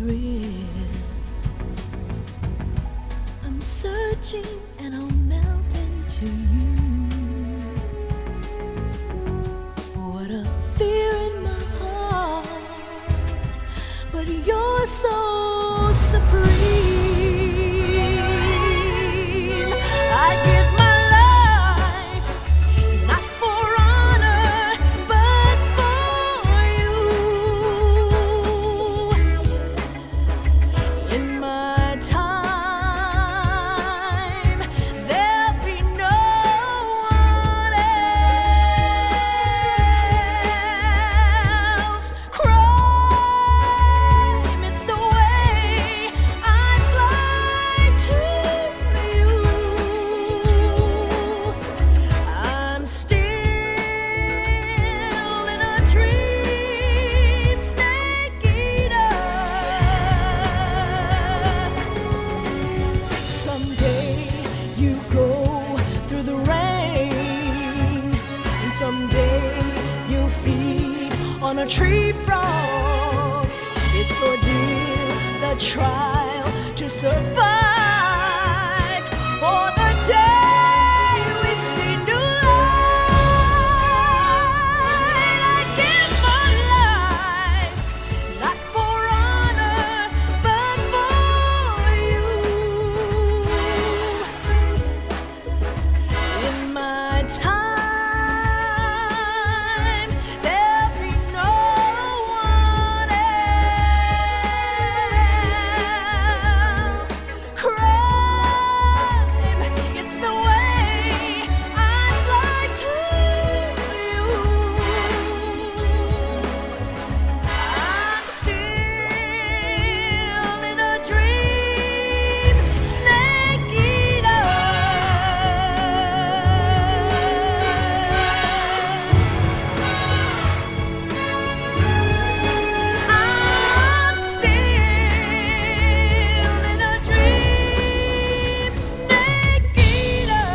thrill. I'm searching and I'll melt into you. What a fear in my heart, but you're so supreme. I give my life, not for honor, but for you. In my time, there'll be no one else. Crime, it's the way I fly to you. I'm still in a dream, snake eater. Someday you go through the rain, and someday you feed on a tree frog. It's ordeal, the trial to survive for the day we see new light. I give my life, not for honor, but for you. In my time, there'll be no one else. Crime, it's the way I fly to you. I'm still in a dream, snake eater. I'm still in a dream, snake eater.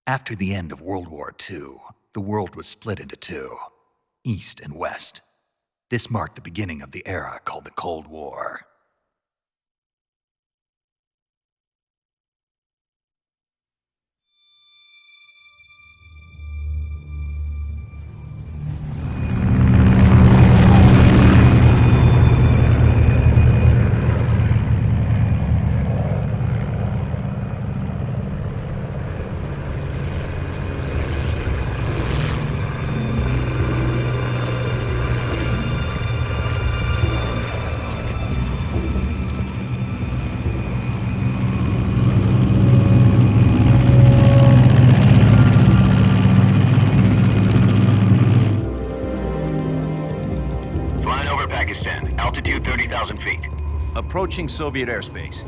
After the end of World War II, the world was split into two, East and West. This marked the beginning of the era called the Cold War. Flying over Pakistan, altitude 30,000 feet. Approaching Soviet airspace.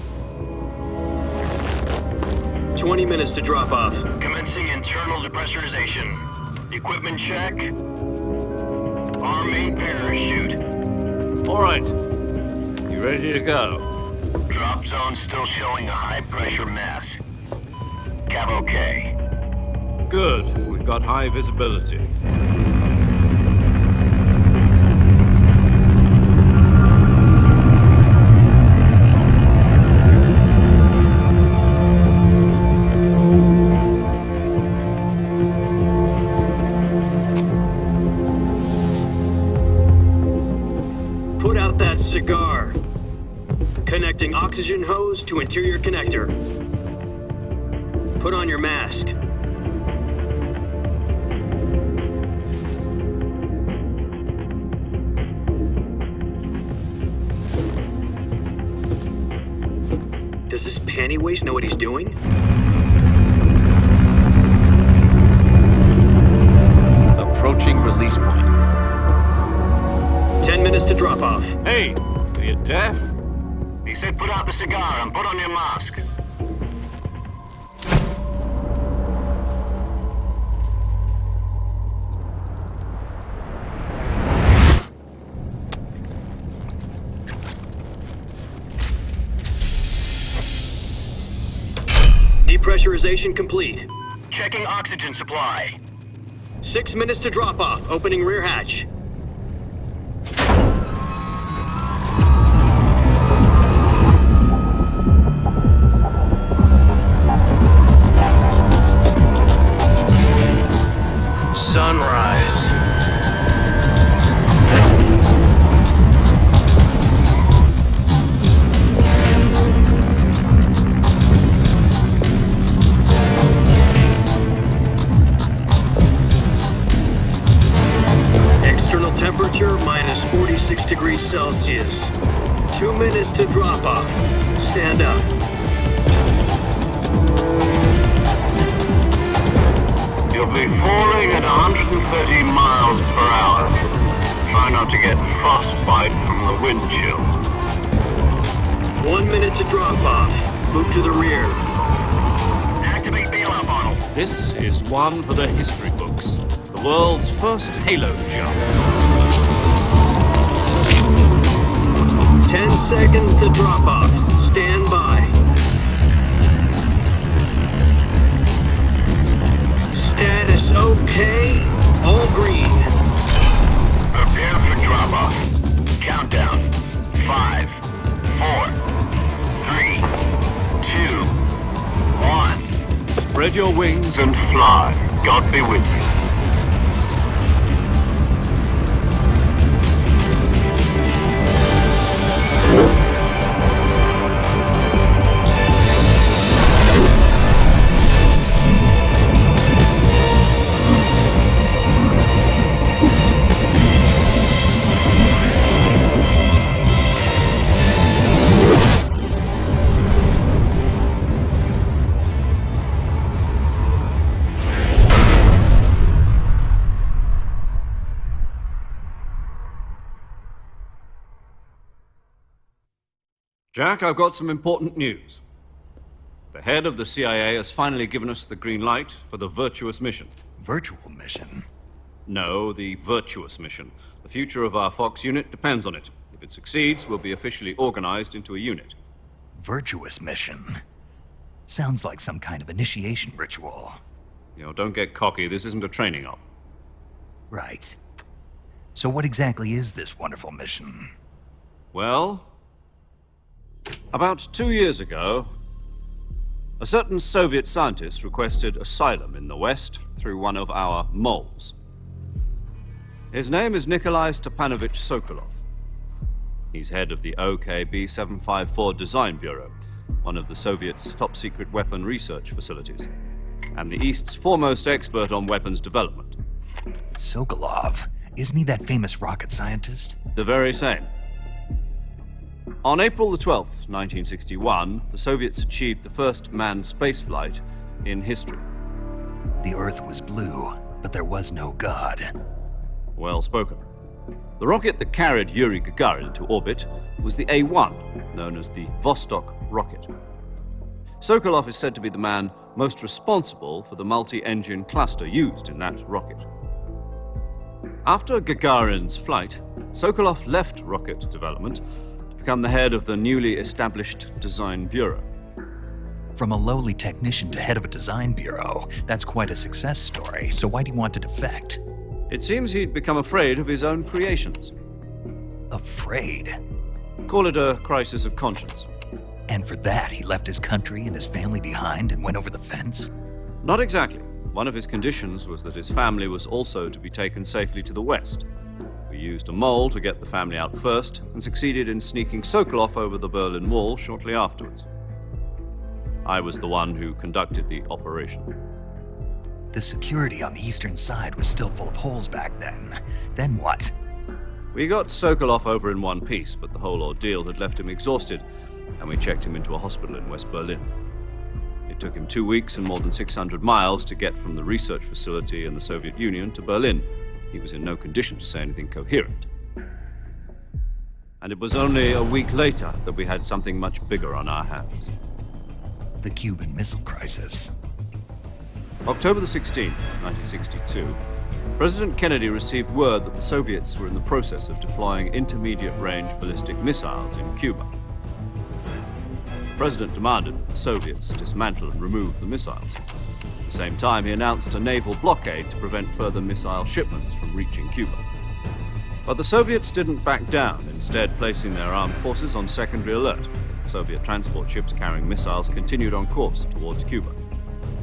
20 minutes to drop off. Commencing internal depressurization. Equipment check. Arm main parachute. All right. You ready to go? Drop zone still showing a high pressure mass. Cav okay. Good. We've got high visibility. cigar. Connecting oxygen hose to interior connector. Put on your mask. Does this panty waste know what he's doing? Approaching release point. 10 minutes to drop off. Hey, are you deaf? He said put out the cigar and put on your mask. Depressurization complete. Checking oxygen supply. 6 minutes to drop off. Opening rear hatch. Sunrise. External temperature minus 46 degrees Celsius. 2 minutes to drop off. Stand up. You'll be falling at 130 miles per hour. Try not to get frostbite from the wind chill. 1 minute to drop off. Move to the rear. Activate bailout bottle. This is one for the history books. The world's first halo jump. 10 seconds to drop off. Stand by. Status okay. All green. Prepare for drop-off. Countdown. 5, 4, 3, 2, 1. Spread your wings And fly. God be with you. Jack, I've got some important news. The head of the CIA has finally given us the green light for the virtuous mission. Virtual mission? No, the virtuous mission. The future of our Fox unit depends on it. If it succeeds, we'll be officially organized into a unit. Virtuous mission? Sounds like some kind of initiation ritual. You know, don't get cocky. This isn't a training op. Right. So what exactly is this wonderful mission? Well, about 2 years ago, a certain Soviet scientist requested asylum in the West through one of our moles. His name is Nikolai Stepanovich Sokolov. He's head of the OKB-754 Design Bureau, one of the Soviets' top-secret weapon research facilities, and the East's foremost expert on weapons development. Sokolov? Isn't he that famous rocket scientist? The very same. On April the 12th, 1961, the Soviets achieved the first manned spaceflight in history. The Earth was blue, but there was no God. Well spoken. The rocket that carried Yuri Gagarin into orbit was the A-1, known as the Vostok rocket. Sokolov is said to be the man most responsible for the multi-engine cluster used in that rocket. After Gagarin's flight, Sokolov left rocket development to become the head of the newly established Design Bureau. From a lowly technician to head of a design bureau, that's quite a success story, so why do you want to defect? It seems he'd become afraid of his own creations. Afraid? Call it a crisis of conscience. And for that, he left his country and his family behind and went over the fence? Not exactly. One of his conditions was that his family was also to be taken safely to the West. We used a mole to get the family out first and succeeded in sneaking Sokolov over the Berlin Wall shortly afterwards. I was the one who conducted the operation. The security on the eastern side was still full of holes back then. Then what? We got Sokolov over in one piece, but the whole ordeal had left him exhausted, and we checked him into a hospital in West Berlin. It took him 2 weeks and more than 600 miles to get from the research facility in the Soviet Union to Berlin. He was in no condition to say anything coherent. And it was only a week later that we had something much bigger on our hands. The Cuban Missile Crisis. October the 16th, 1962, President Kennedy received word that the Soviets were in the process of deploying intermediate-range ballistic missiles in Cuba. The President demanded that the Soviets dismantle and remove the missiles. At the same time, he announced a naval blockade to prevent further missile shipments from reaching Cuba. But the Soviets didn't back down, instead placing their armed forces on secondary alert. Soviet transport ships carrying missiles continued on course towards Cuba.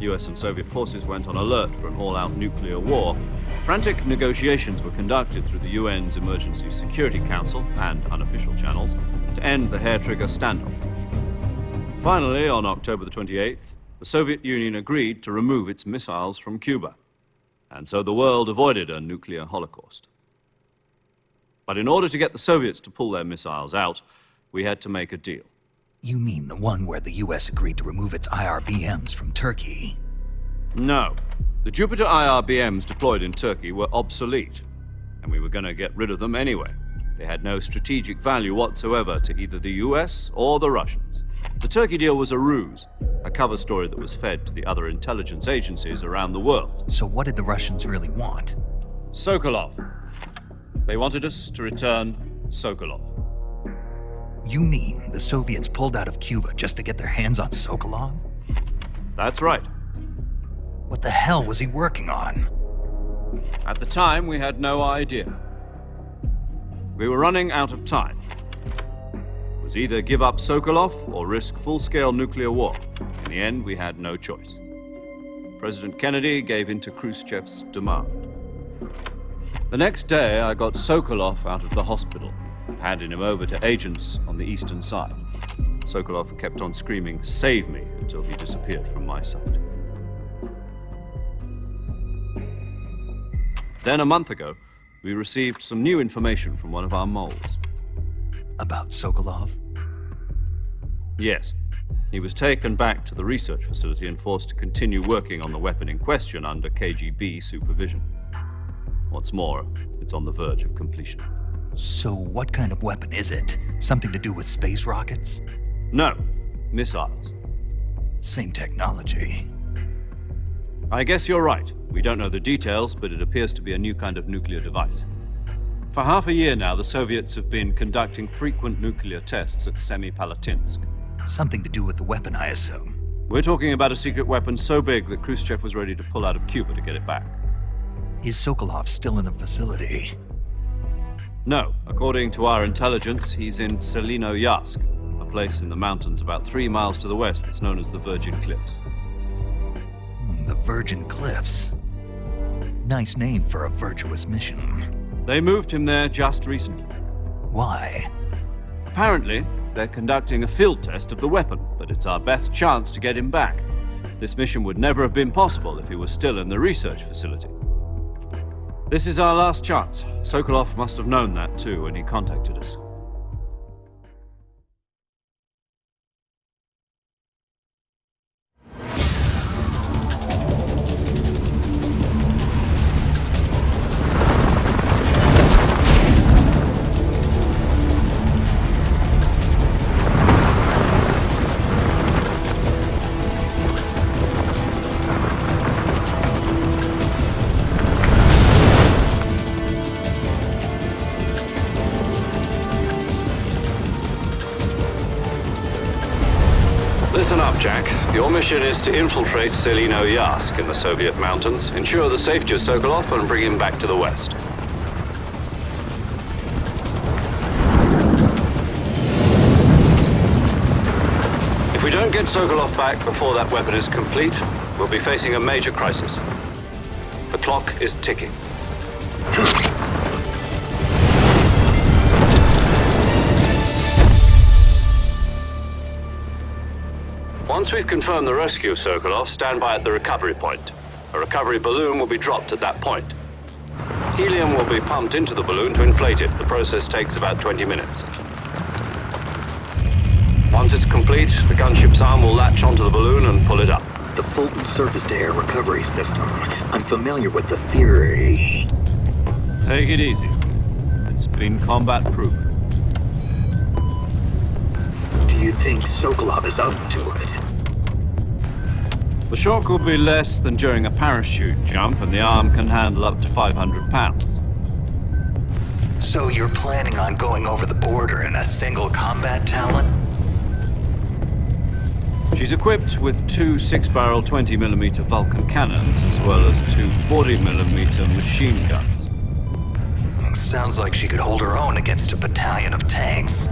US and Soviet forces went on alert for an all-out nuclear war. Frantic negotiations were conducted through the UN's Emergency Security Council and unofficial channels to end the hair-trigger standoff. Finally, on October the 28th, the Soviet Union agreed to remove its missiles from Cuba. And so the world avoided a nuclear holocaust. But in order to get the Soviets to pull their missiles out, we had to make a deal. You mean the one where the US agreed to remove its IRBMs from Turkey? No. The Jupiter IRBMs deployed in Turkey were obsolete, and we were going to get rid of them anyway. They had no strategic value whatsoever to either the US or the Russians. The Turkey deal was a ruse, a cover story that was fed to the other intelligence agencies around the world. So what did the Russians really want? Sokolov. They wanted us to return Sokolov. You mean the Soviets pulled out of Cuba just to get their hands on Sokolov? That's right. What the hell was he working on? At the time, we had no idea. We were running out of time. It was either give up Sokolov or risk full-scale nuclear war. In the end, we had no choice. President Kennedy gave in to Khrushchev's demand. The next day, I got Sokolov out of the hospital, handing him over to agents on the eastern side. Sokolov kept on screaming, "Save me," until he disappeared from my sight. Then a month ago, we received some new information from one of our moles. About Sokolov? Yes. He was taken back to the research facility and forced to continue working on the weapon in question under KGB supervision. What's more, it's on the verge of completion. So what kind of weapon is it? Something to do with space rockets? No, missiles. Same technology. I guess you're right. We don't know the details, but it appears to be a new kind of nuclear device. For half a year now, the Soviets have been conducting frequent nuclear tests at Semipalatinsk. Something to do with the weapon, I assume. We're talking about a secret weapon so big that Khrushchev was ready to pull out of Cuba to get it back. Is Sokolov still in the facility? No. According to our intelligence, he's in Selinoyarsk, a place in the mountains about 3 miles to the west that's known as the Virgin Cliffs. The Virgin Cliffs. Nice name for a virtuous mission. They moved him there just recently. Why? Apparently, they're conducting a field test of the weapon, but it's our best chance to get him back. This mission would never have been possible if he was still in the research facility. This is our last chance. Sokolov must have known that too when he contacted us. Listen up, Jack. Your mission is to infiltrate Selinoyarsk in the Soviet mountains, ensure the safety of Sokolov, and bring him back to the West. If we don't get Sokolov back before that weapon is complete, we'll be facing a major crisis. The clock is ticking. Once we've confirmed the rescue, Sokolov, stand by at the recovery point. A recovery balloon will be dropped at that point. Helium will be pumped into the balloon to inflate it. The process takes about 20 minutes. Once it's complete, the gunship's arm will latch onto the balloon and pull it up. The Fulton surface-to-air recovery system. I'm familiar with the theory. Take it easy. It's been combat-proven. Do you think Sokolov is up to it? The shock will be less than during a parachute jump, and the arm can handle up to 500 pounds. So you're planning on going over the border in a single combat talon? She's equipped with two 6-barrel 20mm Vulcan cannons, as well as two 40mm machine guns. Sounds like she could hold her own against a battalion of tanks.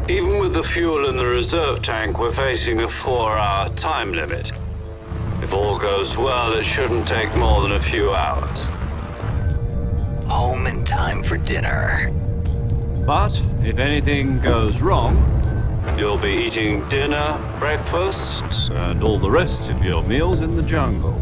Even with the fuel in the reserve tank, we're facing a 4-hour time limit. If all goes well, it shouldn't take more than a few hours. Home in time for dinner. But if anything goes wrong, you'll be eating dinner, breakfast, and all the rest of your meals in the jungle.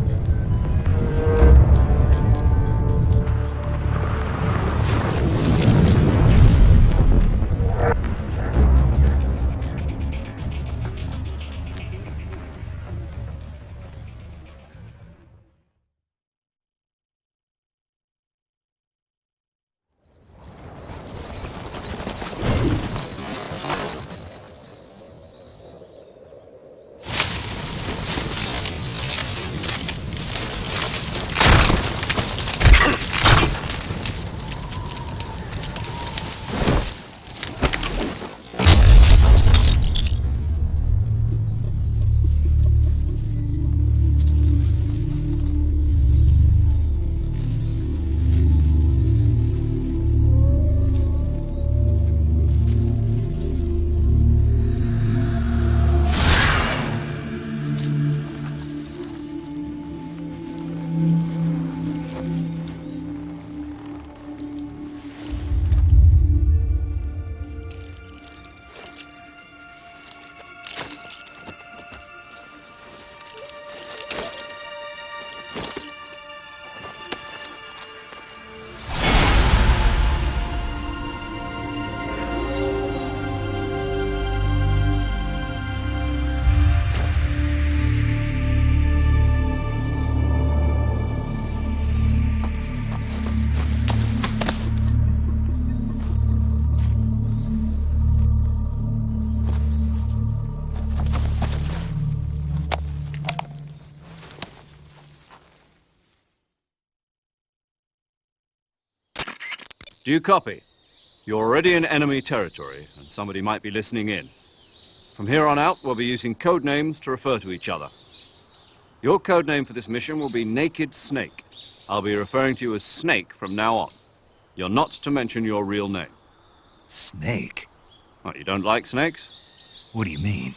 Do you copy? You're already in enemy territory, and somebody might be listening in. From here on out, we'll be using code names to refer to each other. Your code name for this mission will be Naked Snake. I'll be referring to you as Snake from now on. You're not to mention your real name. Snake? What, you don't like snakes? What do you mean?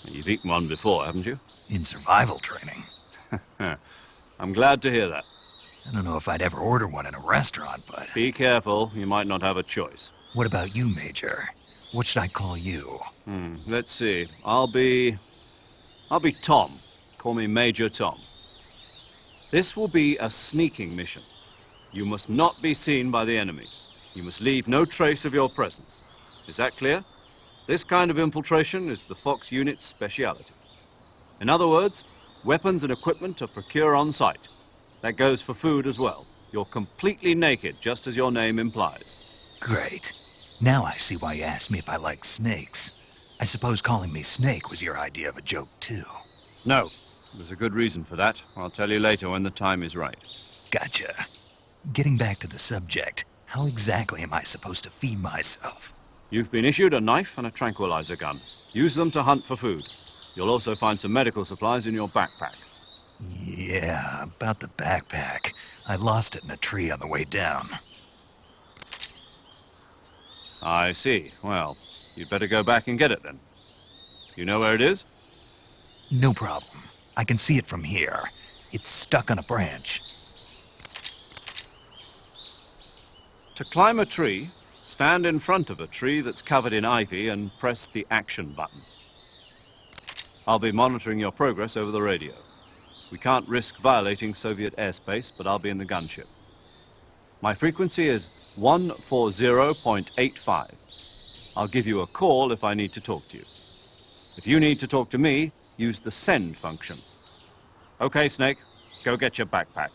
You've eaten one before, haven't you? In survival training. I'm glad to hear that. I don't know if I'd ever order one in a restaurant, but... Be careful, you might not have a choice. What about you, Major? What should I call you? Let's see. I'll be Tom. Call me Major Tom. This will be a sneaking mission. You must not be seen by the enemy. You must leave no trace of your presence. Is that clear? This kind of infiltration is the Fox unit's speciality. In other words, weapons and equipment are procured on site. That goes for food as well. You're completely naked, just as your name implies. Great. Now I see why you asked me if I like snakes. I suppose calling me Snake was your idea of a joke, too. No. There's a good reason for that. I'll tell you later when the time is right. Gotcha. Getting back to the subject, how exactly am I supposed to feed myself? You've been issued a knife and a tranquilizer gun. Use them to hunt for food. You'll also find some medical supplies in your backpack. Yeah, about the backpack. I lost it in a tree on the way down. I see. Well, you'd better go back and get it then. You know where it is? No problem. I can see it from here. It's stuck on a branch. To climb a tree, stand in front of a tree that's covered in ivy and press the action button. I'll be monitoring your progress over the radio. We can't risk violating Soviet airspace, but I'll be in the gunship. My frequency is 140.85. I'll give you a call if I need to talk to you. If you need to talk to me, use the send function. Okay, Snake, go get your backpack.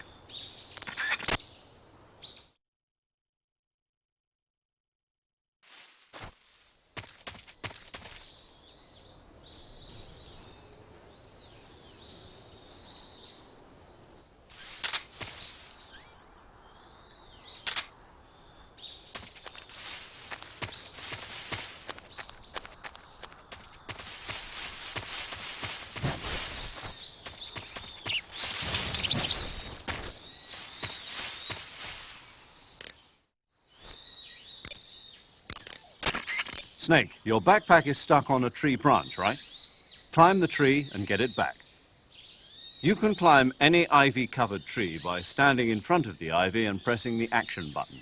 Snake, your backpack is stuck on a tree branch, right? Climb the tree and get it back. You can climb any ivy-covered tree by standing in front of the ivy and pressing the action button.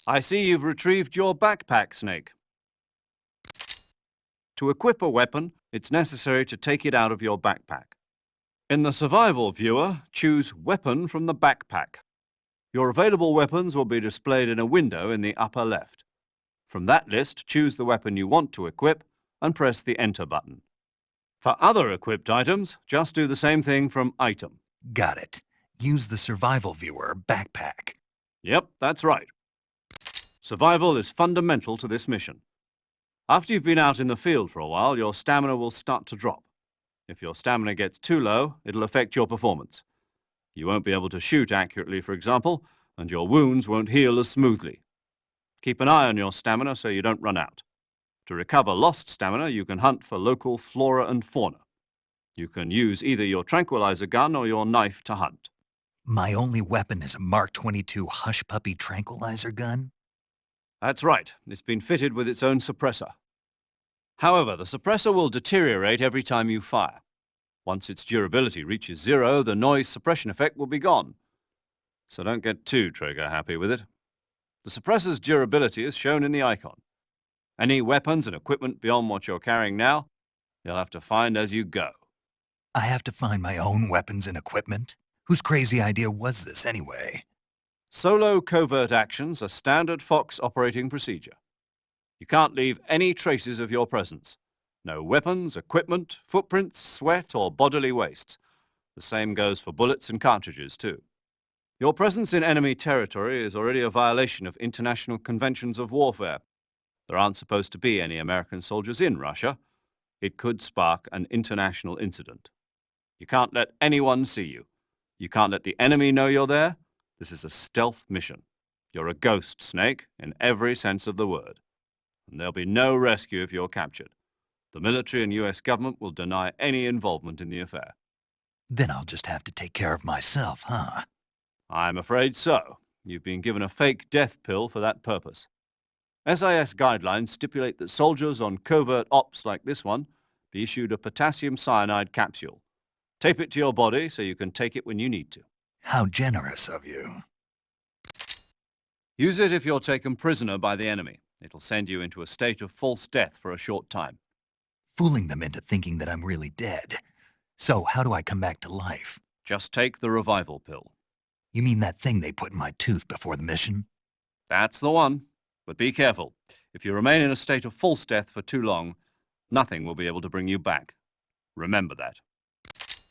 I see you've retrieved your backpack, Snake. To equip a weapon, it's necessary to take it out of your backpack. In the survival viewer, choose Weapon from the backpack. Your available weapons will be displayed in a window in the upper left. From that list, choose the weapon you want to equip and press the Enter button. For other equipped items, just do the same thing from Item. Got it. Use the survival viewer backpack. Yep, that's right. Survival is fundamental to this mission. After you've been out in the field for a while, your stamina will start to drop. If your stamina gets too low, it'll affect your performance. You won't be able to shoot accurately, for example, and your wounds won't heal as smoothly. Keep an eye on your stamina so you don't run out. To recover lost stamina, you can hunt for local flora and fauna. You can use either your tranquilizer gun or your knife to hunt. My only weapon is a Mark 22 Hush Puppy tranquilizer gun? That's right. It's been fitted with its own suppressor. However, the suppressor will deteriorate every time you fire. Once its durability reaches 0, the noise suppression effect will be gone. So don't get too trigger-happy with it. The suppressor's durability is shown in the icon. Any weapons and equipment beyond what you're carrying now, you'll have to find as you go. I have to find my own weapons and equipment? Whose crazy idea was this anyway? Solo covert actions are standard Fox operating procedure. You can't leave any traces of your presence. No weapons, equipment, footprints, sweat, or bodily waste. The same goes for bullets and cartridges, too. Your presence in enemy territory is already a violation of international conventions of warfare. There aren't supposed to be any American soldiers in Russia. It could spark an international incident. You can't let anyone see you. You can't let the enemy know you're there. This is a stealth mission. You're a ghost, Snake, in every sense of the word. And there'll be no rescue if you're captured. The military and US government will deny any involvement in the affair. Then I'll just have to take care of myself, huh? I'm afraid so. You've been given a fake death pill for that purpose. SIS guidelines stipulate that soldiers on covert ops like this one be issued a potassium cyanide capsule. Tape it to your body so you can take it when you need to. How generous of you. Use it if you're taken prisoner by the enemy. It'll send you into a state of false death for a short time. Fooling them into thinking that I'm really dead. So how do I come back to life? Just take the revival pill. You mean that thing they put in my tooth before the mission? That's the one. But be careful. If you remain in a state of false death for too long, nothing will be able to bring you back. Remember that.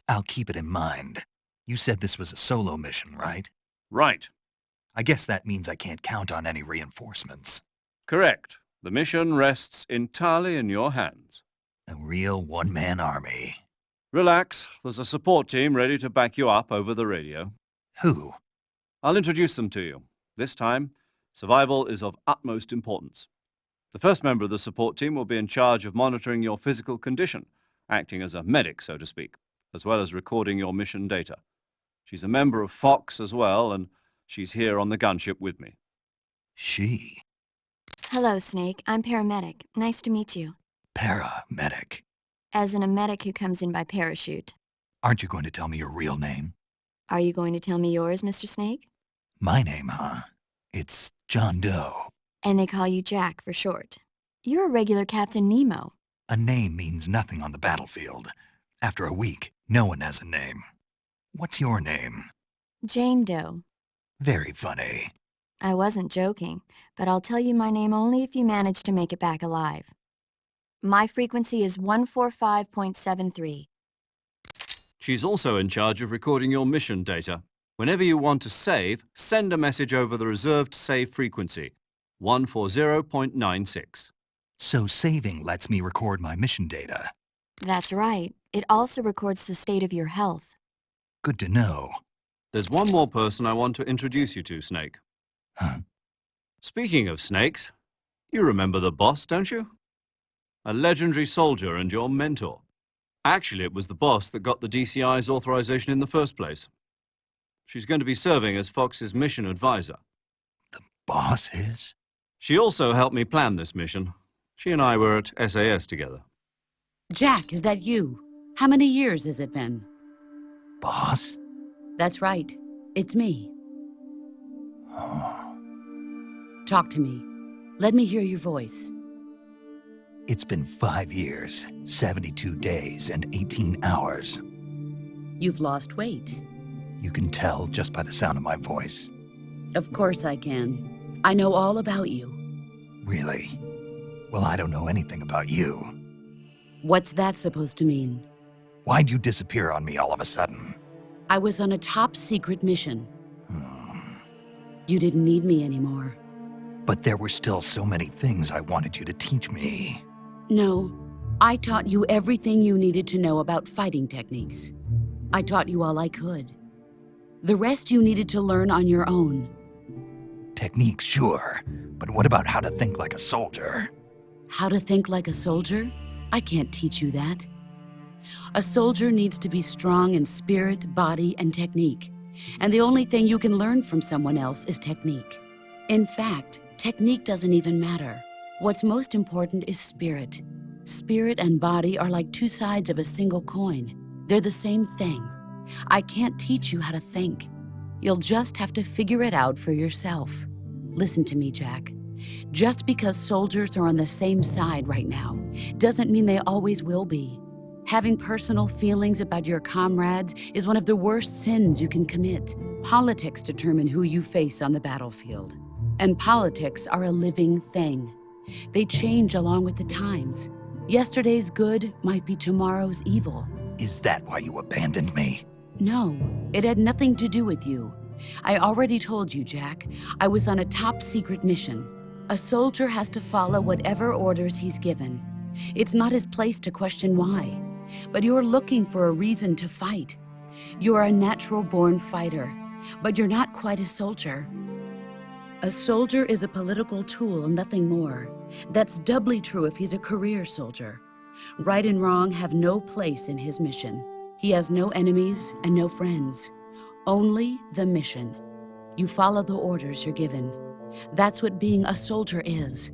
I'll keep it in mind. You said this was a solo mission, right? Right. I guess that means I can't count on any reinforcements. Correct. The mission rests entirely in your hands. A real one-man army. Relax. There's a support team ready to back you up over the radio. Who? I'll introduce them to you. This time, survival is of utmost importance. The first member of the support team will be in charge of monitoring your physical condition, acting as a medic, so to speak, as well as recording your mission data. She's a member of Fox as well, and she's here on the gunship with me. She? Hello, Snake. I'm paramedic. Nice to meet you. Paramedic. As in a medic who comes in by parachute. Aren't you going to tell me your real name? Are you going to tell me yours, Mr. Snake? My name, huh? It's John Doe. And they call you Jack for short. You're a regular Captain Nemo. A name means nothing on the battlefield. After a week, no one has a name. What's your name? Jane Doe. Very funny. I wasn't joking, but I'll tell you my name only if you manage to make it back alive. My frequency is 145.73. She's also in charge of recording your mission data. Whenever you want to save, send a message over the reserved save frequency, 140.96. So saving lets me record my mission data. That's right. It also records the state of your health. Good to know. There's one more person I want to introduce you to, Snake. Huh? Speaking of snakes, you remember the boss, don't you? A legendary soldier and your mentor. Actually, it was the boss that got the DCI's authorization in the first place. She's going to be serving as Fox's mission advisor. The boss is? She also helped me plan this mission. She and I were at SAS together. Jack, is that you? How many years has it been? Boss? That's right. It's me. Oh. Talk to me. Let me hear your voice. It's been 5 years, 72 days, and 18 hours. You've lost weight. You can tell just by the sound of my voice. Of course I can. I know all about you. Really? Well, I don't know anything about you. What's that supposed to mean? Why'd you disappear on me all of a sudden? I was on a top-secret mission. You didn't need me anymore. But there were still so many things I wanted you to teach me. No, I taught you everything you needed to know about fighting techniques. I taught you all I could. The rest you needed to learn on your own. Techniques, sure. But what about how to think like a soldier? How to think like a soldier? I can't teach you that. A soldier needs to be strong in spirit, body, and technique. And the only thing you can learn from someone else is technique. In fact, technique doesn't even matter. What's most important is spirit. Spirit and body are like two sides of a single coin. They're the same thing. I can't teach you how to think. You'll just have to figure it out for yourself. Listen to me, Jack. Just because soldiers are on the same side right now doesn't mean they always will be. Having personal feelings about your comrades is one of the worst sins you can commit. Politics determine who you face on the battlefield. And politics are a living thing. They change along with the times. Yesterday's good might be tomorrow's evil. Is that why you abandoned me? No, it had nothing to do with you. I already told you, Jack. I was on a top-secret mission. A soldier has to follow whatever orders he's given. It's not his place to question why. But you're looking for a reason to fight. You're a natural-born fighter, but you're not quite a soldier. A soldier is a political tool, nothing more. That's doubly true if he's a career soldier. Right and wrong have no place in his mission. He has no enemies and no friends. Only the mission. You follow the orders you're given. That's what being a soldier is.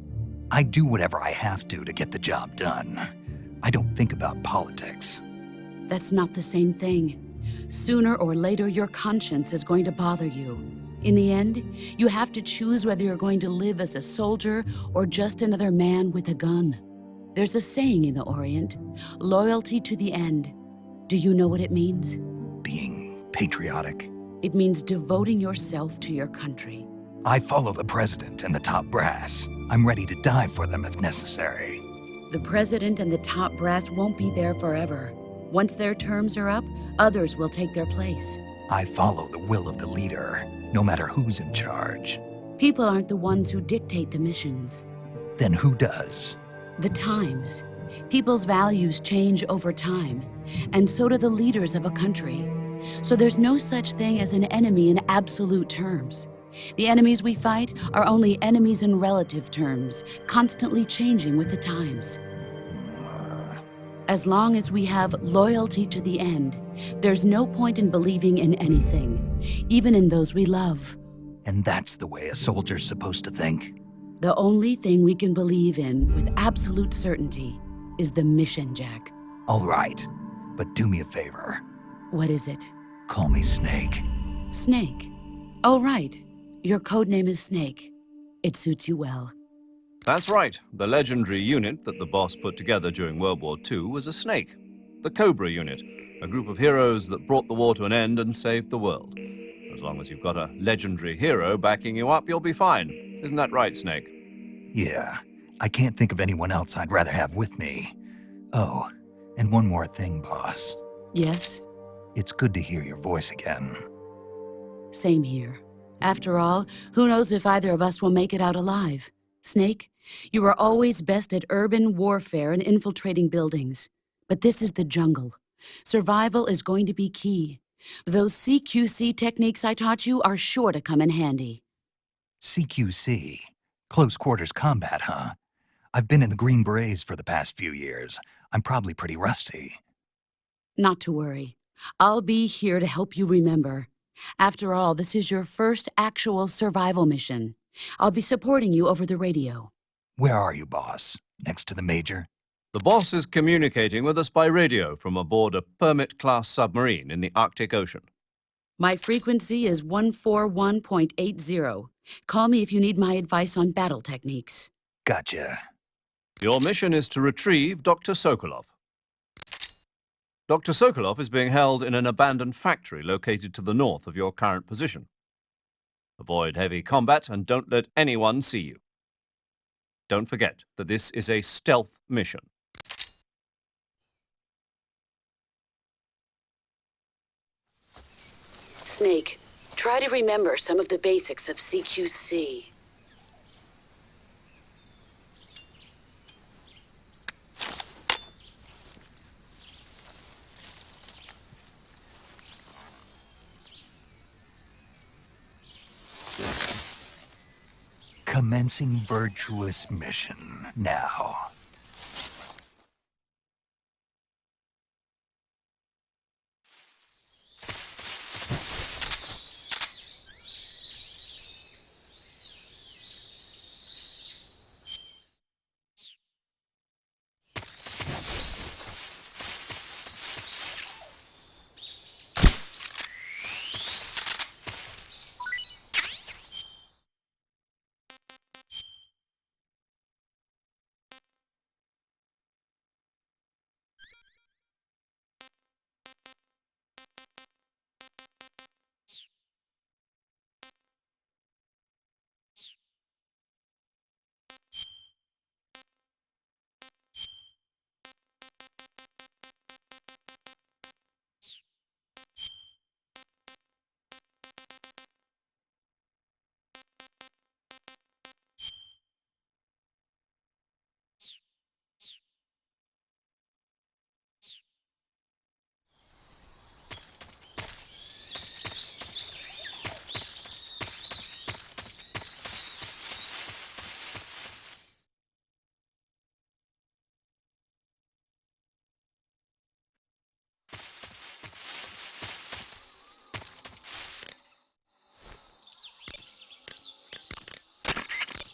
I do whatever I have to get the job done. I don't think about politics. That's not the same thing. Sooner or later, your conscience is going to bother you. In the end, you have to choose whether you're going to live as a soldier or just another man with a gun. There's a saying in the Orient, loyalty to the end. Do you know what it means? Being patriotic. It means devoting yourself to your country. I follow the president and the top brass. I'm ready to die for them if necessary. The president and the top brass won't be there forever. Once their terms are up, others will take their place. I follow the will of the leader, no matter who's in charge. People aren't the ones who dictate the missions. Then who does? The times. People's values change over time, and so do the leaders of a country. So there's no such thing as an enemy in absolute terms. The enemies we fight are only enemies in relative terms, constantly changing with the times. As long as we have loyalty to the end, there's no point in believing in anything, even in those we love. And that's the way a soldier's supposed to think? The only thing we can believe in with absolute certainty is the mission, Jack. All right, but do me a favor. What is it? Call me Snake. Snake. Oh, right. Your codename is Snake. It suits you well. That's right. The legendary unit that the boss put together during World War II was a snake. The Cobra unit, a group of heroes that brought the war to an end and saved the world. As long as you've got a legendary hero backing you up, you'll be fine. Isn't that right, Snake? Yeah, I can't think of anyone else I'd rather have with me. Oh, and one more thing, boss. Yes? It's good to hear your voice again. Same here. After all, who knows if either of us will make it out alive? Snake, you are always best at urban warfare and infiltrating buildings. But this is the jungle. Survival is going to be key. Those CQC techniques I taught you are sure to come in handy. CQC? Close quarters combat, huh? I've been in the Green Berets for the past few years. I'm probably pretty rusty. Not to worry. I'll be here to help you remember. After all, this is your first actual survival mission. I'll be supporting you over the radio. Where are you, boss? Next to the Major? The boss is communicating with us by radio from aboard a Permit-class submarine in the Arctic Ocean. My frequency is 141.80. Call me if you need my advice on battle techniques. Gotcha. Your mission is to retrieve Dr. Sokolov. Dr. Sokolov is being held in an abandoned factory located to the north of your current position. Avoid heavy combat and don't let anyone see you. Don't forget that this is a stealth mission. Snake, try to remember some of the basics of CQC. Commencing virtuous mission now.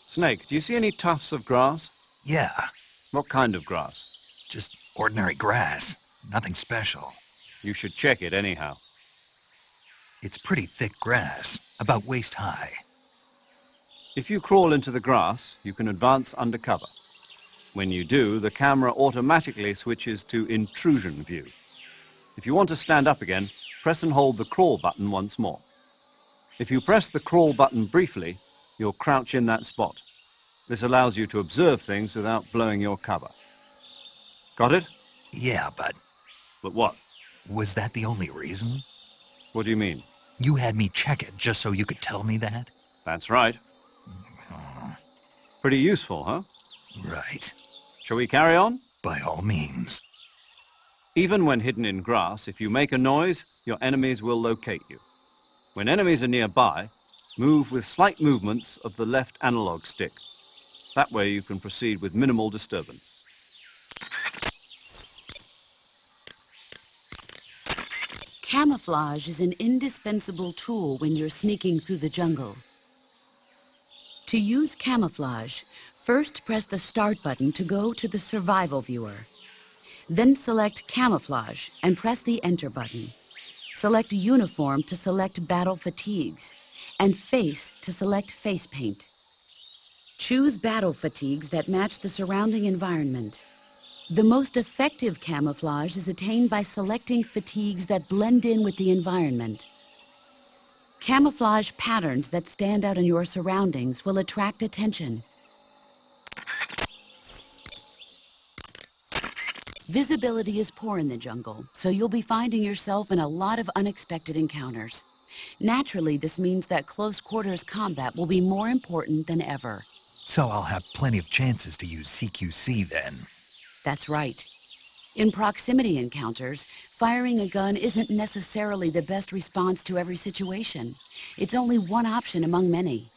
Snake, do you see any tufts of grass? Yeah, What kind of grass? just ordinary grass. Nothing special. You should check it anyhow. It's pretty thick grass, about waist high. If you crawl into the grass, you can advance under cover. When you do, the camera automatically switches to intrusion view. If you want to stand up again, press and hold the crawl button once more. If you press the crawl button briefly, you'll crouch in that spot. This allows you to observe things without blowing your cover. Got it? Yeah, but But what? was that the only reason? What do you mean? You had me check it just so you could tell me that? That's right. Pretty useful, huh? Right. Shall we carry on? By all means. Even when hidden in grass, if you make a noise, your enemies will locate you. When enemies are nearby, Move with slight movements of the left analog stick. That way you can proceed with minimal disturbance. Camouflage is an indispensable tool when you're sneaking through the jungle. To use camouflage, first press the Start button to go to the Survival viewer. Then select Camouflage and press the Enter button. Select Uniform to select Battle Fatigues, and Face to select Face Paint. Choose battle fatigues that match the surrounding environment. The most effective camouflage is attained by selecting fatigues that blend in with the environment. Camouflage patterns that stand out in your surroundings will attract attention. Visibility is poor in the jungle, so you'll be finding yourself in a lot of unexpected encounters. Naturally, this means that close quarters combat will be more important than ever. So I'll have plenty of chances to use CQC then. That's right. In proximity encounters, firing a gun isn't necessarily the best response to every situation. It's only one option among many.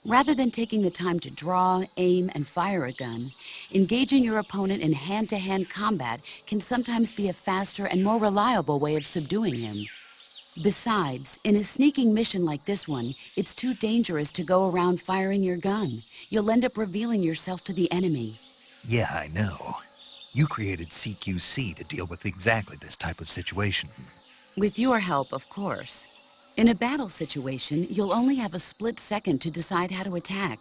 Rather than taking the time to draw, aim, and fire a gun, engaging your opponent in hand-to-hand combat can sometimes be a faster and more reliable way of subduing him. Besides, in a sneaking mission like this one, it's too dangerous to go around firing your gun. You'll end up revealing yourself to the enemy. Yeah, I know. You created CQC to deal with exactly this type of situation. With your help, of course. In a battle situation, you'll only have a split second to decide how to attack.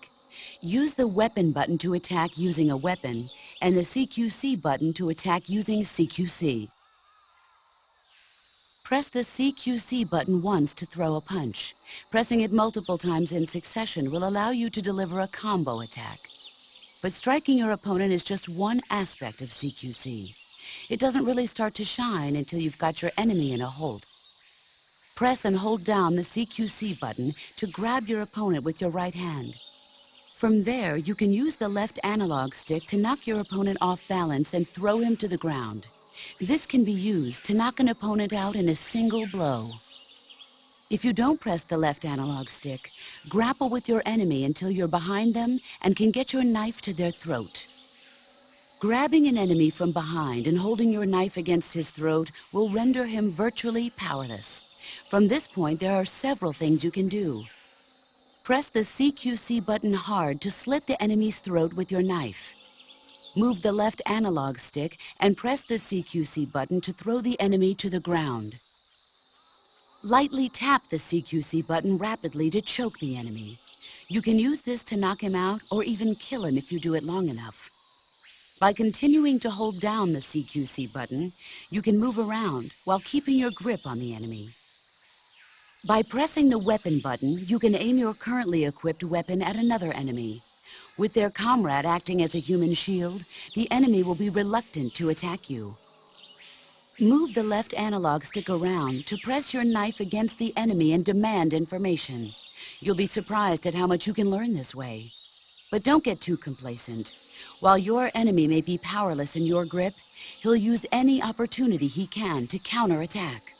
Use the Weapon button to attack using a weapon, and the CQC button to attack using CQC. Press the CQC button once to throw a punch. Pressing it multiple times in succession will allow you to deliver a combo attack. But striking your opponent is just one aspect of CQC. It doesn't really start to shine until you've got your enemy in a hold. Press and hold down the CQC button to grab your opponent with your right hand. From there, you can use the left analog stick to knock your opponent off balance and throw him to the ground. This can be used to knock an opponent out in a single blow. If you don't press the left analog stick, grapple with your enemy until you're behind them and can get your knife to their throat. Grabbing an enemy from behind and holding your knife against his throat will render him virtually powerless. From this point, there are several things you can do. Press the CQC button hard to slit the enemy's throat with your knife. Move the left analog stick and press the CQC button to throw the enemy to the ground. Lightly tap the CQC button rapidly to choke the enemy. You can use this to knock him out or even kill him if you do it long enough. By continuing to hold down the CQC button, you can move around while keeping your grip on the enemy. By pressing the Weapon button, you can aim your currently equipped weapon at another enemy. With their comrade acting as a human shield, the enemy will be reluctant to attack you. Move the left analog stick around to press your knife against the enemy and demand information. You'll be surprised at how much you can learn this way. But don't get too complacent. While your enemy may be powerless in your grip, he'll use any opportunity he can to counterattack.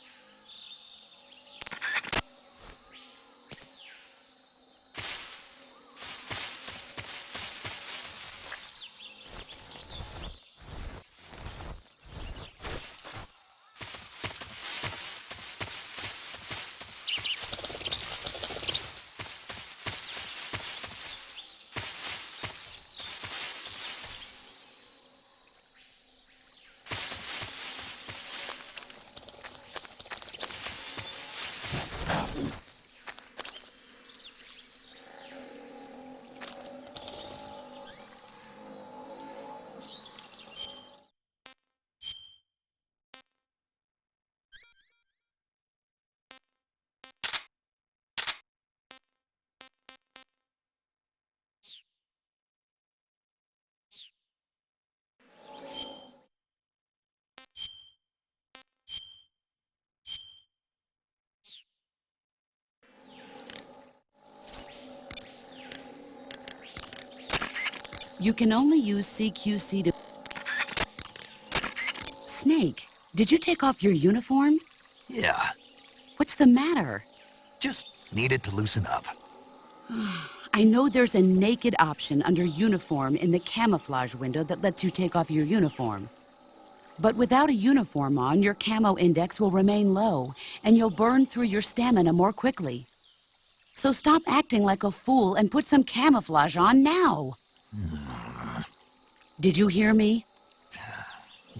You can only use CQC to... Snake, did you take off your uniform? Yeah, What's the matter? just needed to loosen up. I know there's a naked option under uniform in the camouflage window that lets you take off your uniform. But without a uniform on, your camo index will remain low, and you'll burn through your stamina more quickly. So stop acting like a fool and put some camouflage on now. Did you hear me?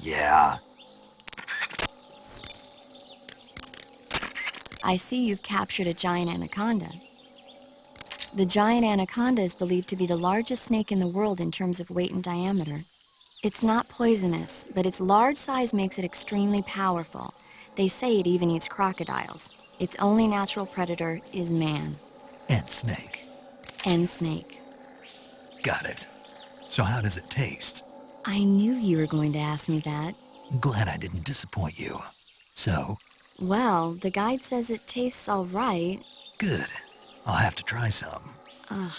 Yeah. I see you've captured a giant anaconda. The giant anaconda is believed to be the largest snake in the world in terms of weight and diameter. It's not poisonous, but its large size makes it extremely powerful. They say it even eats crocodiles. Its only natural predator is man. And snake. And snake. Got it. So how does it taste? I knew you were going to ask me that. Glad I didn't disappoint you. So? Well, the guide says it tastes all right. Good. I'll have to try some. Ugh.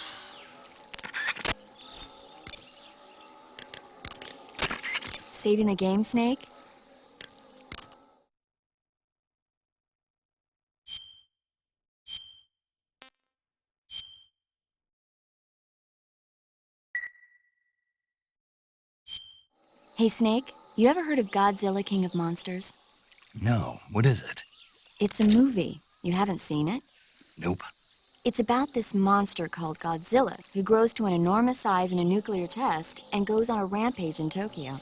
Saving the game, Snake? Hey, Snake, you ever heard of Godzilla, King of Monsters? No, what is it? It's a movie. You haven't seen it? Nope. It's about this monster called Godzilla, who grows to an enormous size in a nuclear test and goes on a rampage in Tokyo.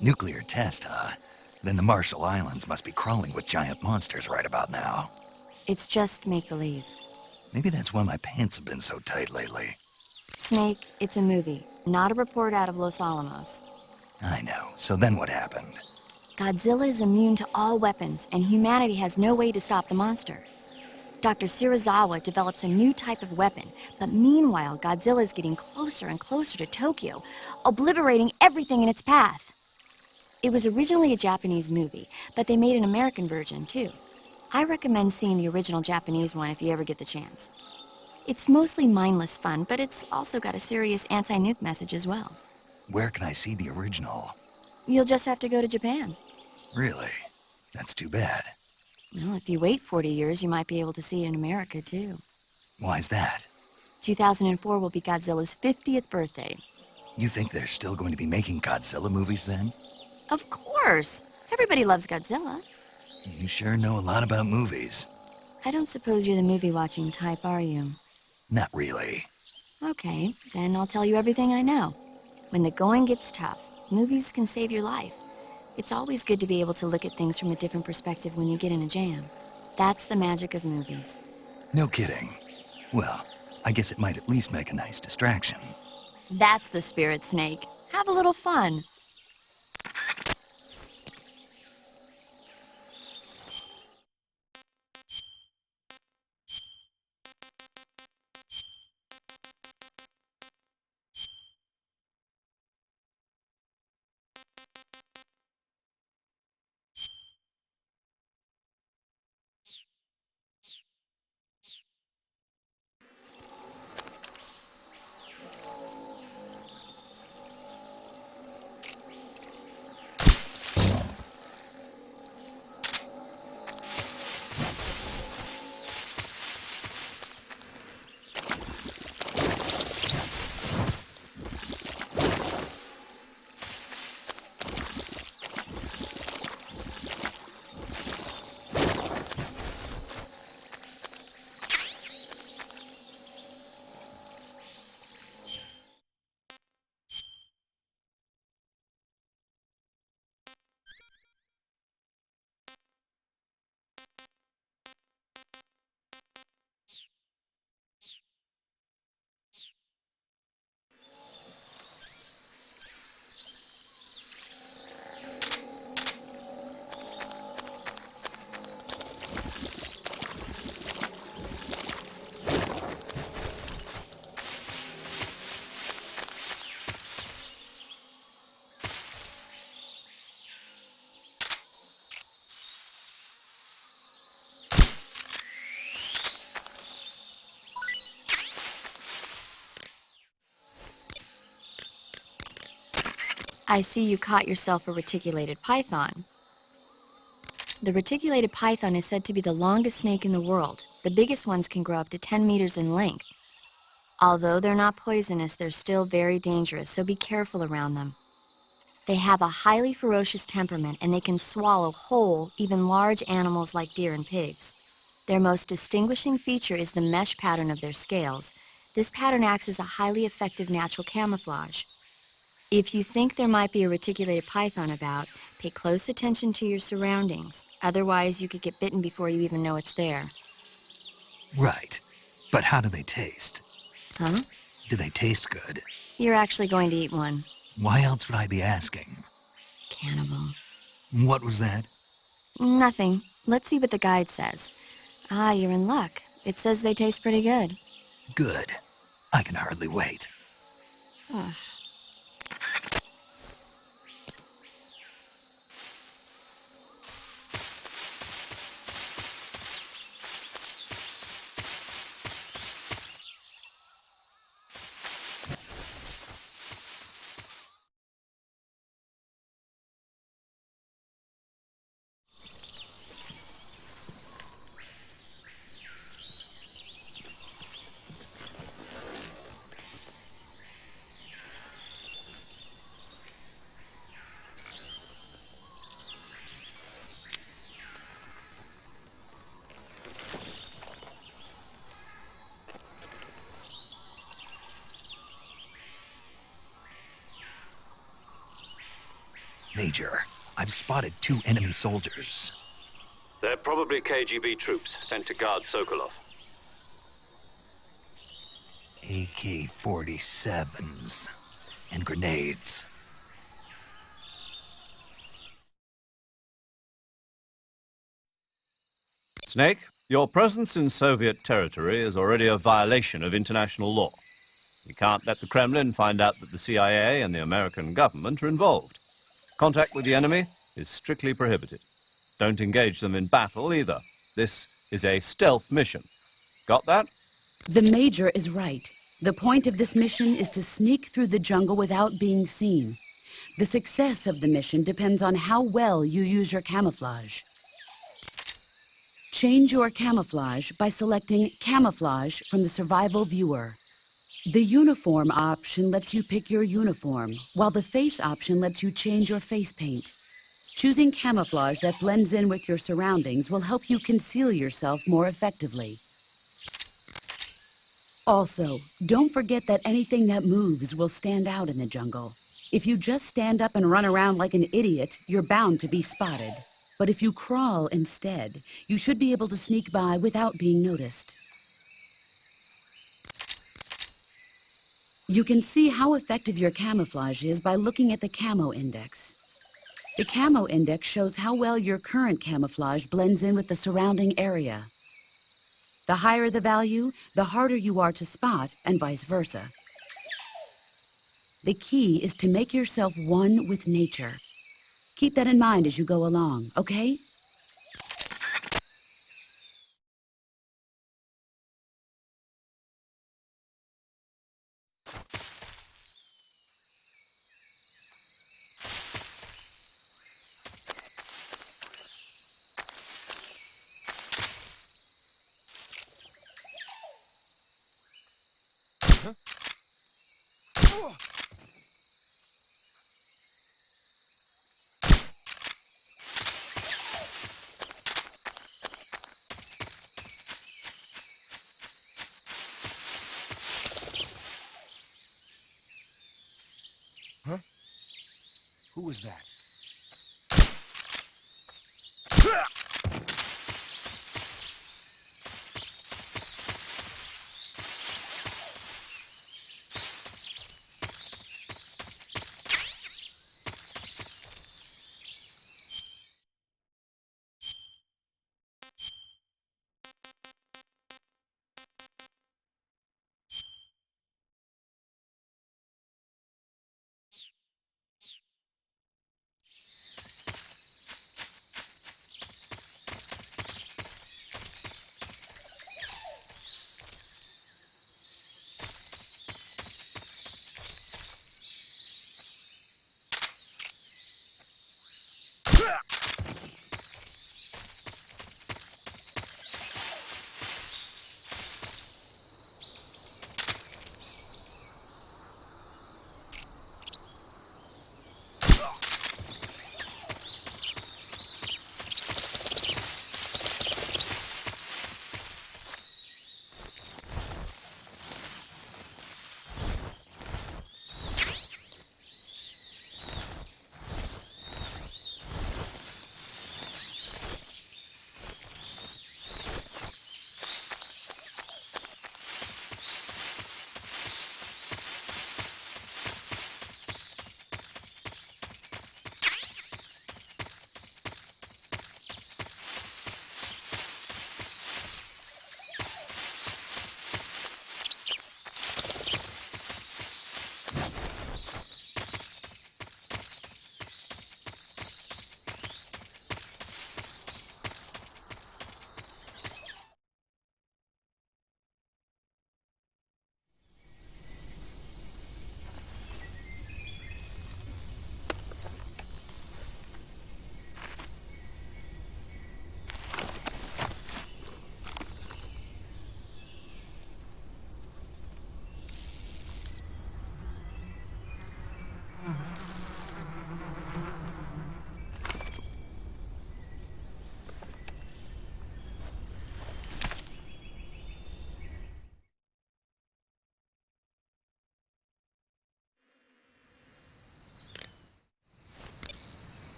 Nuclear test, huh? Then the Marshall Islands must be crawling with giant monsters right about now. It's just make-believe. Maybe that's why my pants have been so tight lately. Snake, it's a movie, not a report out of Los Alamos. I know. So then what happened? Godzilla is immune to all weapons, and humanity has no way to stop the monster. Dr. Shirazawa develops a new type of weapon, but meanwhile, Godzilla is getting closer and closer to Tokyo, obliterating everything in its path. It was originally a Japanese movie, but they made an American version, too. I recommend seeing the original Japanese one if you ever get the chance. It's mostly mindless fun, but it's also got a serious anti-nuke message as well. Where can I see the original? You'll just have to go to Japan. Really? That's too bad. Well, if you wait 40 years, you might be able to see it in America, too. Why's that? 2004 will be Godzilla's 50th birthday. You think they're still going to be making Godzilla movies then? Of course! Everybody loves Godzilla. You sure know a lot about movies. I don't suppose you're the movie-watching type, are you? Not really. Okay, then I'll tell you everything I know. When the going gets tough, movies can save your life. It's always good to be able to look at things from a different perspective when you get in a jam. That's the magic of movies. No kidding. Well, I guess it might at least make a nice distraction. That's the spirit, Snake. Have a little fun. I see you caught yourself a reticulated python. The reticulated python is said to be the longest snake in the world. The biggest ones can grow up to 10 meters in length. Although they're not poisonous, they're still very dangerous, so be careful around them. They have a highly ferocious temperament, and they can swallow whole, even large animals like deer and pigs. Their most distinguishing feature is the mesh pattern of their scales. This pattern acts as a highly effective natural camouflage. If you think there might be a reticulated python about, pay close attention to your surroundings. Otherwise, you could get bitten before you even know it's there. Right. But how do they taste? Huh? Do they taste good? You're actually going to eat one. Why else would I be asking? Cannibal. What was that? Nothing. Let's see what the guide says. Ah, you're in luck. It says they taste pretty good. Good. I can hardly wait. Ugh. Major, I've spotted 2 enemy soldiers. They're probably KGB troops sent to guard Sokolov. AK-47s and grenades. Snake, your presence in Soviet territory is already a violation of international law. We can't let the Kremlin find out that the CIA and the American government are involved. Contact with the enemy is strictly prohibited. Don't engage them in battle either. This is a stealth mission. Got that? The Major is right. The point of this mission is to sneak through the jungle without being seen. The success of the mission depends on how well you use your camouflage. Change your camouflage by selecting Camouflage from the Survival Viewer. The Uniform option lets you pick your uniform, while the Face option lets you change your face paint. Choosing camouflage that blends in with your surroundings will help you conceal yourself more effectively. Also, don't forget that anything that moves will stand out in the jungle. If you just stand up and run around like an idiot, you're bound to be spotted. But if you crawl instead, you should be able to sneak by without being noticed. You can see how effective your camouflage is by looking at the Camo Index. The Camo Index shows how well your current camouflage blends in with the surrounding area. The higher the value, the harder you are to spot, and vice versa. The key is to make yourself one with nature. Keep that in mind as you go along, okay? Who was that?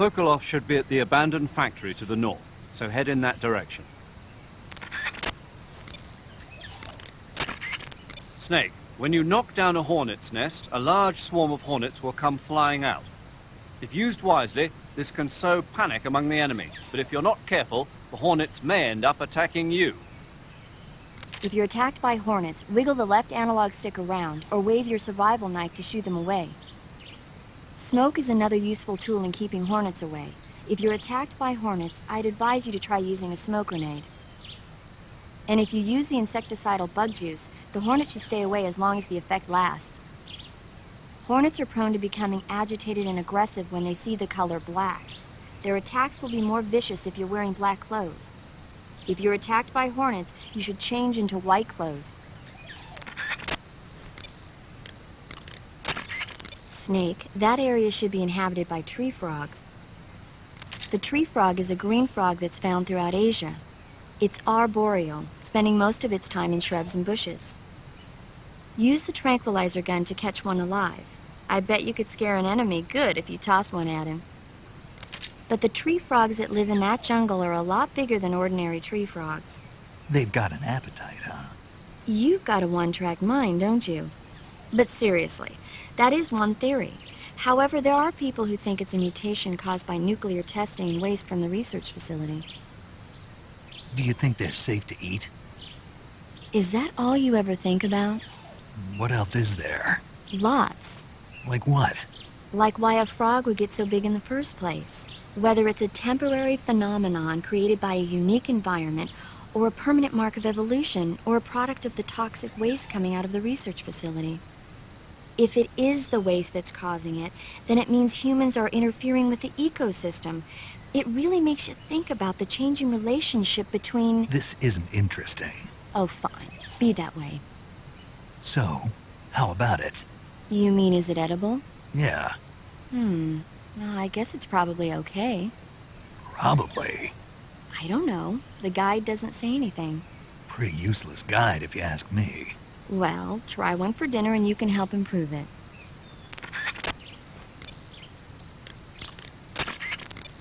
Sokolov should be at the abandoned factory to the north, so head in that direction. Snake, when you knock down a hornet's nest, a large swarm of hornets will come flying out. If used wisely, this can sow panic among the enemy, but if you're not careful, the hornets may end up attacking you. If you're attacked by hornets, wiggle the left analog stick around or wave your survival knife to shoo them away. Smoke is another useful tool in keeping hornets away. If you're attacked by hornets, I'd advise you to try using a smoke grenade. And if you use the insecticidal bug juice, the hornet should stay away as long as the effect lasts. Hornets are prone to becoming agitated and aggressive when they see the color black. Their attacks will be more vicious if you're wearing black clothes. If you're attacked by hornets, you should change into white clothes. Snake, that area should be inhabited by tree frogs. The tree frog is a green frog that's found throughout Asia. It's arboreal, spending most of its time in shrubs and bushes. Use the tranquilizer gun to catch one alive. I bet you could scare an enemy good if you toss one at him. But the tree frogs that live in that jungle are a lot bigger than ordinary tree frogs. They've got an appetite, huh? You've got a one-track mind, don't you? But seriously, that is one theory. However, there are people who think it's a mutation caused by nuclear testing and waste from the research facility. Do you think they're safe to eat? Is that all you ever think about? What else is there? Lots. Like what? Like why a frog would get so big in the first place. Whether it's a temporary phenomenon created by a unique environment, or a permanent mark of evolution, or a product of the toxic waste coming out of the research facility. If it is the waste that's causing it, then it means humans are interfering with the ecosystem. It really makes you think about the changing relationship between... This isn't interesting. Oh, fine. Be that way. So, how about it? You mean, is it edible? Yeah. Well, I guess it's probably okay. Probably. I don't know. The guide doesn't say anything. Pretty useless guide, if you ask me. Well, try one for dinner and you can help improve it.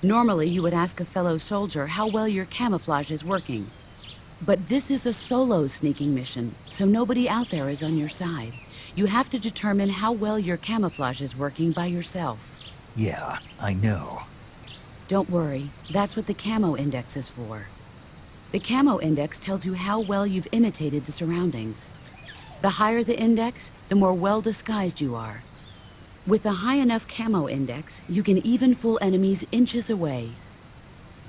Normally, you would ask a fellow soldier how well your camouflage is working. But this is a solo sneaking mission, so nobody out there is on your side. You have to determine how well your camouflage is working by yourself. Yeah, I know. Don't worry, that's what the camo index is for. The camo index tells you how well you've imitated the surroundings. The higher the index, the more well disguised you are. With a high enough camo index, you can even fool enemies inches away.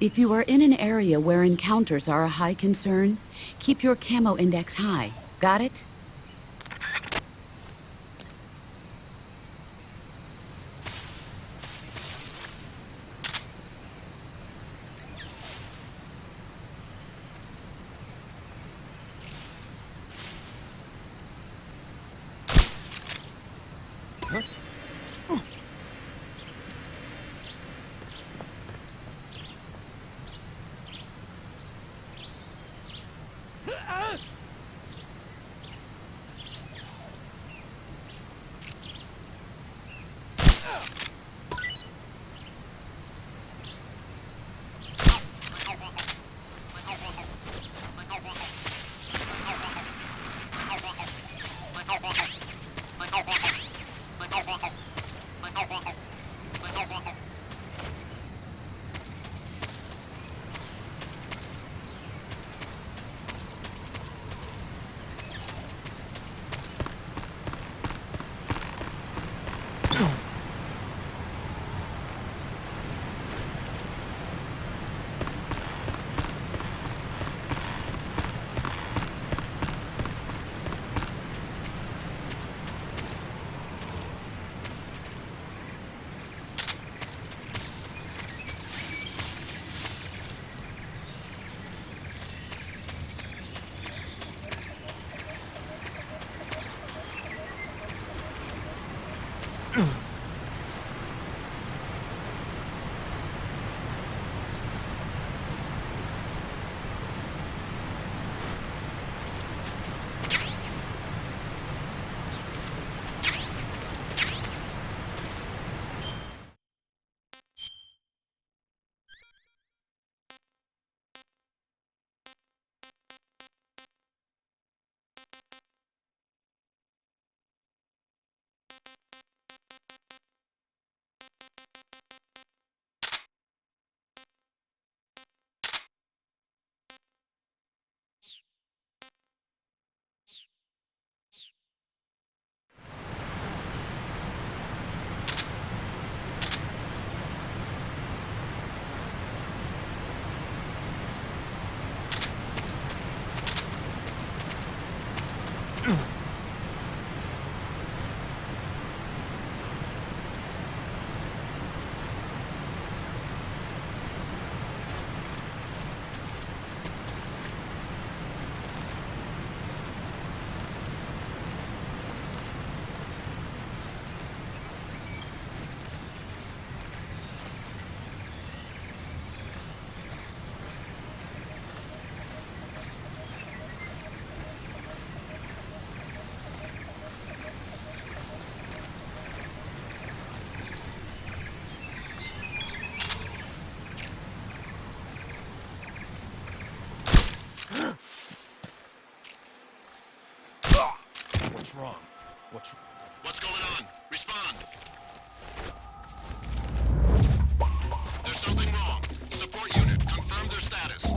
If you are in an area where encounters are a high concern, keep your camo index high. Got it? What's wrong? What's going on? Respond. There's something wrong. Support unit, confirm their status.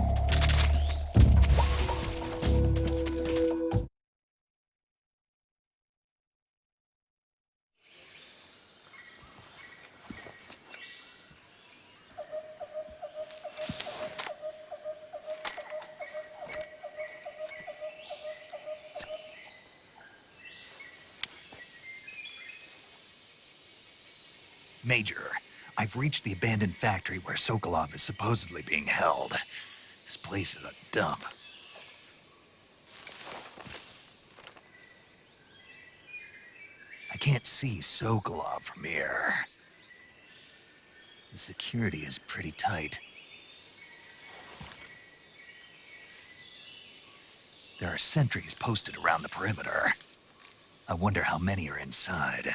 Major, I've reached the abandoned factory where Sokolov is supposedly being held. This place is a dump. I can't see Sokolov from here. The security is pretty tight. There are sentries posted around the perimeter. I wonder how many are inside.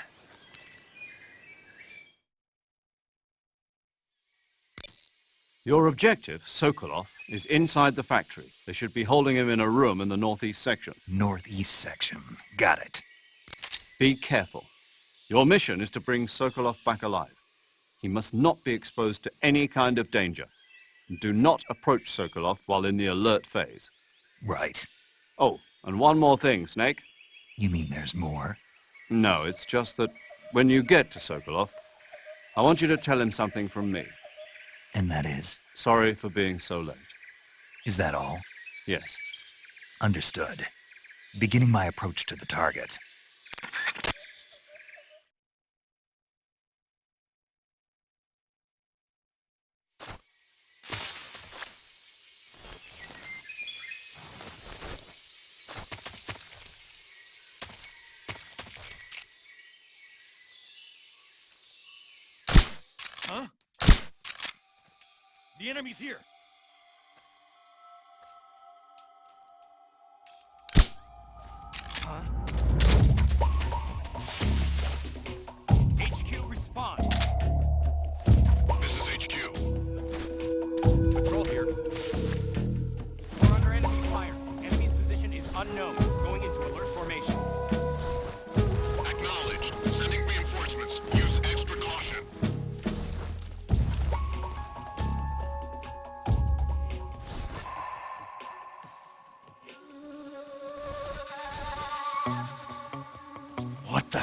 Your objective, Sokolov, is inside the factory. They should be holding him in a room in the northeast section. Northeast section. Got it. Be careful. Your mission is to bring Sokolov back alive. He must not be exposed to any kind of danger. Do not approach Sokolov while in the alert phase. Right. Oh, and one more thing, Snake. You mean there's more? No, it's just that when you get to Sokolov, I want you to tell him something from me. And that is? Sorry for being so late. Is that all? Yes. Understood. Beginning my approach to the target. Huh? The enemy's here. Huh? HQ, respond. This is HQ. Patrol here. We're under enemy fire. Enemy's position is unknown. Going into alert formation. Acknowledged. Sending reinforcements. Use extra caution. What the?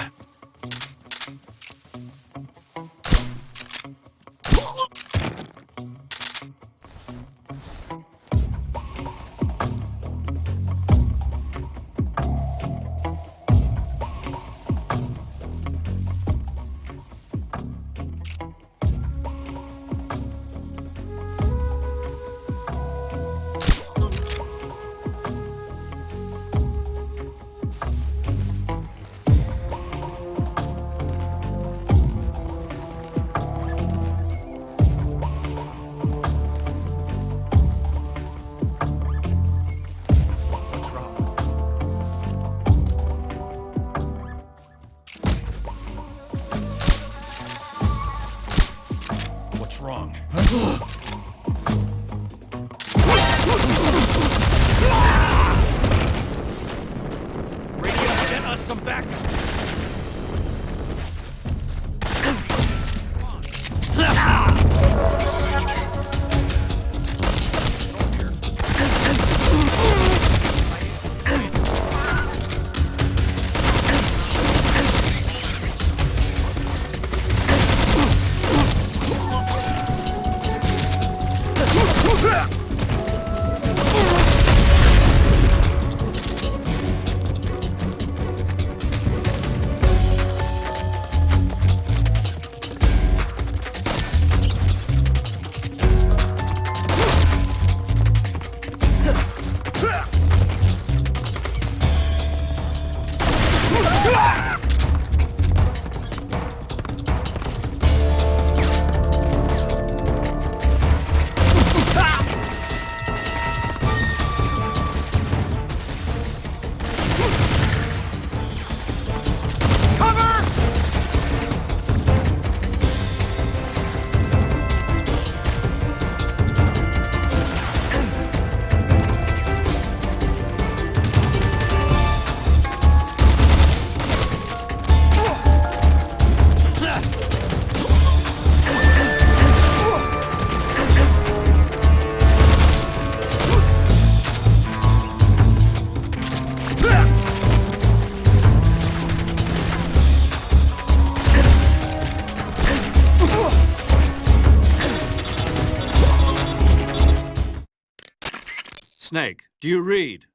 Snake, do you read?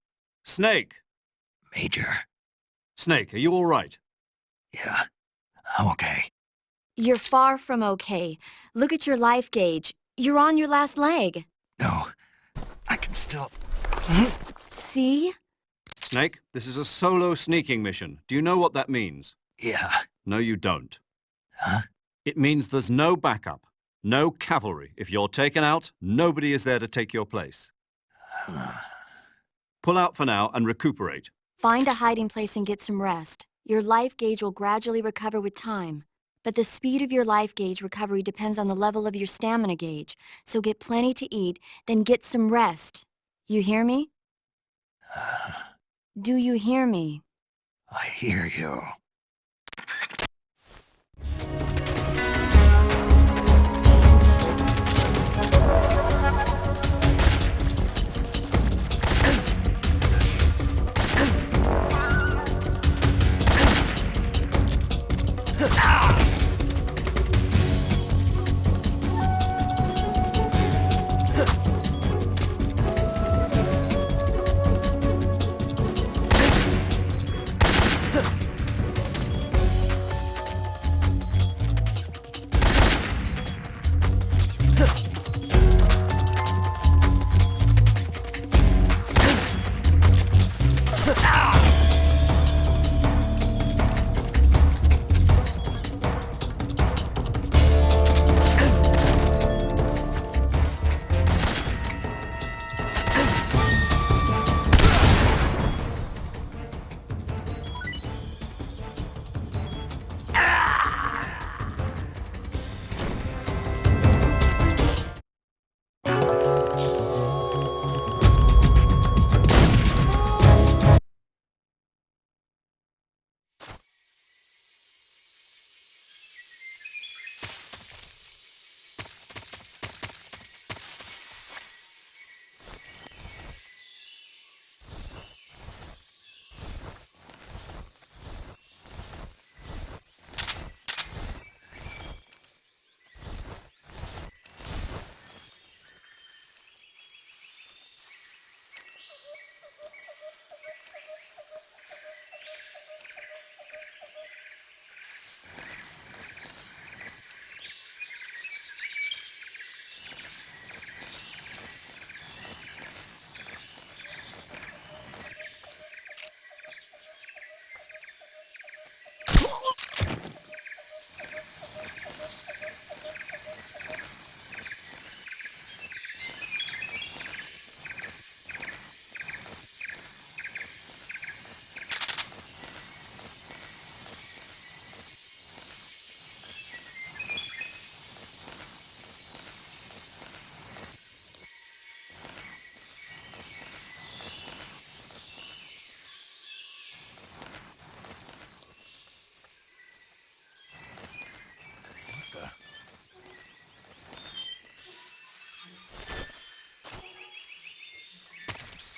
Snake! Major. Snake, are you all right? Yeah, I'm okay. You're far from okay. Look at your life gauge. You're on your last leg. No, I can still... See? Snake, this is a solo sneaking mission. Do you know what that means? Yeah. No, you don't. Huh? It means there's no backup, no cavalry. If you're taken out, nobody is there to take your place. Pull out for now and recuperate. Find a hiding place and get some rest. Your life gauge will gradually recover with time. But the speed of your life gauge recovery depends on the level of your stamina gauge. So get plenty to eat, then get some rest. You hear me? Do you hear me? I hear you.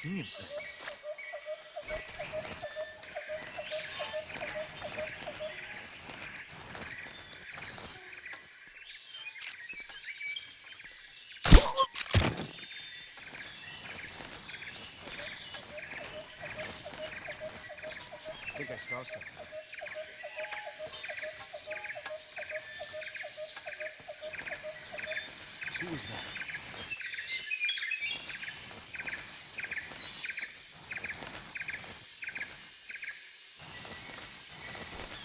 Seeing things. I think I saw something. Who was that?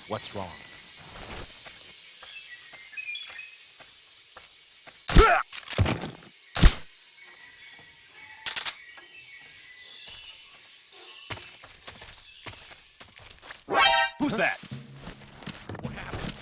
What's wrong? Who's that? What happened?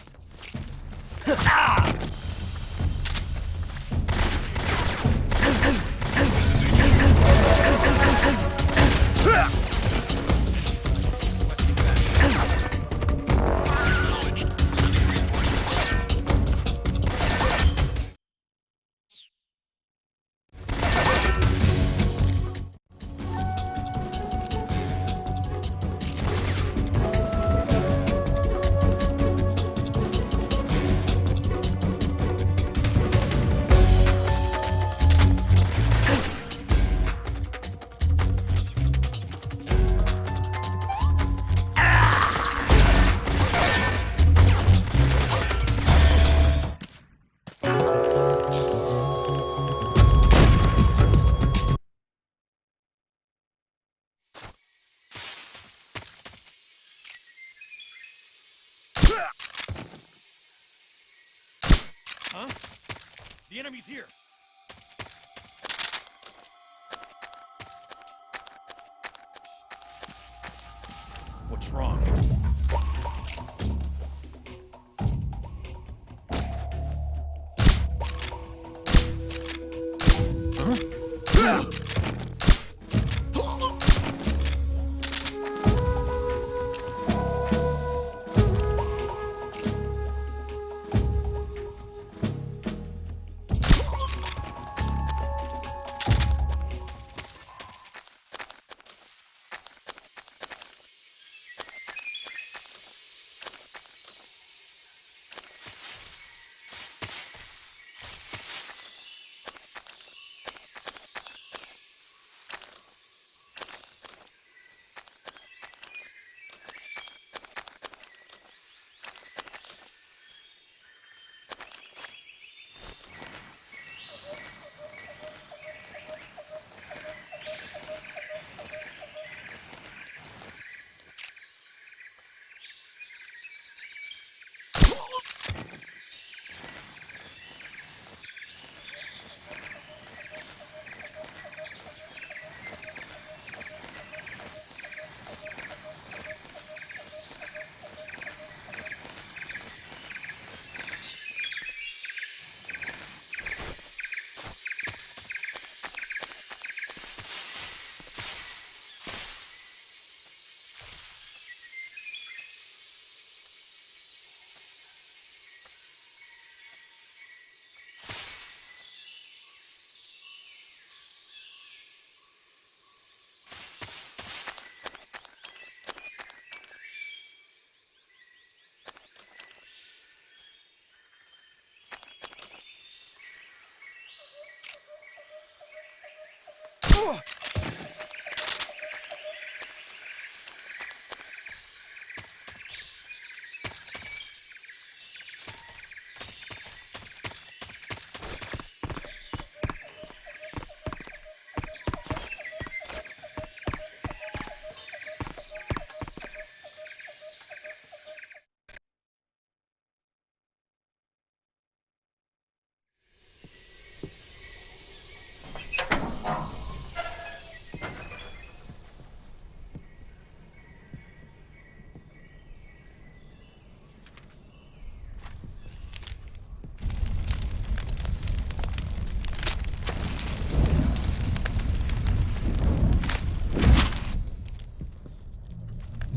Huh? The enemy's here. What's wrong?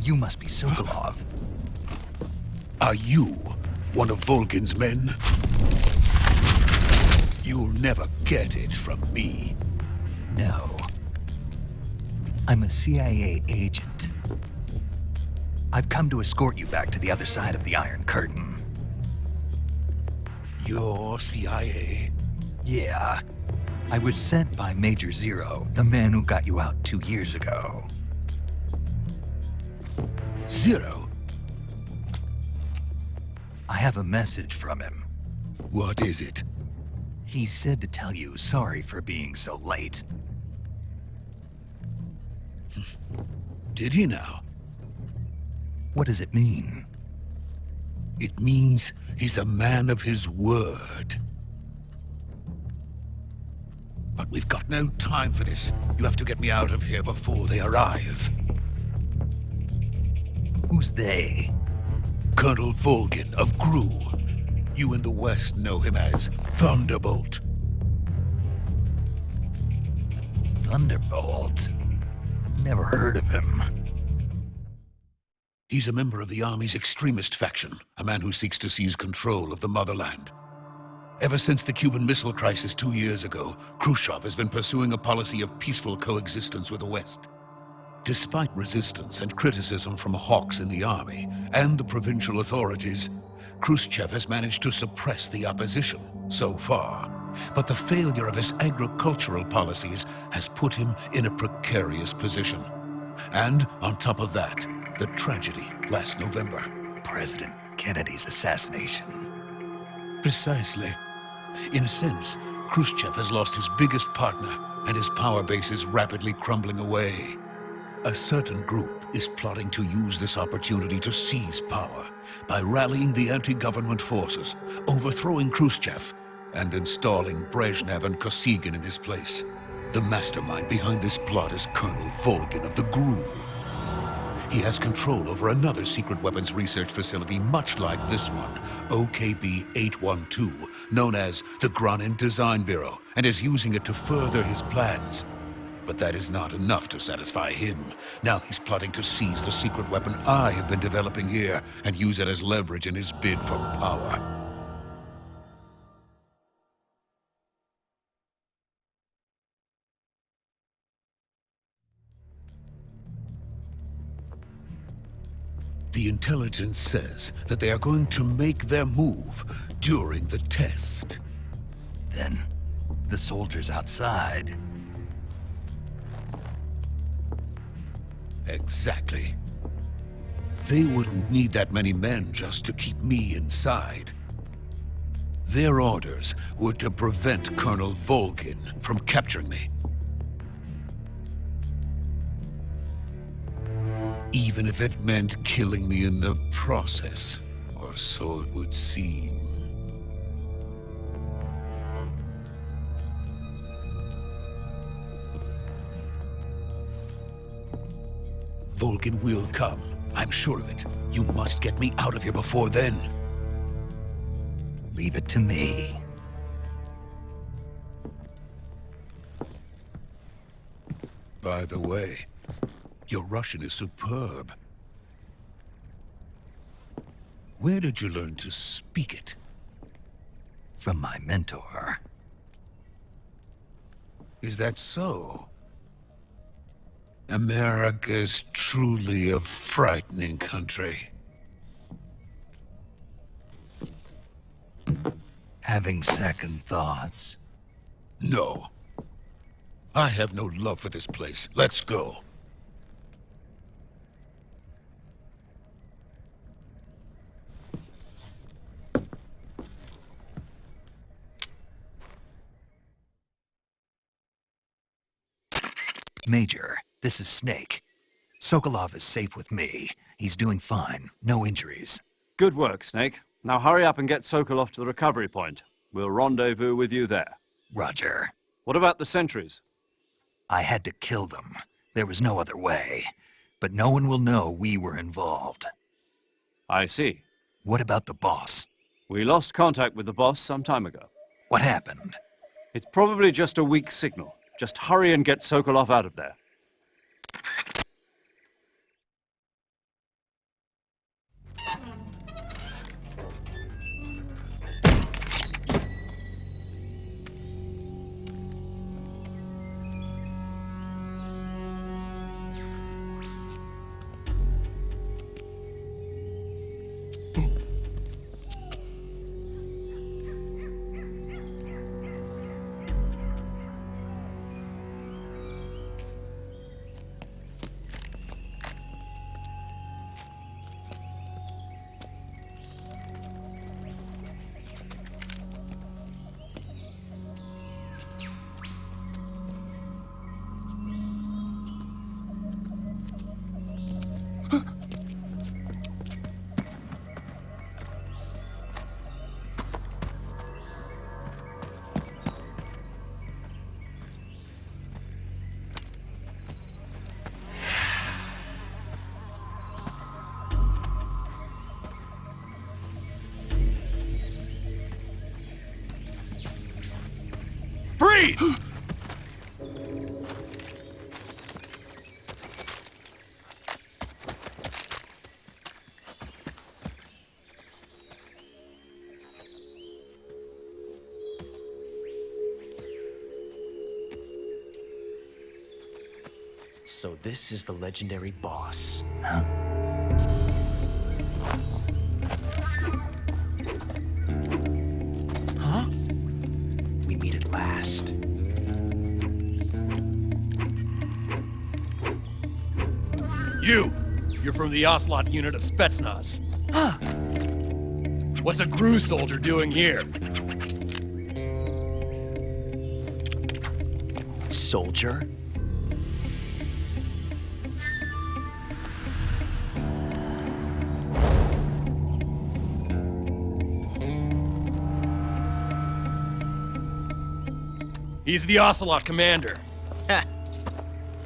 You must be Sokolov. Are you one of Volgin's men? You'll never get it from me. No. I'm a CIA agent. I've come to escort you back to the other side of the Iron Curtain. You're CIA? Yeah. I was sent by Major Zero, the man who got you out 2 years ago. Zero? I have a message from him. What is it? He said to tell you sorry for being so late. Did he now? What does it mean? It means he's a man of his word. But we've got no time for this. You have to get me out of here before they arrive. Who's they? Colonel Volgin of Gru. You in the West know him as Thunderbolt. Thunderbolt? Never heard of him. He's a member of the Army's extremist faction, a man who seeks to seize control of the motherland. Ever since the Cuban Missile Crisis 2 years ago, Khrushchev has been pursuing a policy of peaceful coexistence with the West. Despite resistance and criticism from hawks in the army and the provincial authorities, Khrushchev has managed to suppress the opposition so far. But the failure of his agricultural policies has put him in a precarious position. And on top of that, the tragedy last November. President Kennedy's assassination. Precisely. In a sense, Khrushchev has lost his biggest partner, and his power base is rapidly crumbling away. A certain group is plotting to use this opportunity to seize power by rallying the anti-government forces, overthrowing Khrushchev, and installing Brezhnev and Kosygin in his place. The mastermind behind this plot is Colonel Volgin of the GRU. He has control over another secret weapons research facility much like this one, OKB-812, known as the Granin Design Bureau, and is using it to further his plans. But that is not enough to satisfy him. Now he's plotting to seize the secret weapon I have been developing here and use it as leverage in his bid for power. The intelligence says that they are going to make their move during the test. Then, the soldiers outside. Exactly. They wouldn't need that many men just to keep me inside. Their orders were to prevent Colonel Volgin from capturing me. Even if it meant killing me in the process, or so it would seem. Volgin will come. I'm sure of it. You must get me out of here before then. Leave it to me. By the way, your Russian is superb. Where did you learn to speak it? From my mentor. Is that so? America is truly a frightening country. Having second thoughts? No. I have no love for this place. Let's go. Major, this is Snake. Sokolov is safe with me. He's doing fine. No injuries. Good work, Snake. Now hurry up and get Sokolov to the recovery point. We'll rendezvous with you there. Roger. What about the sentries? I had to kill them. There was no other way. But no one will know we were involved. I see. What about the boss? We lost contact with the boss some time ago. What happened? It's probably just a weak signal. Just hurry and get Sokolov out of there. Freeze! So this is the legendary boss. Huh? Huh? We meet at last. You're from the Oslot unit of Spetsnaz. Huh? What's a GRU soldier doing here? Soldier? He's the Ocelot commander.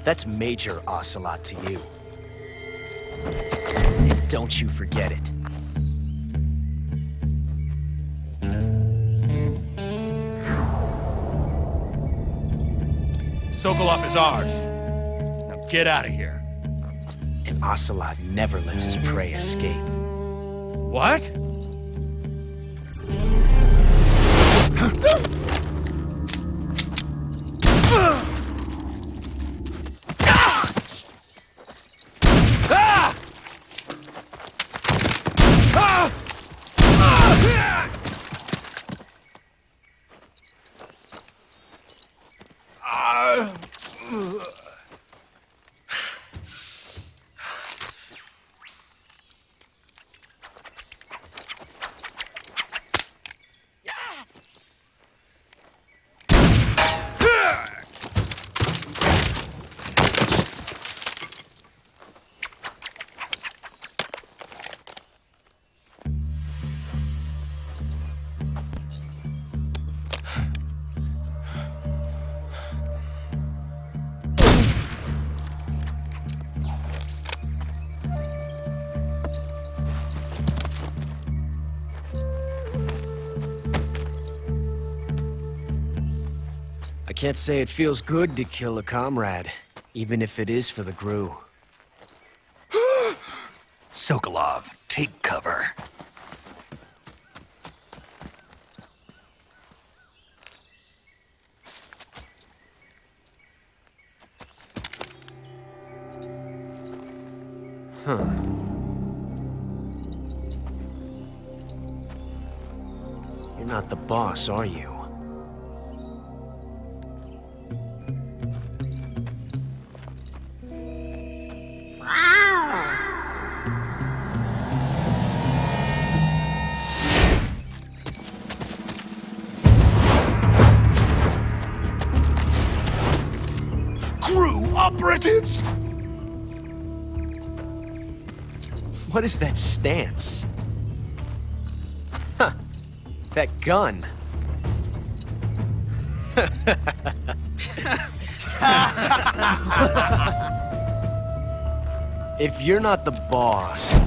That's Major Ocelot to you. And don't you forget it. Sokolov is ours. Now get out of here. And Ocelot never lets his prey escape. What? I can't say it feels good to kill a comrade, even if it is for the Gru. Sokolov, take cover. You're not the boss, are you? Crew operatives! What is that stance? Huh. That gun. If you're not the boss,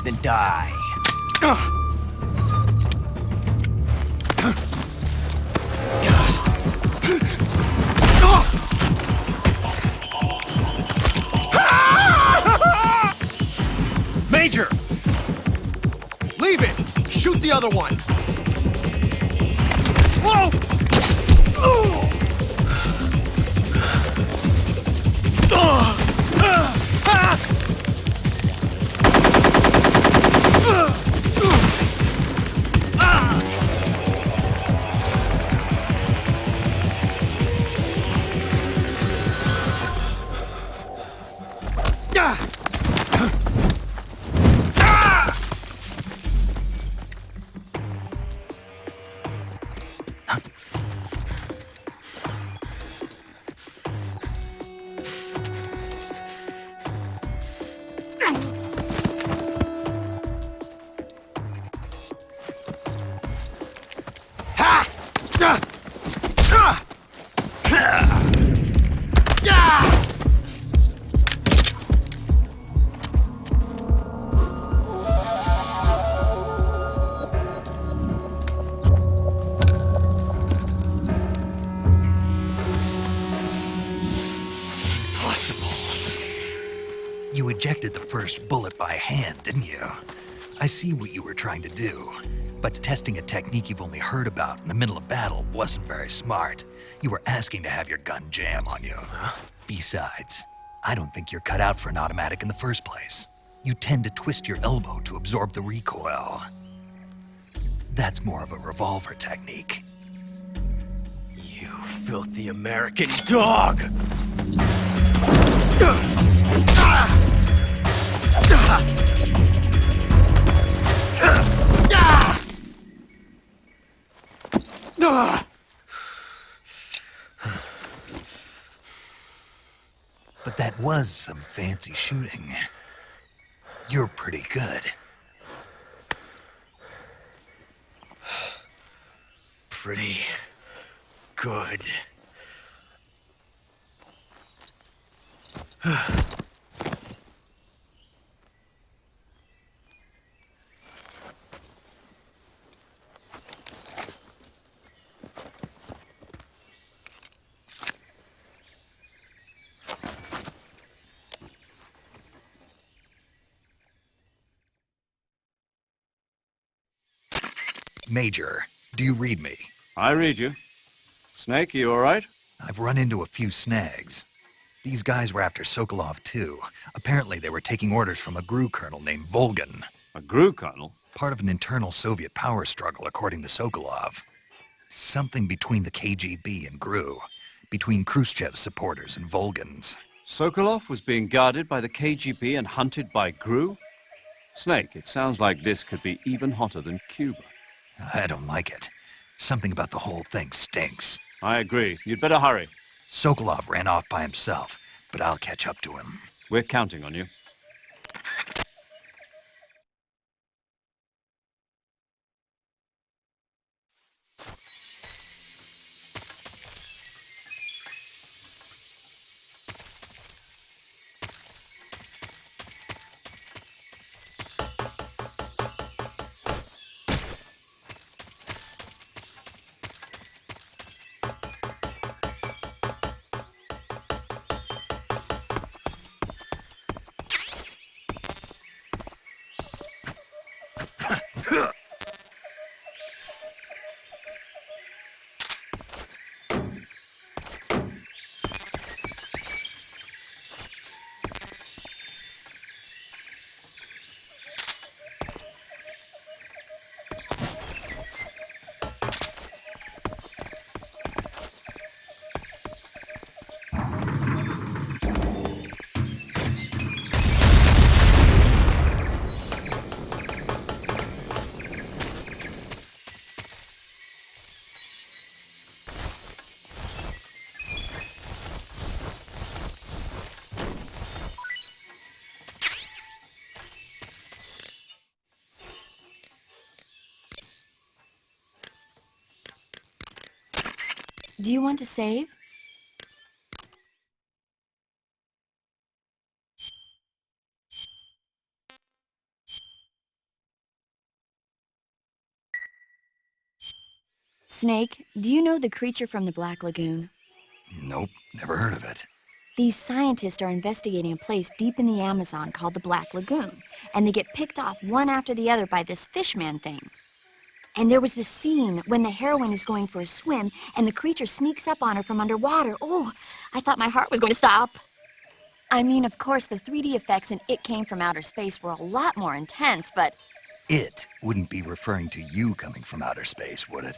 then die. Major! Leave it! Shoot the other one! Whoa! You ejected the first bullet by hand, didn't you? I see what you were trying to do, but testing a technique you've only heard about in the middle of battle wasn't very smart. You were asking to have your gun jam on you. Besides, I don't think you're cut out for an automatic in the first place. You tend to twist your elbow to absorb the recoil. That's more of a revolver technique. You filthy American dog! But that was some fancy shooting. You're pretty good. pretty good. Major, do you read me? I read you. Snake, you alright? I've run into a few snags. These guys were after Sokolov too. Apparently they were taking orders from a GRU colonel named Volgan. A GRU colonel? Part of an internal Soviet power struggle, according to Sokolov. Something between the KGB and GRU. Between Khrushchev's supporters and Volgan's. Sokolov was being guarded by the KGB and hunted by GRU? Snake, it sounds like this could be even hotter than Cuba. I don't like it. Something about the whole thing stinks. I agree. You'd better hurry. Sokolov ran off by himself, but I'll catch up to him. We're counting on you. Do you want to save? Snake, do you know the creature from the Black Lagoon? Nope, never heard of it. These scientists are investigating a place deep in the Amazon called the Black Lagoon, and they get picked off one after the other by this fishman thing. And there was this scene when the heroine is going for a swim, and the creature sneaks up on her from underwater. Oh, I thought my heart was going to stop. I mean, of course, the 3D effects in It Came from Outer Space were a lot more intense, but... It wouldn't be referring to you coming from outer space, would it?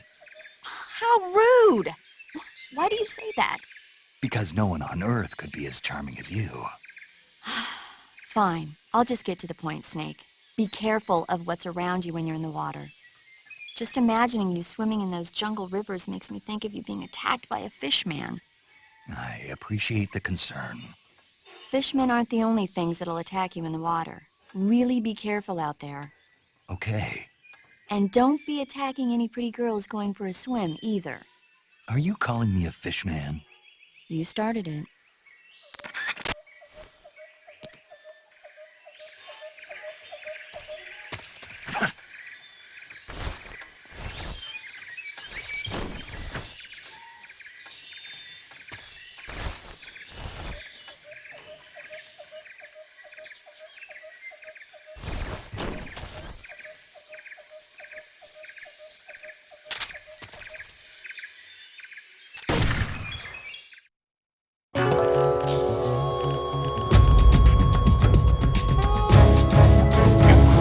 How rude! Why do you say that? Because no one on Earth could be as charming as you. Fine. I'll just get to the point, Snake. Be careful of what's around you when you're in the water. Just imagining you swimming in those jungle rivers makes me think of you being attacked by a fishman. I appreciate the concern. Fishmen aren't the only things that'll attack you in the water. Really be careful out there. Okay. And don't be attacking any pretty girls going for a swim, either. Are you calling me a fishman? You started it.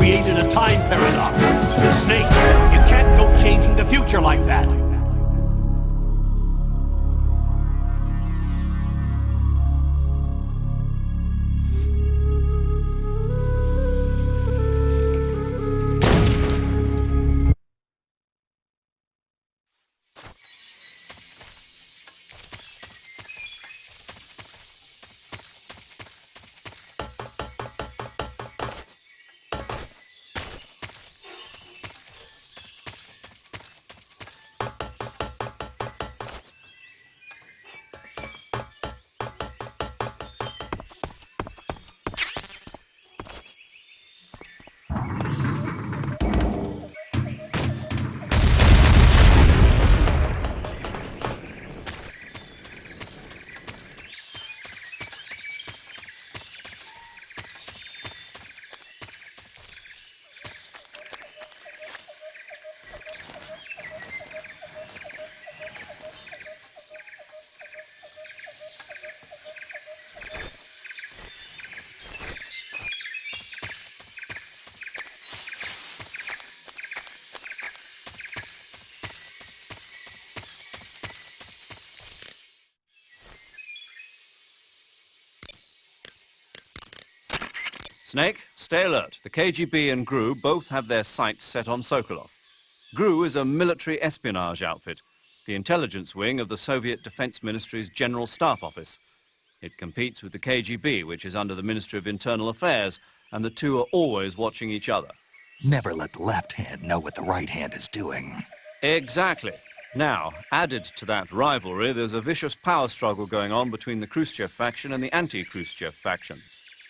Created a time paradox. Snake, you can't go changing the future like that. Snake, stay alert. The KGB and GRU both have their sights set on Sokolov. GRU is a military espionage outfit, the intelligence wing of the Soviet Defense Ministry's General Staff Office. It competes with the KGB, which is under the Ministry of Internal Affairs, and the two are always watching each other. Never let the left hand know what the right hand is doing. Exactly. Now, added to that rivalry, there's a vicious power struggle going on between the Khrushchev faction and the anti-Khrushchev faction.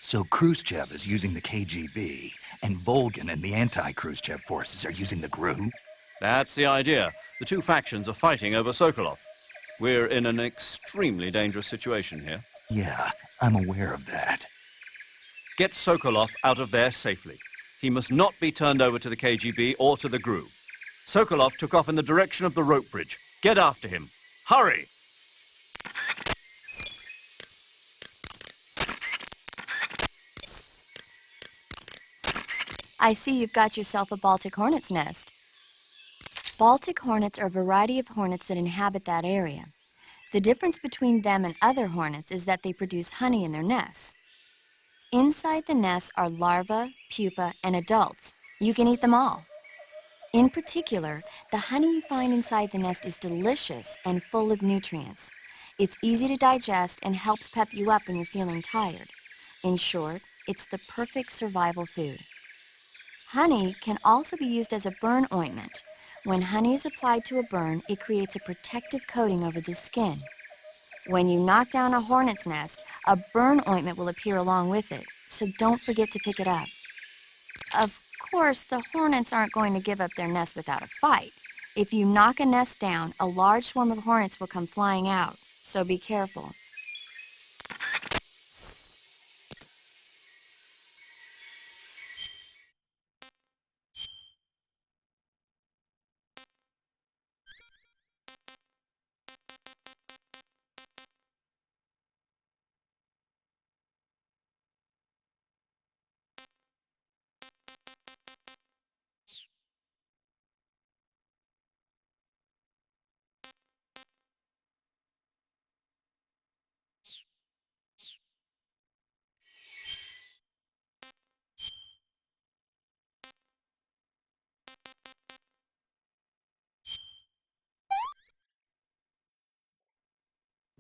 So Khrushchev is using the KGB, and Volgin and the anti-Khrushchev forces are using the GRU? That's the idea. The two factions are fighting over Sokolov. We're in an extremely dangerous situation here. Yeah, I'm aware of that. Get Sokolov out of there safely. He must not be turned over to the KGB or to the GRU. Sokolov took off in the direction of the rope bridge. Get after him. Hurry! I see you've got yourself a Baltic hornet's nest. Baltic hornets are a variety of hornets that inhabit that area. The difference between them and other hornets is that they produce honey in their nests. Inside the nests are larvae, pupa, and adults. You can eat them all. In particular, the honey you find inside the nest is delicious and full of nutrients. It's easy to digest and helps pep you up when you're feeling tired. In short, it's the perfect survival food. Honey can also be used as a burn ointment. When honey is applied to a burn, it creates a protective coating over the skin. When you knock down a hornet's nest, a burn ointment will appear along with it, so don't forget to pick it up. Of course, the hornets aren't going to give up their nest without a fight. If you knock a nest down, a large swarm of hornets will come flying out, so be careful.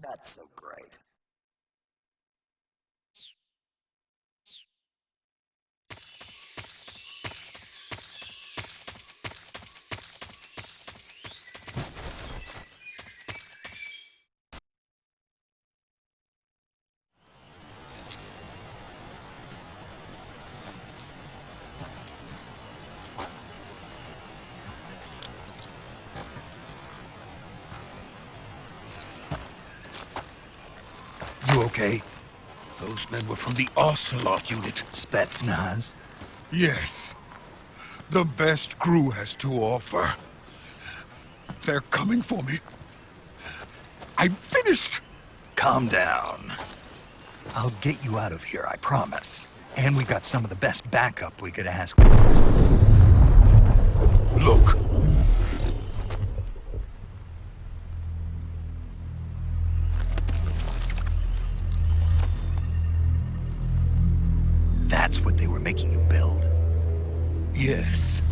Not so great. You okay? Those men were from the Ocelot unit. Spetsnaz? Yes. The best GRU has to offer. They're coming for me. I'm finished! Calm down. I'll get you out of here, I promise. And we've got some of the best backup we could ask for. Look. That's what they were making you build? Yes.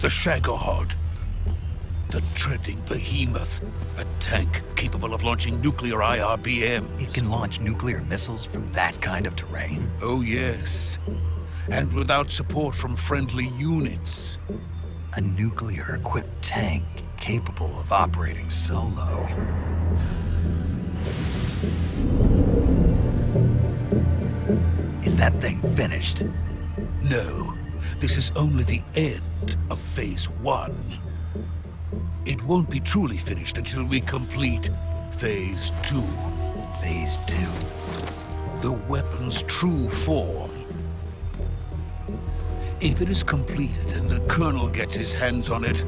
The Shagohod. The treading behemoth. A tank capable of launching nuclear IRBMs. It can launch nuclear missiles from that kind of terrain? Oh, yes. And without support from friendly units. A nuclear-equipped tank capable of operating solo. Is that thing finished? No. This is only the end of Phase 1. It won't be truly finished until we complete Phase 2. Phase 2? The weapon's true form. If it is completed and the Colonel gets his hands on it,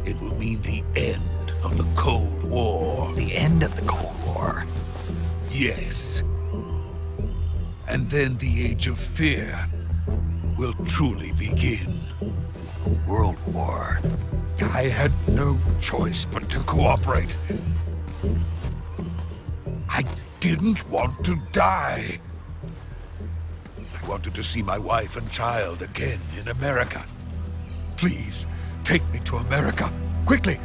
it will mean the end of the Cold War. The end of the Cold War? Yes. And then the Age of Fear will truly begin. A world war. I had no choice but to cooperate. I didn't want to die. I wanted to see my wife and child again in America. Please, take me to America, quickly!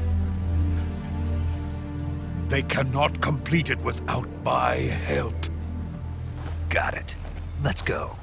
They cannot complete it without my help. Got it. Let's go.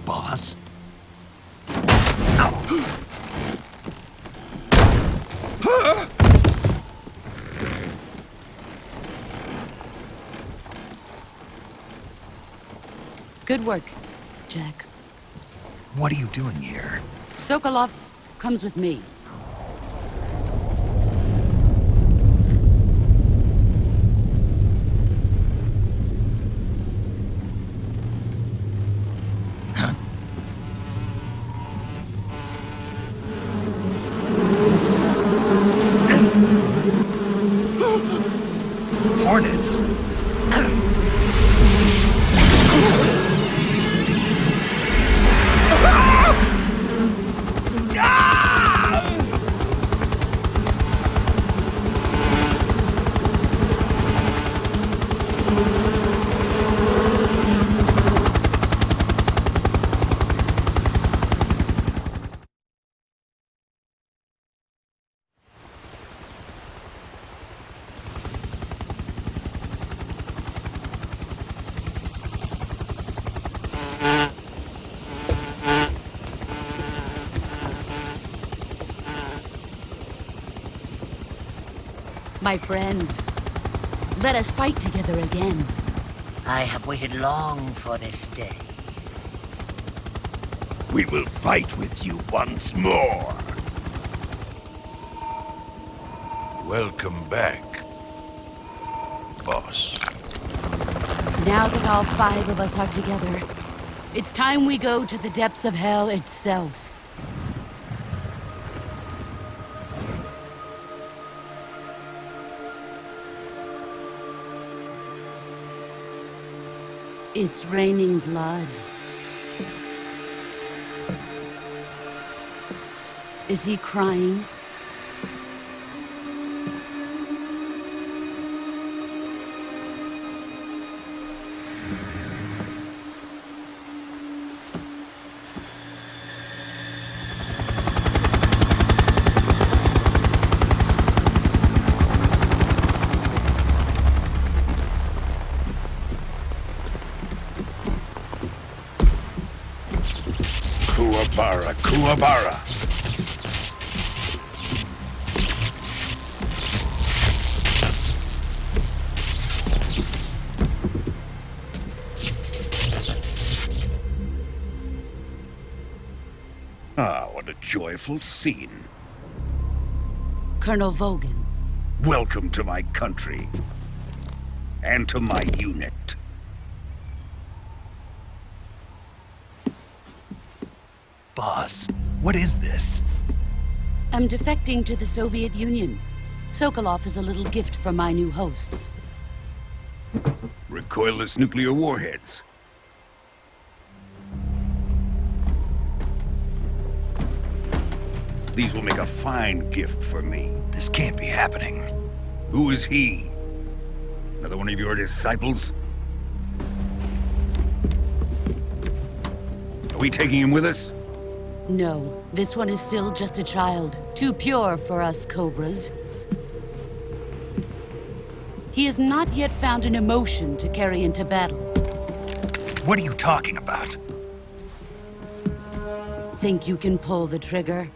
Boss? Good work, Jack. What are you doing here? Sokolov comes with me. Hornets! My friends, let us fight together again. I have waited long for this day. We will fight with you once more. Welcome back, boss. Now that all 5 of us are together, it's time we go to the depths of hell itself. It's raining blood. Is he crying? Kuwabara. Ah, what a joyful scene. Colonel Vogan. Welcome to my country. And to my unit. Boss, what is this? I'm defecting to the Soviet Union. Sokolov is a little gift from my new hosts. Recoilless nuclear warheads. These will make a fine gift for me. This can't be happening. Who is he? Another one of your disciples? Are we taking him with us? No, this one is still just a child. Too pure for us Cobras. He has not yet found an emotion to carry into battle. What are you talking about? Think you can pull the trigger?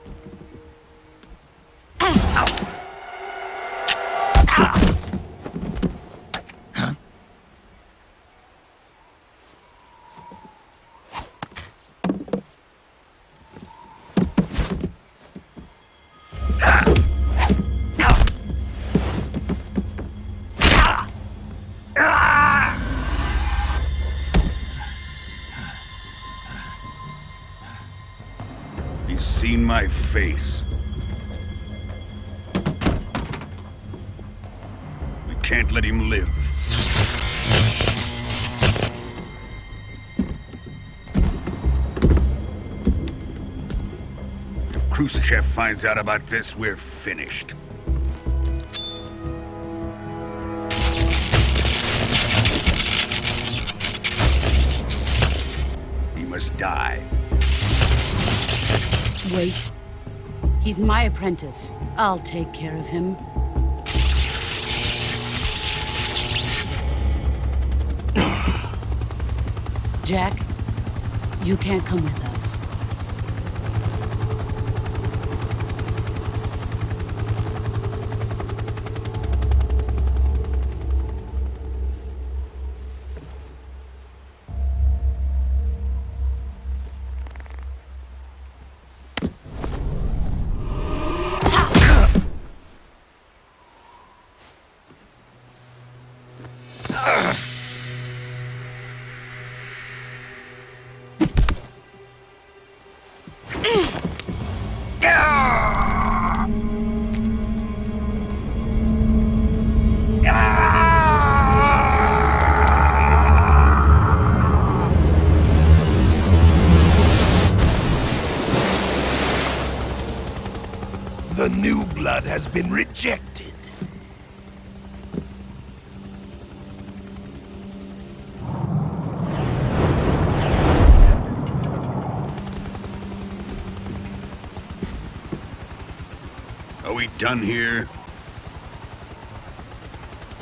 He's seen my face. We can't let him live. If Khrushchev finds out about this, we're finished. He must die. Wait. He's my apprentice. I'll take care of him. Jack, you can't come with us. The new blood has been rejected. Are we done here?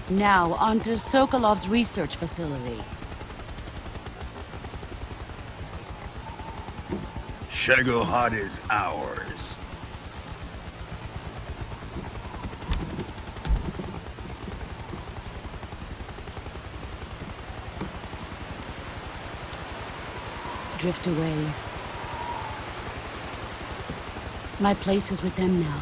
Now, on to Sokolov's research facility. Shagohod is ours. Drift away. My place is with them now.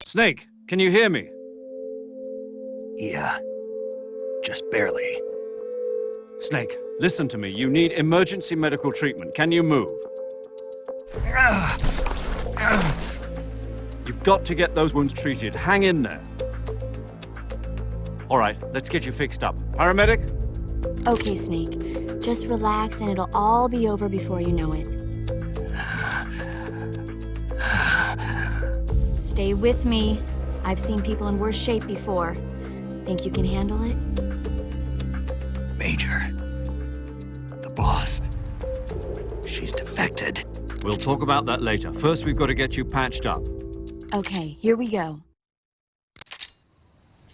Snake, can you hear me? Yeah. Just barely. Snake, listen to me. You need emergency medical treatment. Can you move? You've got to get those wounds treated. Hang in there. All right, let's get you fixed up. Paramedic? Okay, Snake. Just relax and it'll all be over before you know it. Stay with me. I've seen people in worse shape before. Think you can handle it? Major. The boss. She's defected. We'll talk about that later. First, we've got to get you patched up. Okay, here we go.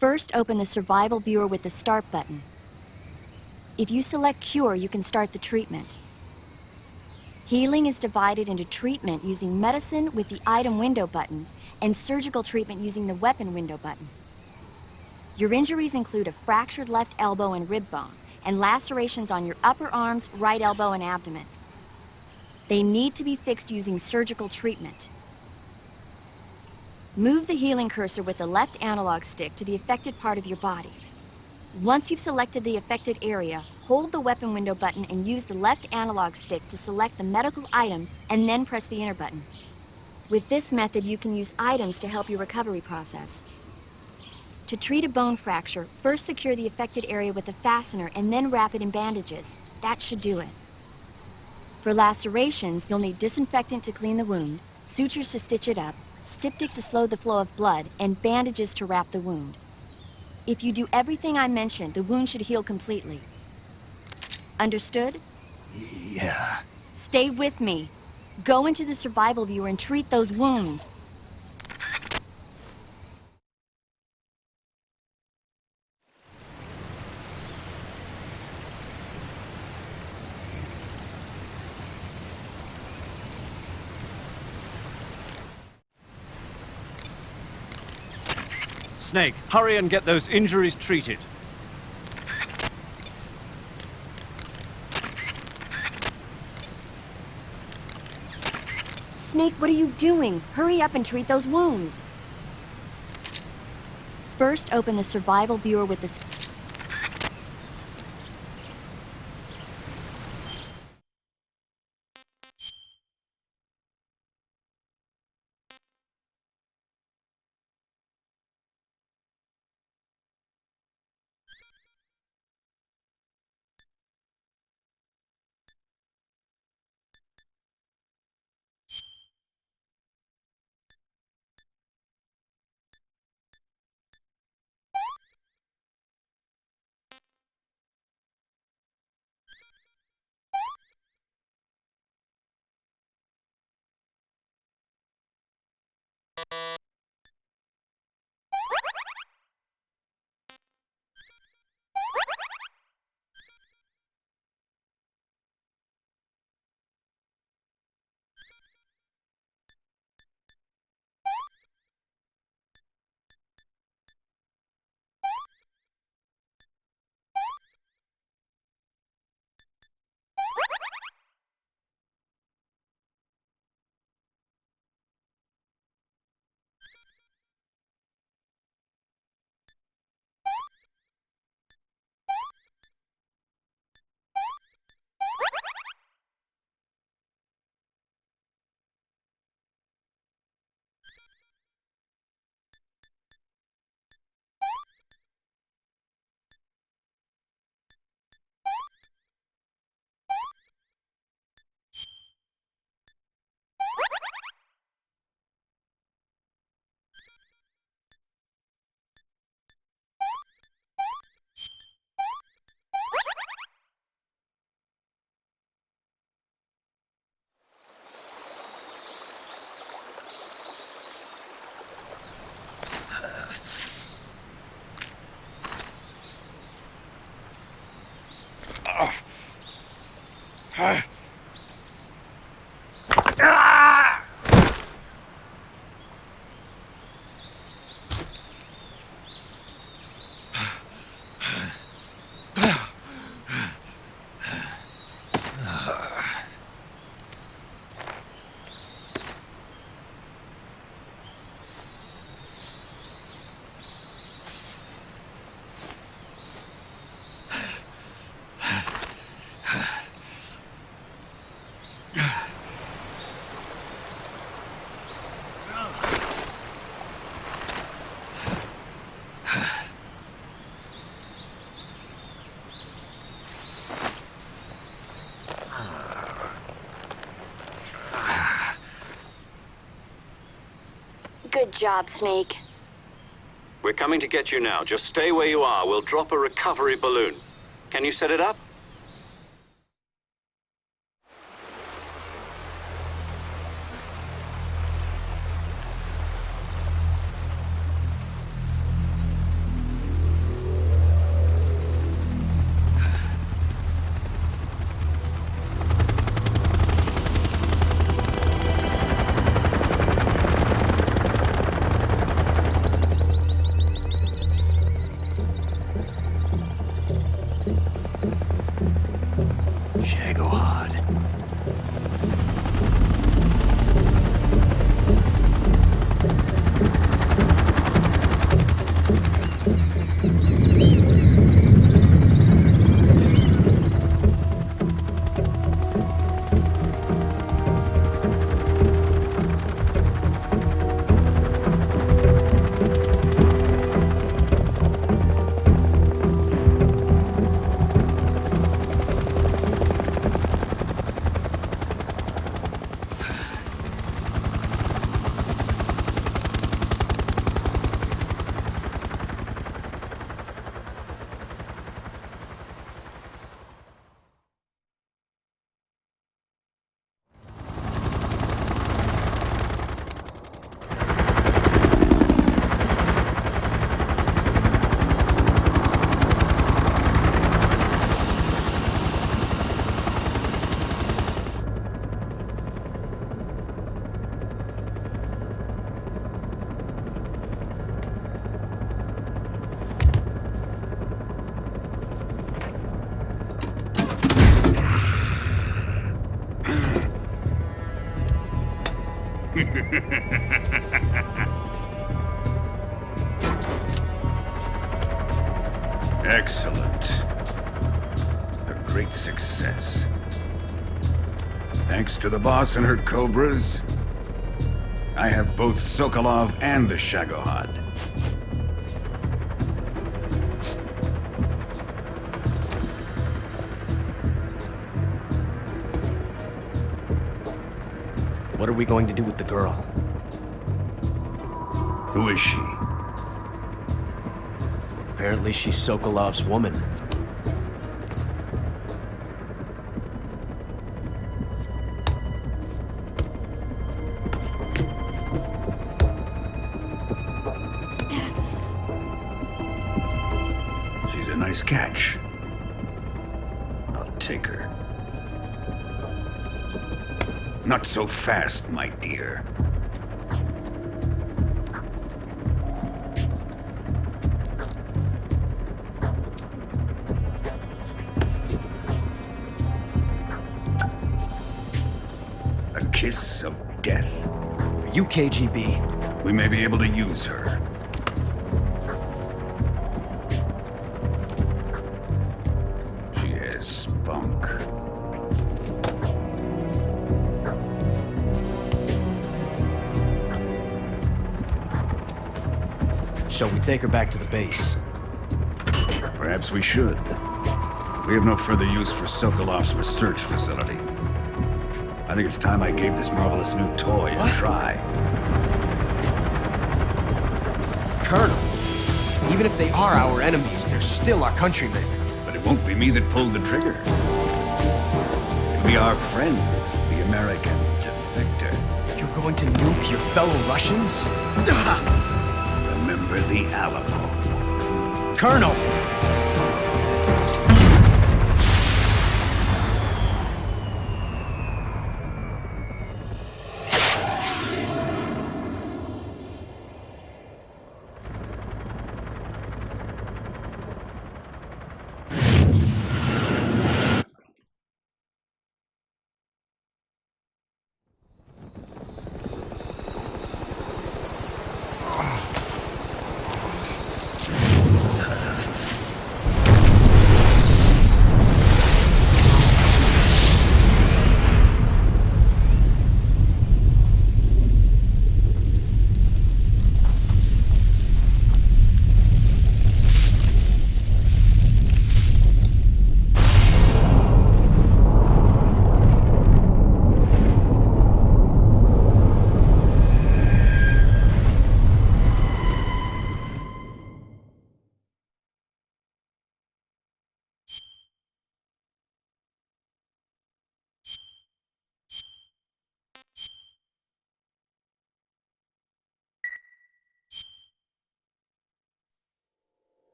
First, open the survival viewer with the start button. If you select cure, you can start the treatment. Healing is divided into treatment using medicine with the item window button and surgical treatment using the weapon window button. Your injuries include a fractured left elbow and rib bone. and lacerations on your upper arms, right elbow, and abdomen. They need to be fixed using surgical treatment. Move the healing cursor with the left analog stick to the affected part of your body. Once you've selected the affected area, hold the weapon window button and use the left analog stick to select the medical item and then press the enter button. With this method, you can use items to help your recovery process. To treat a bone fracture, first secure the affected area with a fastener and then wrap it in bandages. That should do it. For lacerations, you'll need disinfectant to clean the wound, sutures to stitch it up, styptic to slow the flow of blood, and bandages to wrap the wound. If you do everything I mentioned, the wound should heal completely. Understood? Yeah. Stay with me. Go into the survival viewer and treat those wounds. Snake, hurry and get those injuries treated. Snake, what are you doing? Hurry up and treat those wounds. First, open the survival viewer with the... Good job, Snake. We're coming to get you now. Just stay where you are. We'll drop a recovery balloon. Can you set it up? Excellent. A great success. Thanks to the boss and her cobras, I have both Sokolov and the Shagohod. What are we going to do with the girl? Who is she? Apparently she's Sokolov's woman. She's a nice catch. I'll take her. Not so fast, my dear. A kiss of death. Are you KGB? We may be able to use her. She has spunk. Shall we take her back to the base? Perhaps we should. We have no further use for Sokolov's research facility. I think it's time I gave this marvelous new toy a try. Colonel, even if they are our enemies, they're still our countrymen. But it won't be me that pulled the trigger. It'll be our friend, the American defector. You're going to nuke your fellow Russians? Remember the Alamo. Colonel!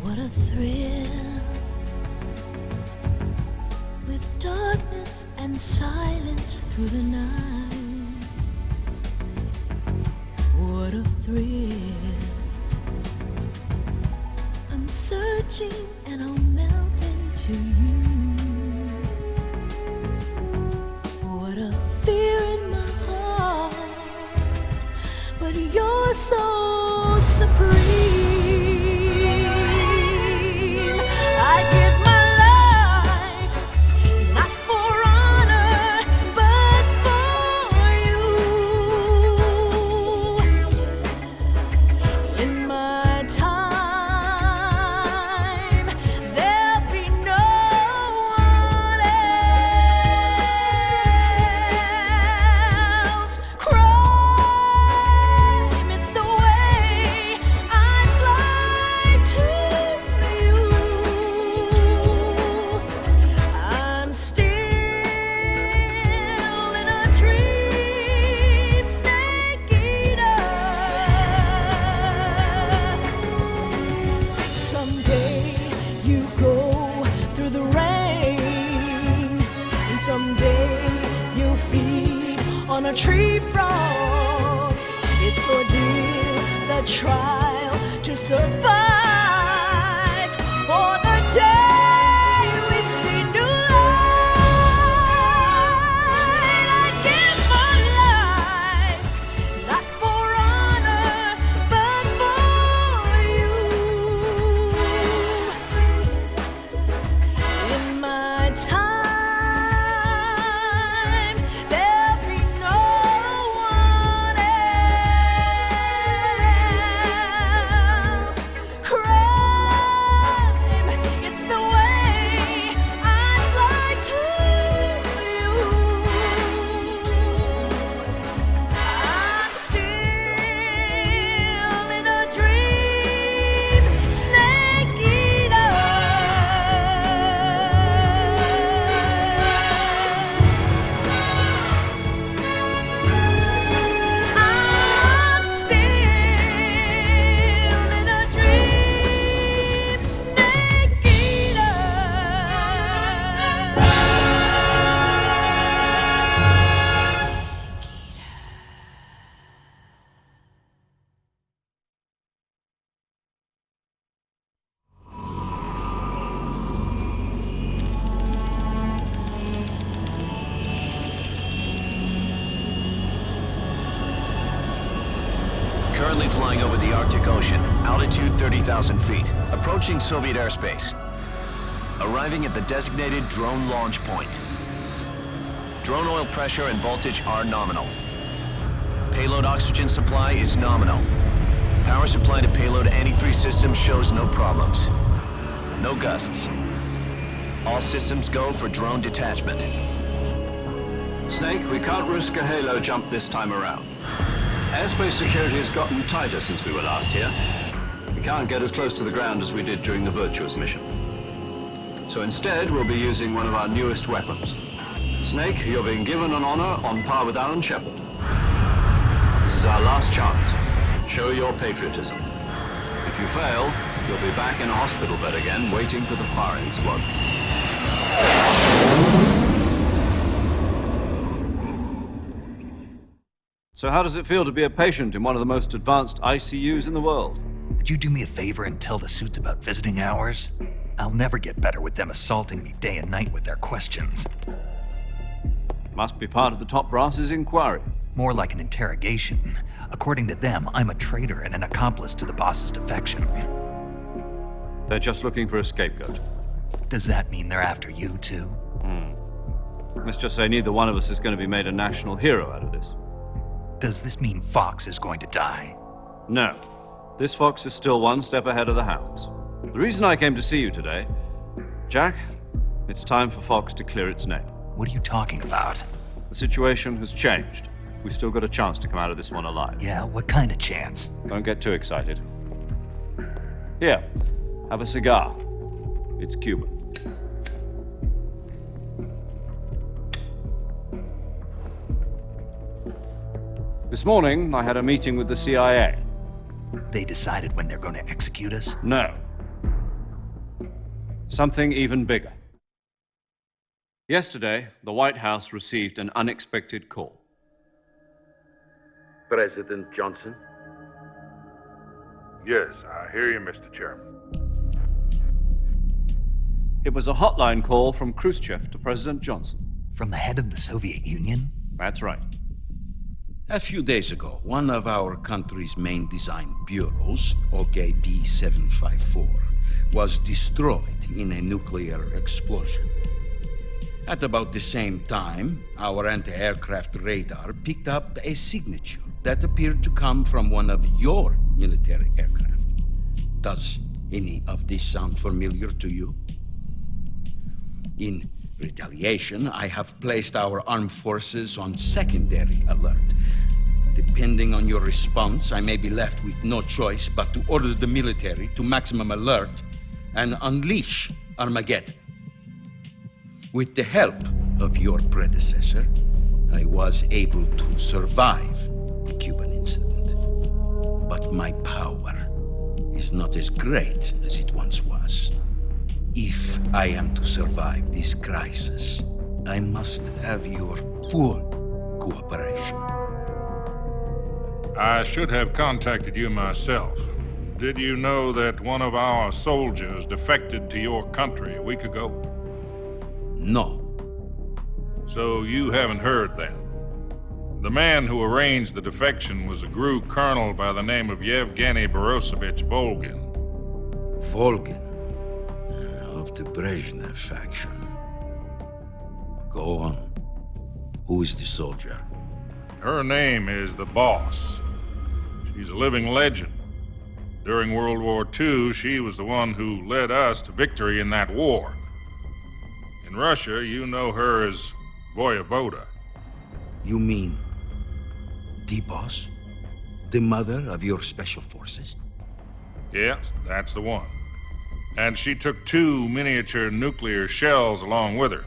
What a thrill, with darkness and silence through the night. What a thrill, I'm searching and I'll melt into you. What a fear in my heart, but you're so supreme. I give my life, not for honor, but for you. In my time, there'll be no one else. Crime, it's the way I fly to you. I'm still in a dream, snake eater. Someday you go through the rain, and someday you'll feed on a tree frog. It's ordeal, the trial to survive for the day we see new light. I give my life, not for honor, but for you. In my time, there'll be no one else. Crime, it's the way I'd like to view. I'm still in a dream, snake eater. I'm still in a dream, snake eater. Currently flying over the Arctic Ocean, altitude 30,000 feet, approaching Soviet airspace. Arriving at the designated drone launch point. Drone oil pressure and voltage are nominal. Payload oxygen supply is nominal. Power supply to payload antifreeze system shows no problems. No gusts. All systems go for drone detachment. Snake, we can't risk a halo jump this time around. Airspace security has gotten tighter since we were last here. We can't get as close to the ground as we did during the Virtuous mission. So instead, we'll be using one of our newest weapons. Snake, you're being given an honor on par with Alan Shepard. This is our last chance. Show your patriotism. If you fail, you'll be back in a hospital bed again, waiting for the firing squad. So how does it feel to be a patient in one of the most advanced ICUs in the world? Would you do me a favor and tell the suits about visiting hours? I'll never get better with them assaulting me day and night with their questions. Must be part of the top brass's inquiry. More like an interrogation. According to them, I'm a traitor and an accomplice to the boss's defection. They're just looking for a scapegoat. Does that mean they're after you, too? Let's just say neither one of us is going to be made a national hero out of this. Does this mean Fox is going to die? No. This fox is still one step ahead of the hounds. The reason I came to see you today, Jack, it's time for Fox to clear its name. What are you talking about? The situation has changed. We've still got a chance to come out of this one alive. Yeah, what kind of chance? Don't get too excited. Here, have a cigar. It's Cuban. This morning, I had a meeting with the CIA. They decided when they're going to execute us? No. Something even bigger. Yesterday, the White House received an unexpected call. President Johnson? Yes, I hear you, Mr. Chairman. It was a hotline call from Khrushchev to President Johnson. From the head of the Soviet Union? That's right. A few days ago, one of our country's main design bureaus, OKB 754, was destroyed in a nuclear explosion. At about the same time, our anti-aircraft radar picked up a signature that appeared to come from one of your military aircraft. Does any of this sound familiar to you? In retaliation, I have placed our armed forces on secondary alert. Depending on your response, I may be left with no choice but to order the military to maximum alert and unleash Armageddon. With the help of your predecessor, I was able to survive the Cuban incident. But my power is not as great as it once was. If I am to survive this crisis, I must have your full cooperation. I should have contacted you myself. Did you know that one of our soldiers defected to your country a week ago? No. So you haven't heard then? The man who arranged the defection was a GRU colonel by the name of Yevgeny Borosovich Volgin. Volgin? Of the Brezhnev faction. Go on. Who is the soldier? Her name is the Boss. She's a living legend. During World War II, she was the one who led us to victory in that war. In Russia, you know her as Voyevoda. You mean the Boss? The mother of your special forces? Yes, that's the one. And she took 2 miniature nuclear shells along with her.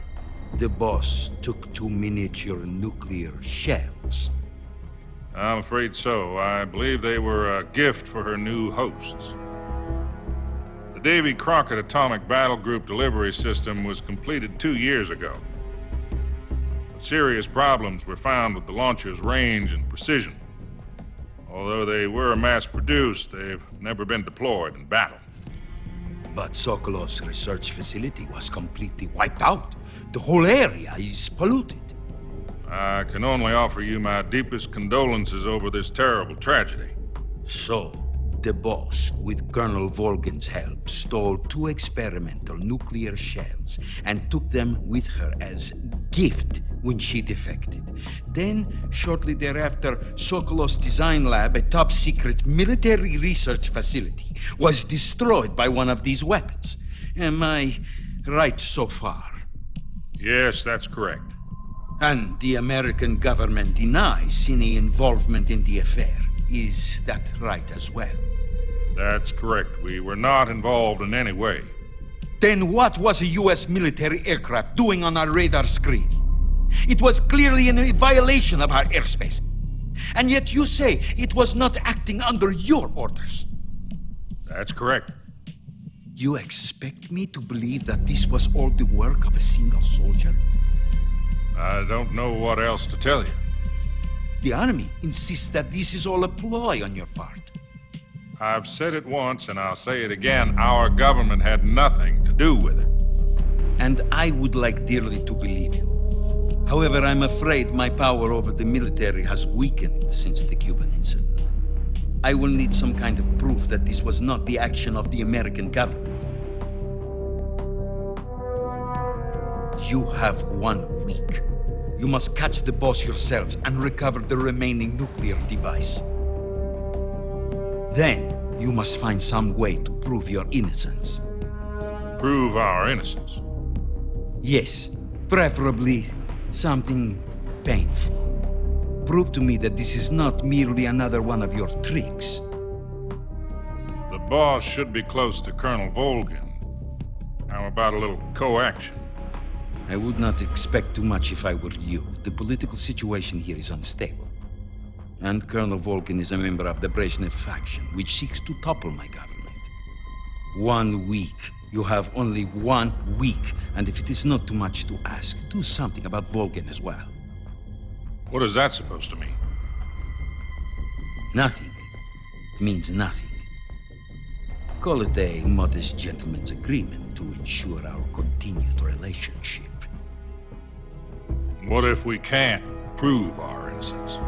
The Boss took 2 miniature nuclear shells? I'm afraid so. I believe they were a gift for her new hosts. The Davy Crockett Atomic Battle Group delivery system was completed 2 years ago. But serious problems were found with the launcher's range and precision. Although they were mass-produced, they've never been deployed in battle. But Sokolov's research facility was completely wiped out. The whole area is polluted. I can only offer you my deepest condolences over this terrible tragedy. So, the Boss, with Colonel Volgin's help, stole 2 experimental nuclear shells and took them with her as gift when she defected. Then, shortly thereafter, Sokolov's design lab, a top-secret military research facility, was destroyed by one of these weapons. Am I right so far? Yes, that's correct. And the American government denies any involvement in the affair. Is that right as well? That's correct. We were not involved in any way. Then what was a U.S. military aircraft doing on our radar screen? It was clearly in violation of our airspace. And yet you say it was not acting under your orders. That's correct. You expect me to believe that this was all the work of a single soldier? I don't know what else to tell you. The Army insists that this is all a ploy on your part. I've said it once and I'll say it again. Our government had nothing to do with it. And I would like dearly to believe you. However, I'm afraid my power over the military has weakened since the Cuban incident. I will need some kind of proof that this was not the action of the American government. You have 1 week. You must catch the Boss yourselves and recover the remaining nuclear device. Then, you must find some way to prove your innocence. Prove our innocence? Yes, preferably something painful. Prove to me that this is not merely another one of your tricks. The Boss should be close to Colonel Volgin. How about a little co-action? I would not expect too much if I were you. The political situation here is unstable. And Colonel Volgin is a member of the Brezhnev faction, which seeks to topple my government. 1 week. You have only 1 week. And if it is not too much to ask, do something about Volgin as well. What is that supposed to mean? Nothing. It means nothing. Call it a modest gentleman's agreement to ensure our continued relationship. What if we can't prove our innocence?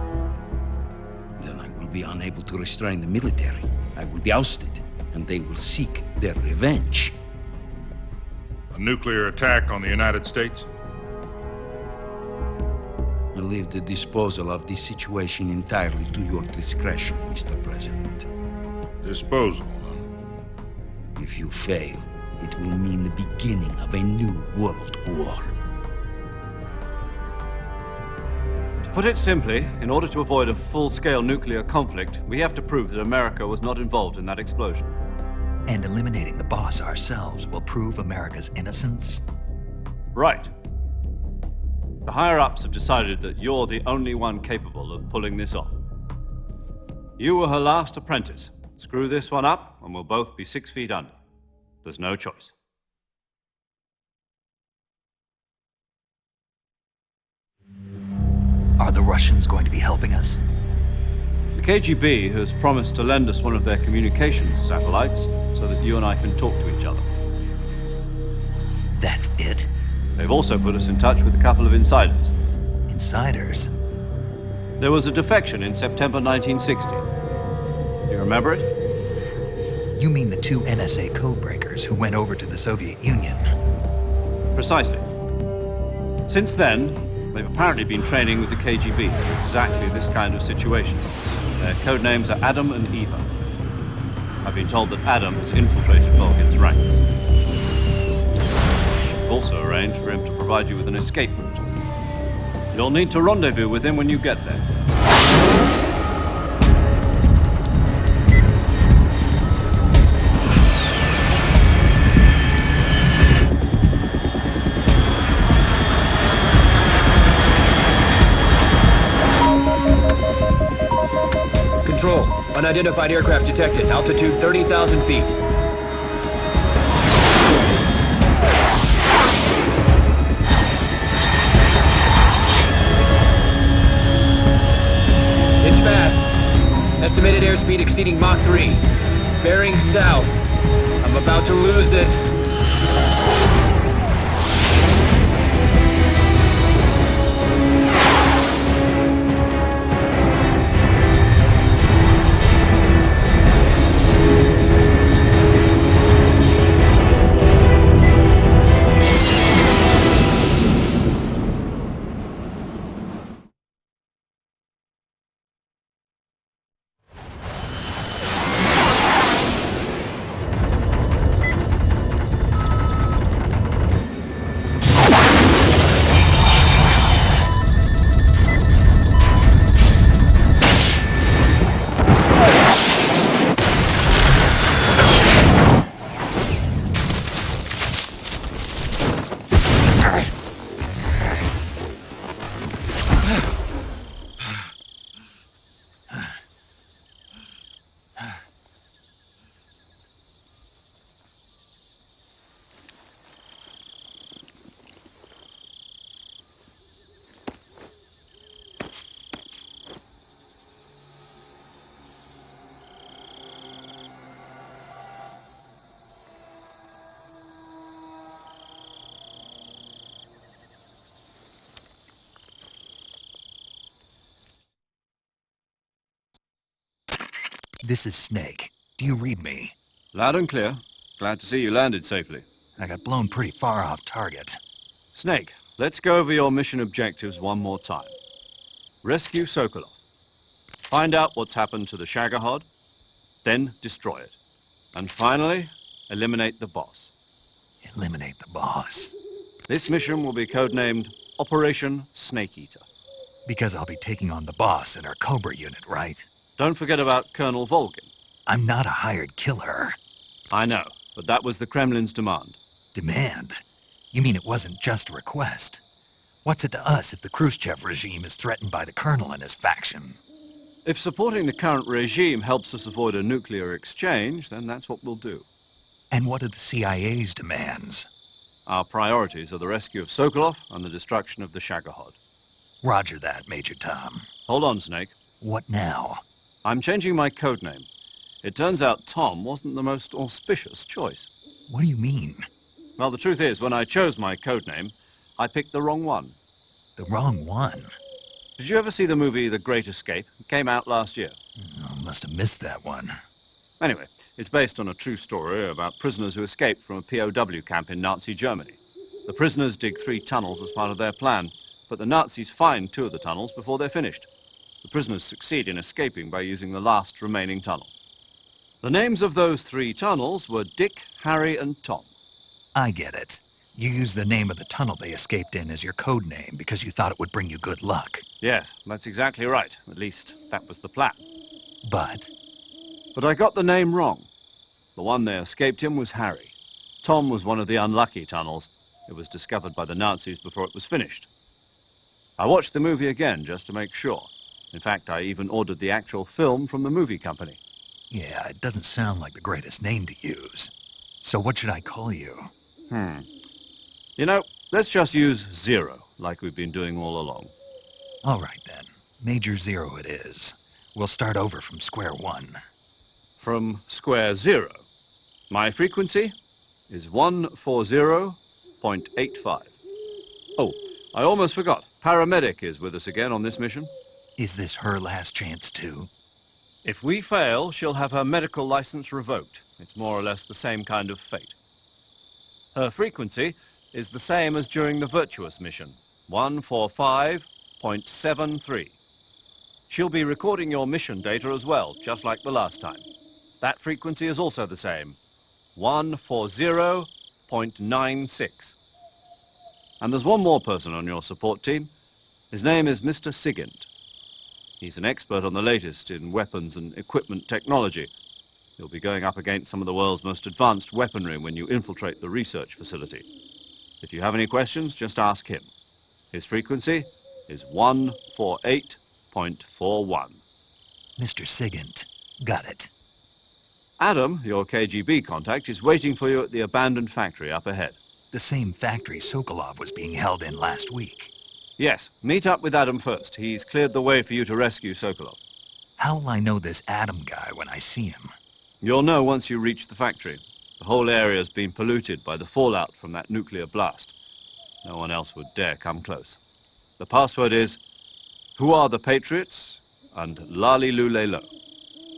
Then I will be unable to restrain the military. I will be ousted, and they will seek their revenge. A nuclear attack on the United States? I leave the disposal of this situation entirely to your discretion, Mr. President. Disposal, huh? If you fail, it will mean the beginning of a new world war. To put it simply, in order to avoid a full-scale nuclear conflict, we have to prove that America was not involved in that explosion. And eliminating the Boss ourselves will prove America's innocence? Right. The higher-ups have decided that you're the only one capable of pulling this off. You were her last apprentice. Screw this one up, and we'll both be 6 feet under. There's no choice. Are the Russians going to be helping us? The KGB has promised to lend us one of their communications satellites so that you and I can talk to each other. That's it? They've also put us in touch with a couple of insiders. Insiders? There was a defection in September 1960. Do you remember it? You mean the 2 NSA codebreakers who went over to the Soviet Union? Precisely. Since then, they've apparently been training with the KGB for exactly this kind of situation. Their codenames are Adam and Eva. I've been told that Adam has infiltrated Volgin's ranks. We've also arranged for him to provide you with an escape route. You'll need to rendezvous with him when you get there. Control. Unidentified aircraft detected. Altitude 30,000 feet. It's fast. Estimated airspeed exceeding Mach 3. Bearing south. I'm about to lose it. This is Snake. Do you read me? Loud and clear. Glad to see you landed safely. I got blown pretty far off target. Snake, let's go over your mission objectives one more time. Rescue Sokolov. Find out what's happened to the Shagohod, then destroy it. And finally, eliminate the boss. Eliminate the boss? This mission will be codenamed Operation Snake Eater. Because I'll be taking on the boss in our Cobra unit, right? Don't forget about Colonel Volgin. I'm not a hired killer. I know, but that was the Kremlin's demand. Demand? You mean it wasn't just a request? What's it to us if the Khrushchev regime is threatened by the Colonel and his faction? If supporting the current regime helps us avoid a nuclear exchange, then that's what we'll do. And what are the CIA's demands? Our priorities are the rescue of Sokolov and the destruction of the Shagohod. Roger that, Major Tom. Hold on, Snake. What now? I'm changing my codename. It turns out Tom wasn't the most auspicious choice. What do you mean? Well, the truth is, when I chose my codename, I picked the wrong one. The wrong one? Did you ever see the movie The Great Escape? It came out last year. Oh, must have missed that one. Anyway, it's based on a true story about prisoners who escaped from a POW camp in Nazi Germany. The prisoners dig 3 tunnels as part of their plan, but the Nazis find 2 of the tunnels before they're finished. The prisoners succeed in escaping by using the last remaining tunnel. The names of those 3 tunnels were Dick, Harry, and Tom. I get it. You used the name of the tunnel they escaped in as your code name because you thought it would bring you good luck. Yes, that's exactly right. At least, that was the plan. But I got the name wrong. The one they escaped in was Harry. Tom was one of the unlucky tunnels. It was discovered by the Nazis before it was finished. I watched the movie again just to make sure. In fact, I even ordered the actual film from the movie company. yeah, it doesn't sound like the greatest name to use. So what should I call you? You know, let's just use Zero, like we've been doing all along. All right, then. Major Zero it is. We'll start over from square one. From square zero. My frequency is 140.85. Oh, I almost forgot. Paramedic is with us again on this mission. Is this her last chance, too? If we fail, she'll have her medical license revoked. It's more or less the same kind of fate. Her frequency is the same as during the Virtuous mission, 145.73. She'll be recording your mission data as well, just like the last time. That frequency is also the same, 140.96. And there's one more person on your support team. His name is Mr. Sigint. He's an expert on the latest in weapons and equipment technology. You'll be going up against some of the world's most advanced weaponry when you infiltrate the research facility. If you have any questions, just ask him. His frequency is 148.41. Mr. Sigint. Got it. Adam, your KGB contact, is waiting for you at the abandoned factory up ahead. The same factory Sokolov was being held in last week. Yes, meet up with Adam first. He's cleared the way for you to rescue Sokolov. How'll I know this Adam guy when I see him? You'll know once you reach the factory. The whole area's been polluted by the fallout from that nuclear blast. No one else would dare come close. The password is, "Who are the Patriots?" and "Lali Lule Lo."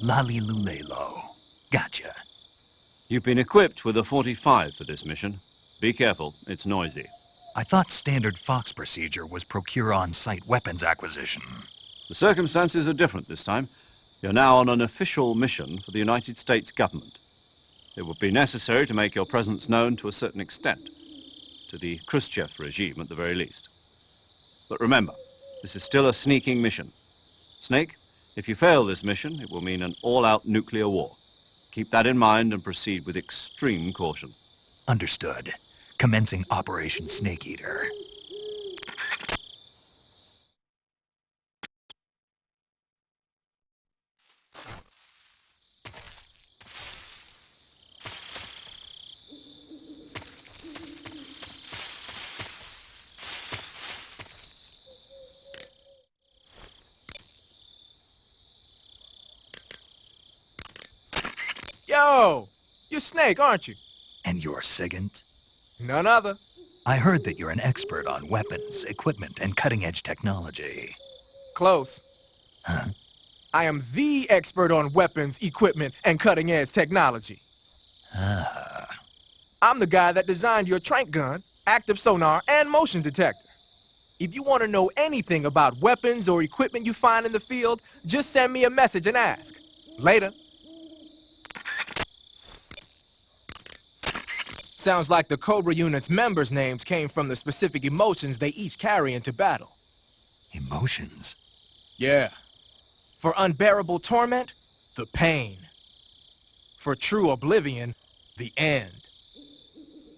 Lali Lule Lo. Gotcha. You've been equipped with a 45 for this mission. Be careful, it's noisy. I thought standard Fox procedure was procure on-site weapons acquisition. The circumstances are different this time. You're now on an official mission for the United States government. It would be necessary to make your presence known to a certain extent, to the Khrushchev regime at the very least. But remember, this is still a sneaking mission. Snake, if you fail this mission, it will mean an all-out nuclear war. Keep that in mind and proceed with extreme caution. Understood. Commencing Operation Snake Eater. Yo! You're Snake, aren't you? And you're Sigint? None other. I heard that you're an expert on weapons, equipment, and cutting-edge technology. Close. Huh? I am the expert on weapons, equipment, and cutting-edge technology. Ah. I'm the guy that designed your trank gun, active sonar, and motion detector. If you want to know anything about weapons or equipment you find in the field, just send me a message and ask. Later. Sounds like the Cobra unit's members' names came from the specific emotions they each carry into battle. Emotions? Yeah. For unbearable torment, the pain. For true oblivion, the end.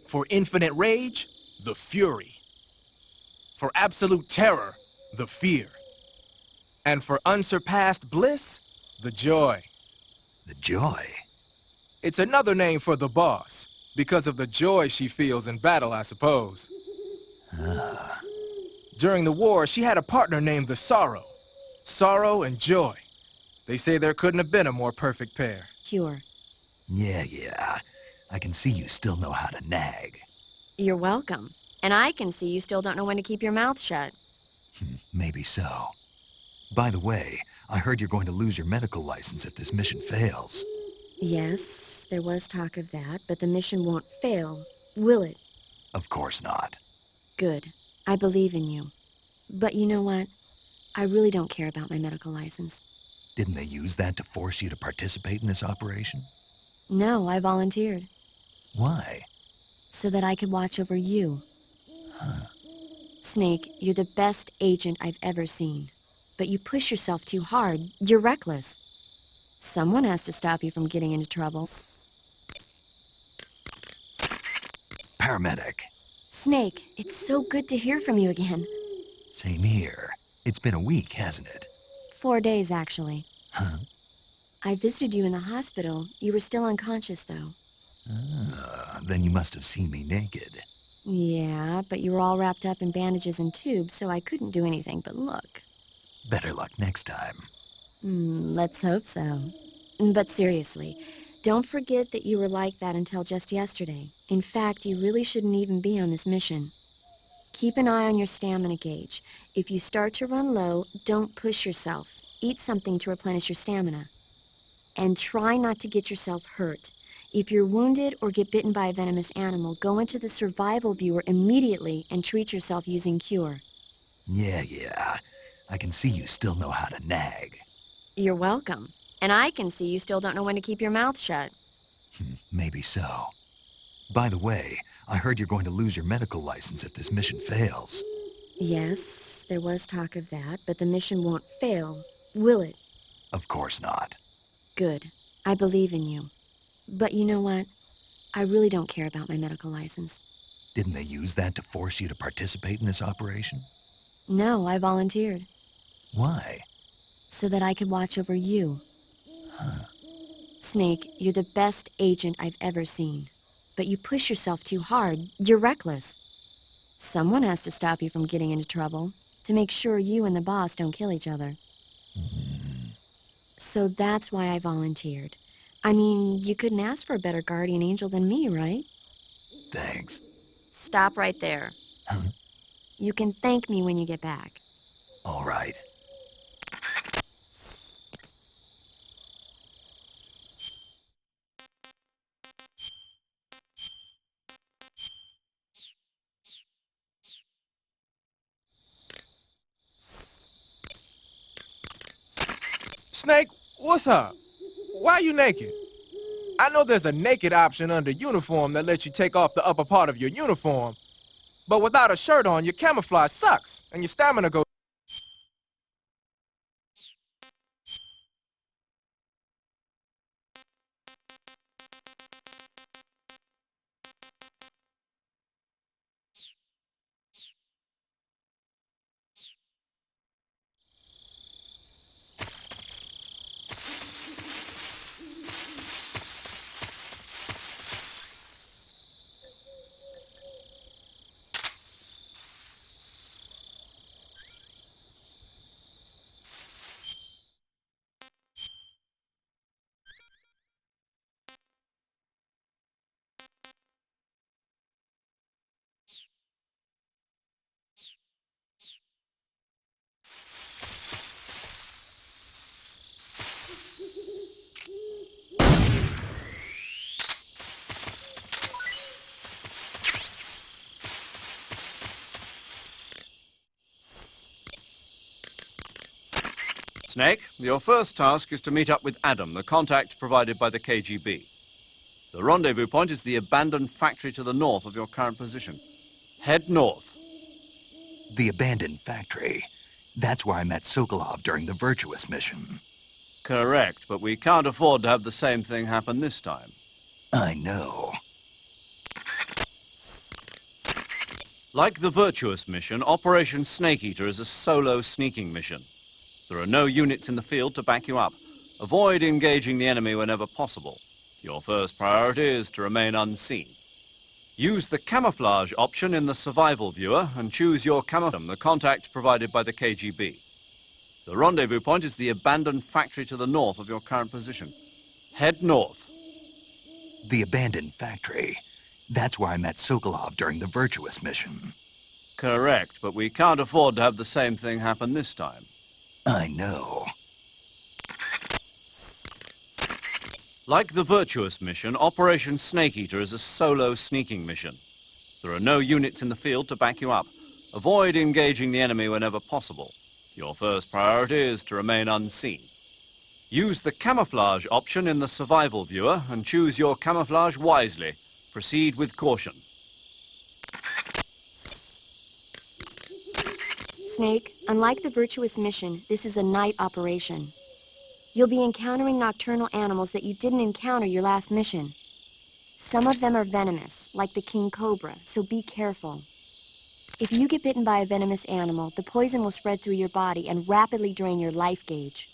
For infinite rage, the fury. For absolute terror, the fear. And for unsurpassed bliss, the joy. The joy? It's another name for the boss. Because of the joy she feels in battle, I suppose. Ah. During the war, she had a partner named the Sorrow. Sorrow and joy. They say there couldn't have been a more perfect pair. Cure. Yeah. I can see you still know how to nag. You're welcome. And I can see you still don't know when to keep your mouth shut. Maybe so. By the way, I heard you're going to lose your medical license if this mission fails. Yes, there was talk of that, but the mission won't fail, will it? Of course not. Good. I believe in you. But you know what? I really don't care about my medical license. Didn't they use that to force you to participate in this operation? No, I volunteered. Why? So that I could watch over you. Huh. Snake, you're the best agent I've ever seen. But you push yourself too hard. You're reckless. Someone has to stop you from getting into trouble. Paramedic. Snake, it's so good to hear from you again. Same here. It's been a week, hasn't it? 4 days, actually. Huh? I visited you in the hospital. You were still unconscious, though. Then you must have seen me naked. Yeah, but you were all wrapped up in bandages and tubes, so I couldn't do anything but look. Better luck next time. Let's hope so. But seriously, don't forget that you were like that until just yesterday. In fact, you really shouldn't even be on this mission. Keep an eye on your stamina gauge. If you start to run low, don't push yourself. Eat something to replenish your stamina. And try not to get yourself hurt. If you're wounded or get bitten by a venomous animal, go into the survival viewer immediately and treat yourself using Cure. Yeah. I can see you still know how to nag. You're welcome. And I can see you still don't know when to keep your mouth shut. Maybe so. By the way, I heard you're going to lose your medical license if this mission fails. Yes, there was talk of that, but the mission won't fail, will it? Of course not. Good. I believe in you. But you know what? I really don't care about my medical license. Didn't they use that to force you to participate in this operation? No, I volunteered. Why? So that I could watch over you. Snake, you're the best agent I've ever seen. But you push yourself too hard. You're reckless. Someone has to stop you from getting into trouble, to make sure you and the boss don't kill each other. So that's why I volunteered. I mean, you couldn't ask for a better guardian angel than me, right? Thanks. Stop right there. You can thank me when you get back. All right. Snake, what's up? Why are you naked? I know there's a naked option under uniform that lets you take off the upper part of your uniform. But without a shirt on, your camouflage sucks, and your stamina goes... Snake, your first task is to meet up with Adam, the contact provided by the KGB. The rendezvous point is the abandoned factory to the north of your current position. Head north. The abandoned factory. That's where I met Sokolov during the Virtuous mission. Correct, but we can't afford to have the same thing happen this time. I know. Like the Virtuous mission, Operation Snake Eater is a solo sneaking mission. There are no units in the field to back you up. Avoid engaging the enemy whenever possible. Your first priority is to remain unseen. Use the camouflage option in the survival viewer and choose your camouflage, the contact provided by the KGB. The rendezvous point is the abandoned factory to the north of your current position. Head north. The abandoned factory. That's where I met Sokolov during the Virtuous mission. Correct, but we can't afford to have the same thing happen this time. I know. Like the Virtuous mission, Operation Snake Eater is a solo sneaking mission. There are no units in the field to back you up. Avoid engaging the enemy whenever possible. Your first priority is to remain unseen. Use the camouflage option in the survival viewer and choose your camouflage wisely. Proceed with caution. Snake, unlike the Virtuous mission, this is a night operation. You'll be encountering nocturnal animals that you didn't encounter your last mission. Some of them are venomous, like the king cobra, so be careful. If you get bitten by a venomous animal, the poison will spread through your body and rapidly drain your life gauge.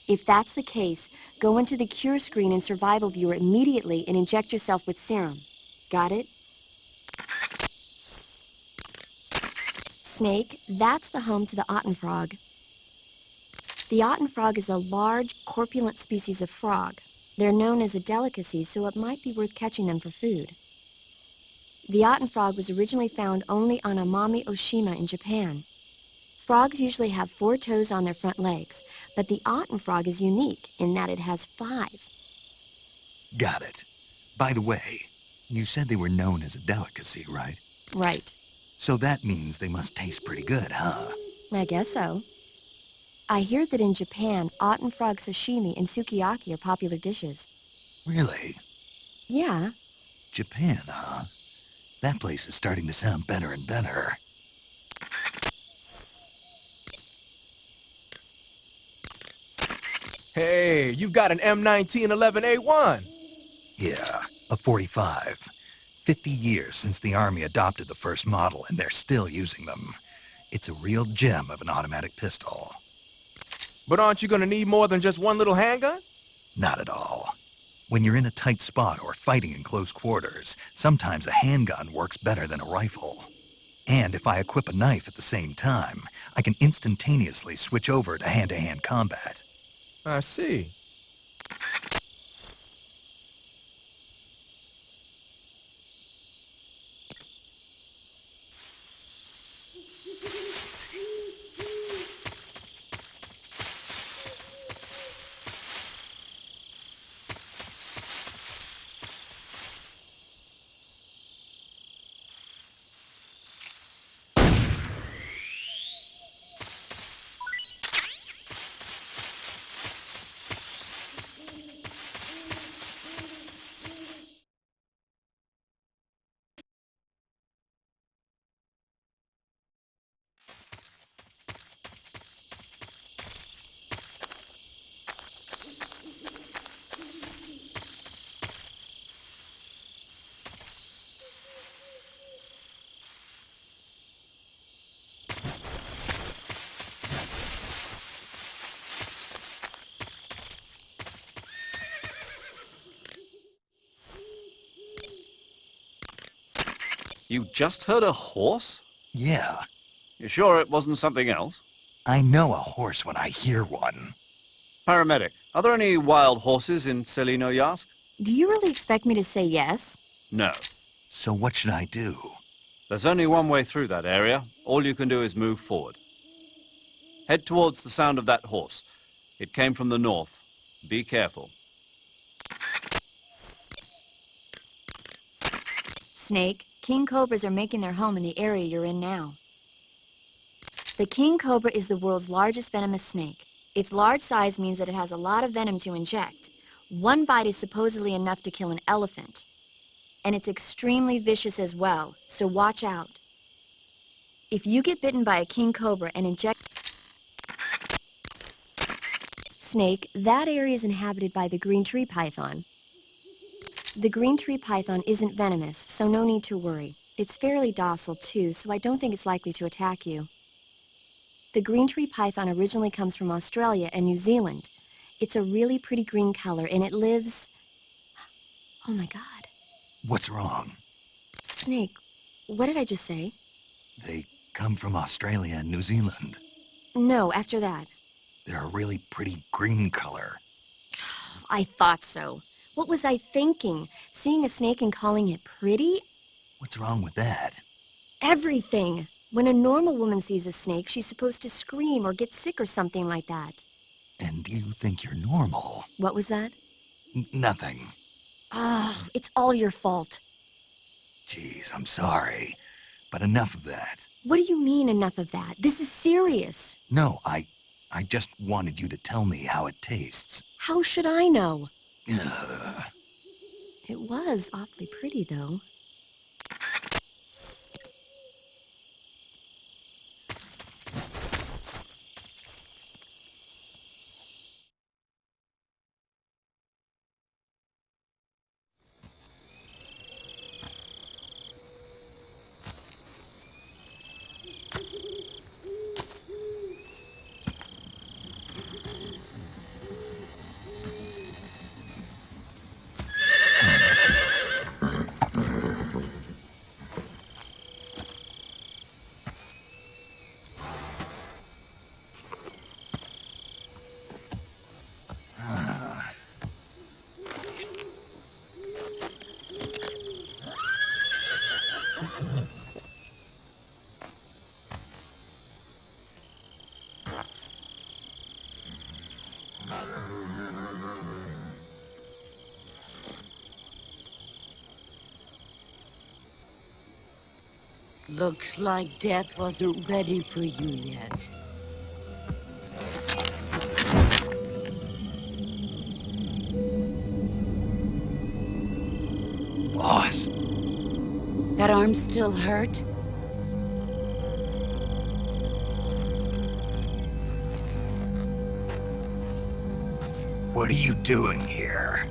If that's the case, go into the cure screen and survival viewer immediately and inject yourself with serum. Got it? Snake, that's the home to the Ottenfrog. The Otten frog is a large, corpulent species of frog. They're known as a delicacy, so it might be worth catching them for food. The Otten frog was originally found only on Amami Oshima in Japan. Frogs usually have 4 toes on their front legs, but the Otten frog is unique in that it has 5. Got it. By the way, you said they were known as a delicacy, right? Right. So that means they must taste pretty good, huh? I guess so. I hear that in Japan, Otten frog sashimi and sukiyaki are popular dishes. Really? Yeah. Japan, huh? That place is starting to sound better and better. Hey, you've got an M1911A1. Yeah, a 45. 50 years since the Army adopted the first model, and they're still using them. It's a real gem of an automatic pistol. But aren't you gonna need more than just one little handgun? Not at all. When you're in a tight spot or fighting in close quarters, sometimes a handgun works better than a rifle. And if I equip a knife at the same time, I can instantaneously switch over to hand-to-hand combat. I see. You just heard a horse? Yeah. You sure it wasn't something else? I know a horse when I hear one. Paramedic, are there any wild horses in Selino-Yask? Do you really expect me to say yes? No. So what should I do? There's only one way through that area. All you can do is move forward. Head towards the sound of that horse. It came from the north. Be careful. Snake, king cobras are making their home in the area you're in now. The king cobra is the world's largest venomous snake. Its large size means that it has a lot of venom to inject. One bite is supposedly enough to kill an elephant. And it's extremely vicious as well, so watch out. If you get bitten by a king cobra and inject... Snake, that area is inhabited by the green tree python. The green tree python isn't venomous, so no need to worry. It's fairly docile too, so I don't think it's likely to attack you. The green tree python originally comes from Australia and New Zealand. It's a really pretty green color, and it lives... Oh my God. What's wrong? Snake, what did I just say? They come from Australia and New Zealand. No, after that. They're a really pretty green color. I thought so. What was I thinking? Seeing a snake and calling it pretty? What's wrong with that? Everything. When a normal woman sees a snake, she's supposed to scream or get sick or something like that. And you think you're normal? What was that? Nothing. Ah, it's all your fault. Jeez, I'm sorry. But enough of that. What do you mean, enough of that? This is serious. No, I just wanted you to tell me how it tastes. How should I know? Ugh. It was awfully pretty, though. Looks like death wasn't ready for you yet. Boss. That arm still hurt? What are you doing here?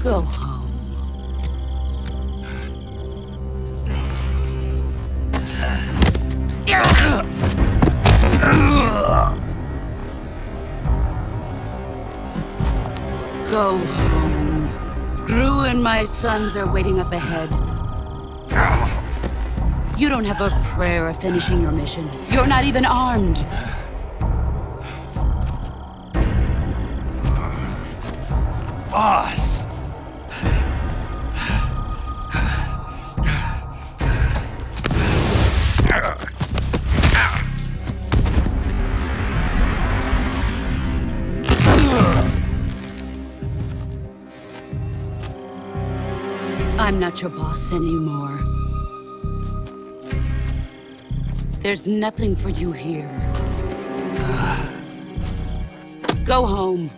Go home. Go home. Gru and my sons are waiting up ahead. You don't have a prayer of finishing your mission. You're not even armed. Boss! I'm not your boss anymore. There's nothing for you here. Go home.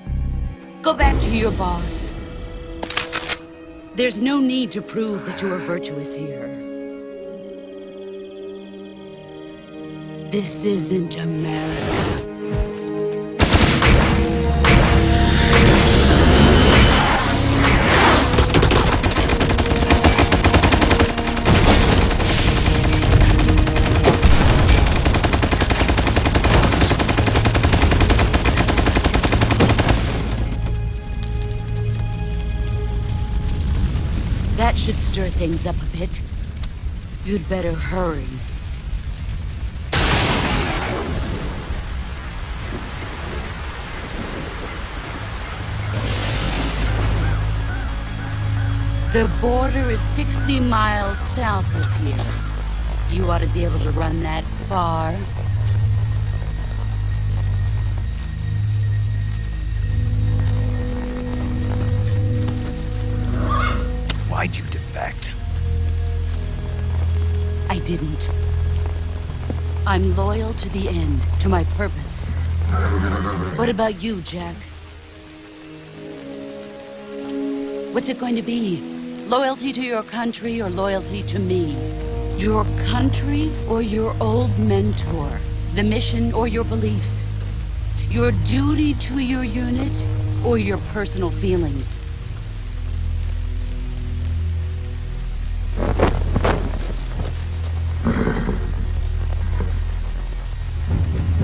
Go back to your boss. There's no need to prove that you are virtuous here. This isn't America. That should stir things up a bit. You'd better hurry. The border is 60 miles south of here. You ought to be able to run that far. Why'd you defect? I didn't. I'm loyal to the end, to my purpose. What about you, Jack? What's it going to be? Loyalty to your country or loyalty to me? Your country or your old mentor? The mission or your beliefs? Your duty to your unit or your personal feelings?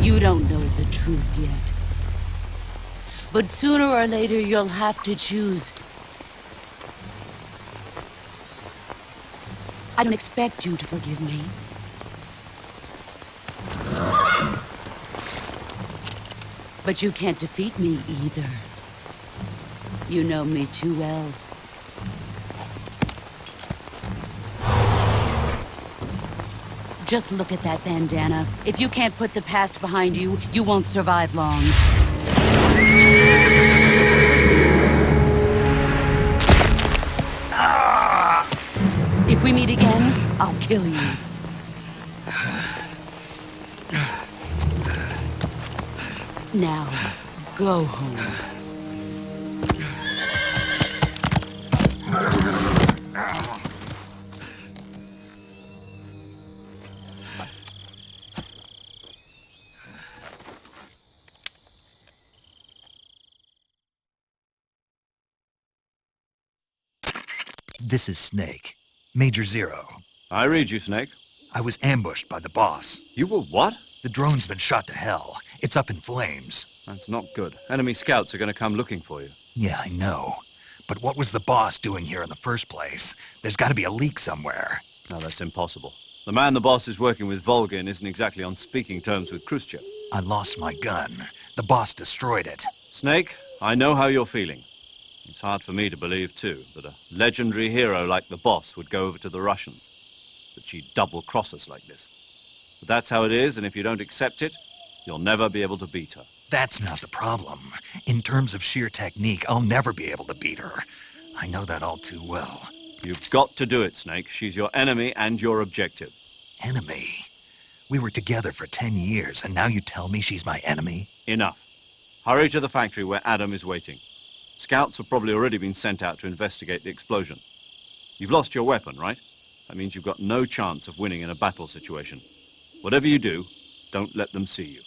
You don't know the truth yet. But sooner or later, you'll have to choose. I don't expect you to forgive me. But you can't defeat me either. You know me too well. Just look at that bandana. If you can't put the past behind you, you won't survive long. If we meet again, I'll kill you. Now, go home. This is Snake. Major Zero. I read you, Snake. I was ambushed by the boss. You were what? The drone's been shot to hell. It's up in flames. That's not good. Enemy scouts are going to come looking for you. Yeah, I know. But what was the boss doing here in the first place? There's got to be a leak somewhere. No, that's impossible. The man the boss is working with, Volgin, isn't exactly on speaking terms with Khrushchev. I lost my gun. The boss destroyed it. Snake, I know how you're feeling. It's hard for me to believe, too, that a legendary hero like the boss would go over to the Russians. That she'd double-cross us like this. But that's how it is, and if you don't accept it, you'll never be able to beat her. That's not the problem. In terms of sheer technique, I'll never be able to beat her. I know that all too well. You've got to do it, Snake. She's your enemy and your objective. Enemy? We were together for 10 years, and now you tell me she's my enemy? Enough. Hurry to the factory where Adam is waiting. Scouts have probably already been sent out to investigate the explosion. You've lost your weapon, right? That means you've got no chance of winning in a battle situation. Whatever you do, don't let them see you.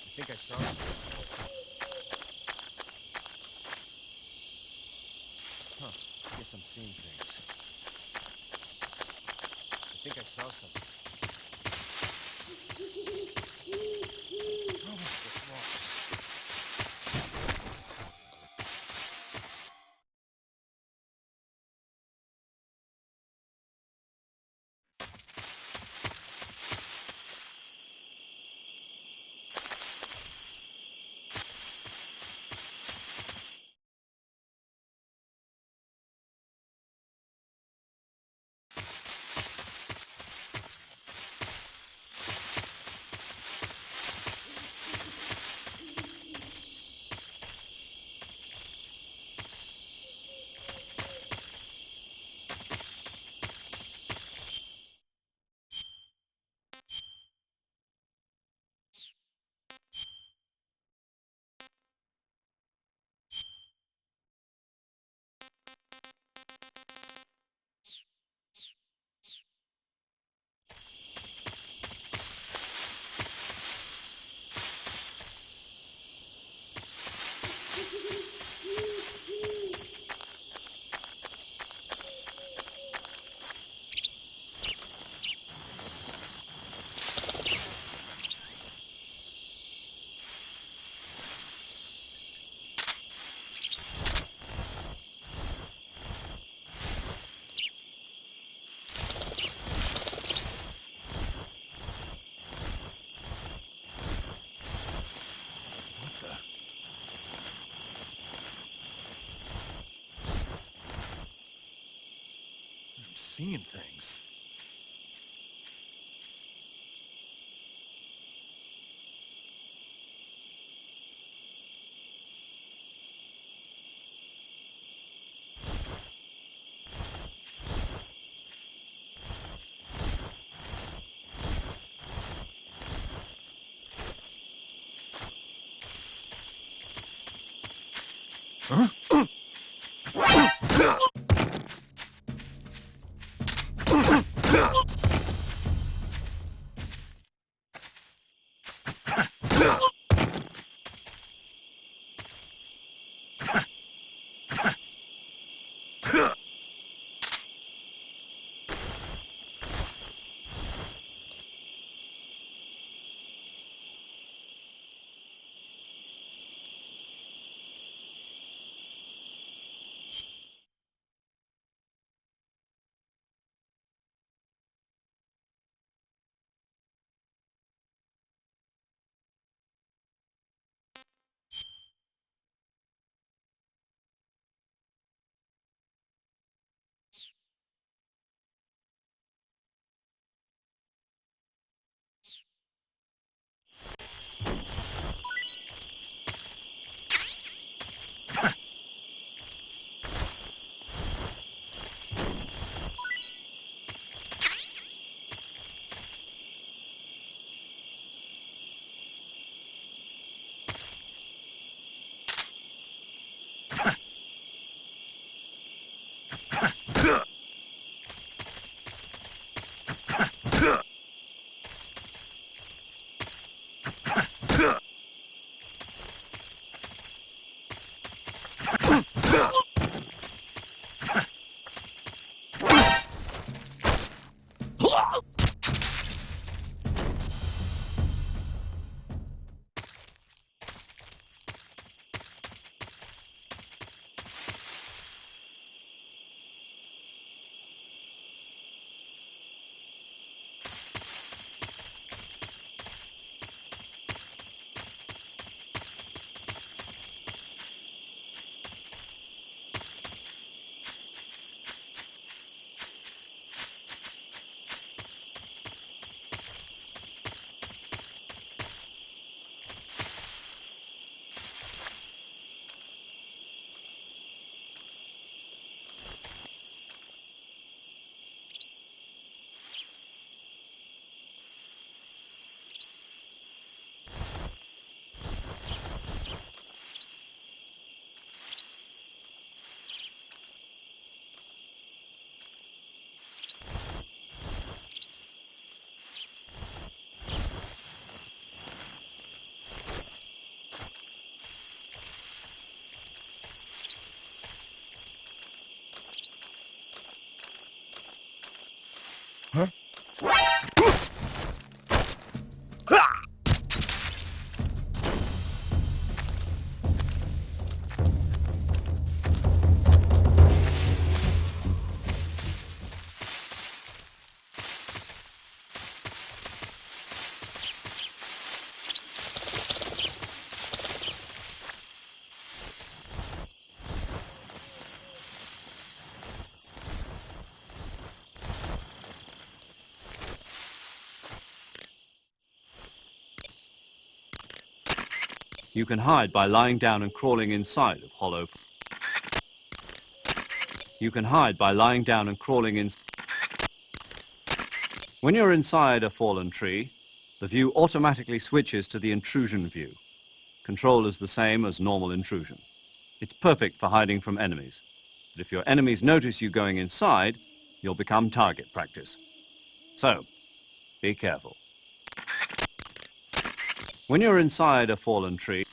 I think I saw something. Huh. I guess I'm seeing things. I think I saw something. Oh, what's wrong? Seeing things. Huh? You can hide by lying down and crawling inside of hollow... You can hide by lying down and crawling in... When you're inside a fallen tree, the view automatically switches to the intrusion view. Control is the same as normal intrusion. It's perfect for hiding from enemies. But if your enemies notice you going inside, you'll become target practice. So, be careful. When you're inside a fallen tree,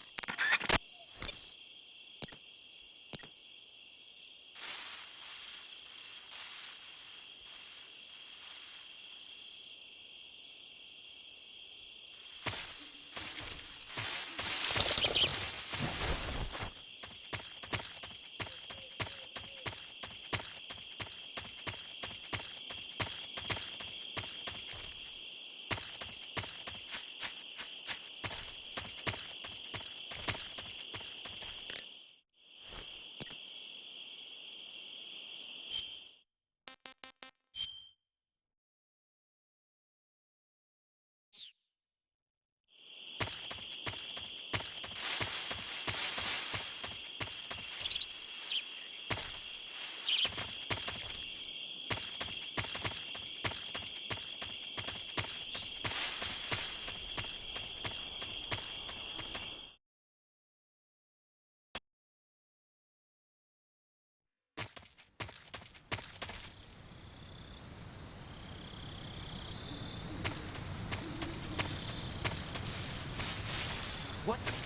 What?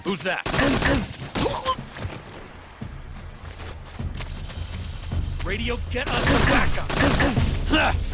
Who's that? Radio, get us some backup!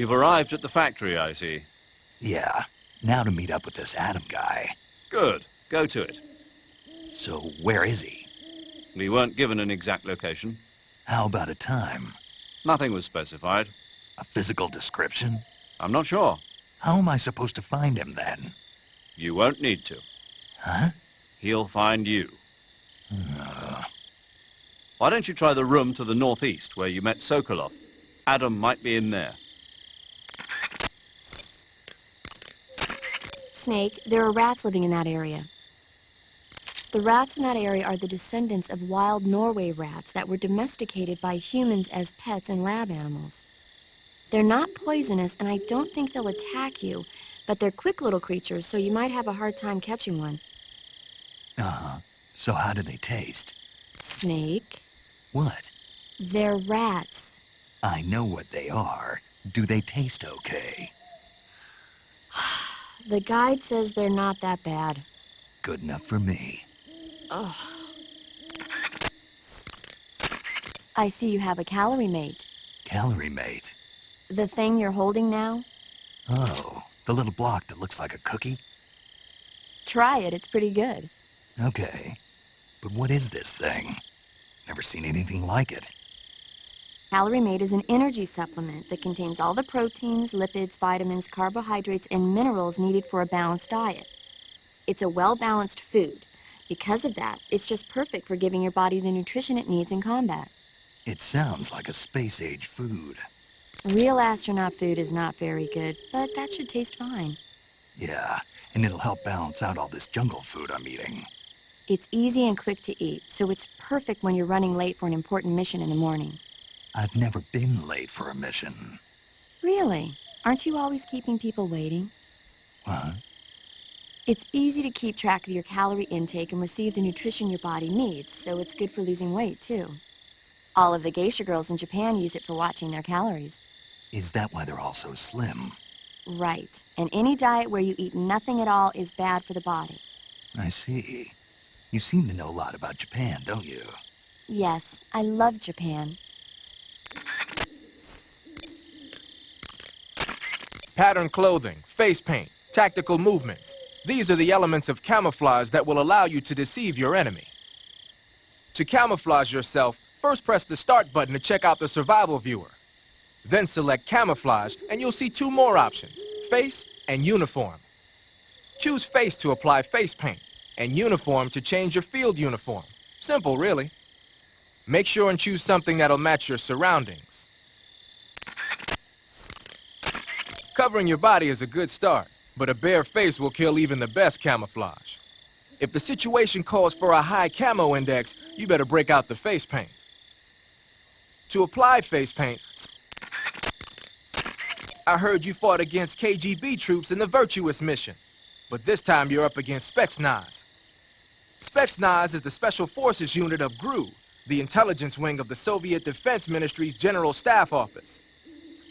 You've arrived at the factory, I see. Yeah, now to meet up with this Adam guy. Good. Go to it. So where is he? We weren't given an exact location. How about a time? Nothing was specified. A physical description? I'm not sure. How am I supposed to find him then? You won't need to. Huh? He'll find you. Why don't you try the room to the northeast where you met Sokolov? Adam might be in there. Snake, there are rats living in that area. The rats in that area are the descendants of wild Norway rats that were domesticated by humans as pets and lab animals. They're not poisonous, and I don't think they'll attack you, but they're quick little creatures, so you might have a hard time catching one. Uh-huh. So how do they taste? Snake, What? they're rats. I know what they are. Do they taste okay? The guide says they're not that bad. Good enough for me. Ugh. I see you have a calorie mate. Calorie mate? The thing you're holding now? Oh, the little block that looks like a cookie? Try it, it's pretty good. Okay. But what is this thing? Never seen anything like it. Calorie Mate is an energy supplement that contains all the proteins, lipids, vitamins, carbohydrates, and minerals needed for a balanced diet. It's a well-balanced food. Because of that, it's just perfect for giving your body the nutrition it needs in combat. It sounds like a space-age food. Real astronaut food is not very good, but that should taste fine. Yeah, and it'll help balance out all this jungle food I'm eating. It's easy and quick to eat, so it's perfect when you're running late for an important mission in the morning. I've never been late for a mission. Really? Aren't you always keeping people waiting? What? It's easy to keep track of your calorie intake and receive the nutrition your body needs, so it's good for losing weight, too. All of the geisha girls in Japan use it for watching their calories. Is that why they're all so slim? Right. And any diet where you eat nothing at all is bad for the body. I see. You seem to know a lot about Japan, don't you? Yes, I love Japan. Pattern clothing, face paint, tactical movements. These are the elements of camouflage that will allow you to deceive your enemy. To camouflage yourself, first press the start button to check out the survival viewer. Then select camouflage and you'll see two more options, face and uniform. Choose face to apply face paint and uniform to change your field uniform. Simple, really. Make sure and choose something that'll match your surroundings. Covering your body is a good start, but a bare face will kill even the best camouflage. If the situation calls for a high camo index, you better break out the face paint. To apply face paint, I heard you fought against KGB troops in the Virtuous mission, but this time you're up against Spetsnaz. Spetsnaz is the Special Forces unit of GRU, the intelligence wing of the Soviet Defense Ministry's General Staff Office.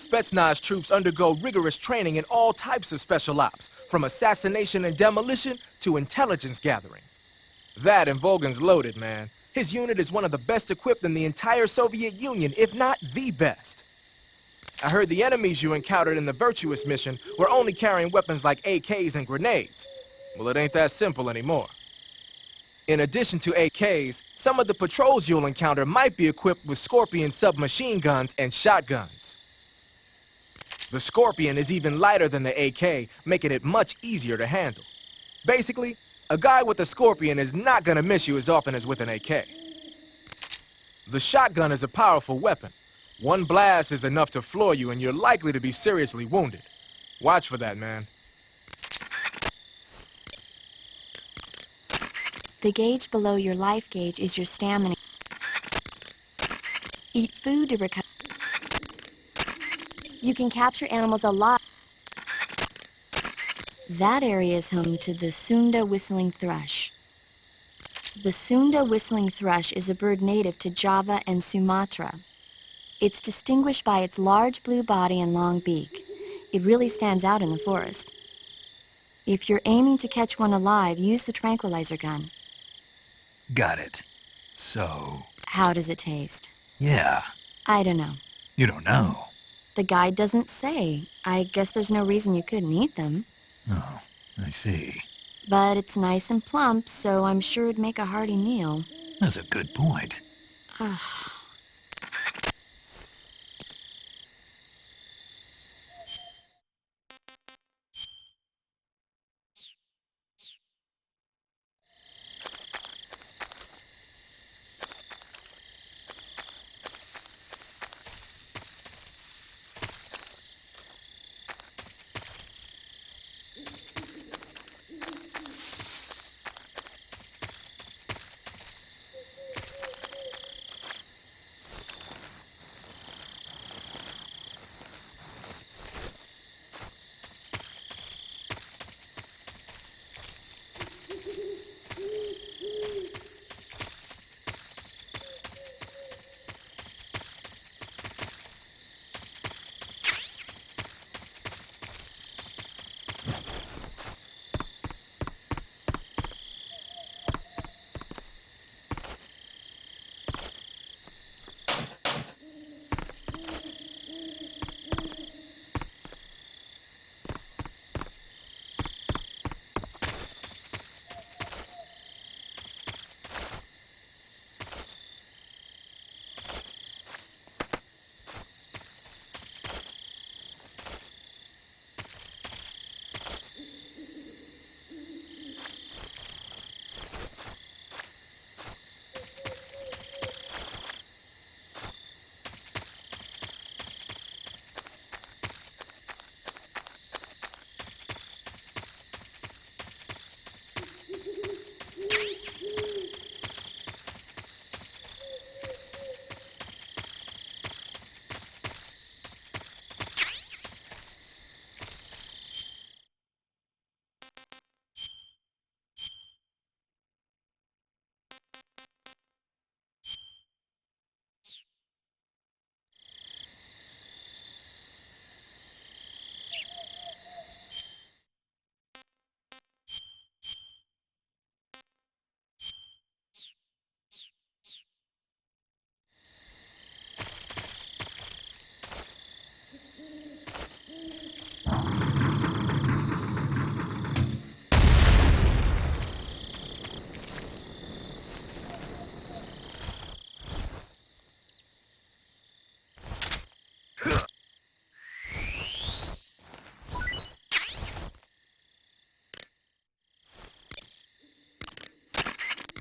Spetsnaz troops undergo rigorous training in all types of special ops, from assassination and demolition to intelligence gathering. That and Volgan's loaded, man. His unit is one of the best equipped in the entire Soviet Union, if not the best. I heard the enemies you encountered in the Virtuous mission were only carrying weapons like AKs and grenades. Well, it ain't that simple anymore. In addition to AKs, some of the patrols you'll encounter might be equipped with Scorpion submachine guns and shotguns. The Scorpion is even lighter than the AK, making it much easier to handle. Basically, a guy with a Scorpion is not gonna miss you as often as with an AK. The shotgun is a powerful weapon. One blast is enough to floor you and you're likely to be seriously wounded. Watch for that, man. The gauge below your life gauge is your stamina. Eat food to recover. You can capture animals alive. That area is home to the Sunda whistling thrush. The Sunda whistling thrush is a bird native to Java and Sumatra. It's distinguished by its large blue body and long beak. It really stands out in the forest. If you're aiming to catch one alive, use the tranquilizer gun. Got it. So... How does it taste? Yeah. I don't know. You don't know? The guide doesn't say. I guess there's no reason you couldn't eat them. Oh, I see. But it's nice and plump, so I'm sure it'd make a hearty meal. That's a good point.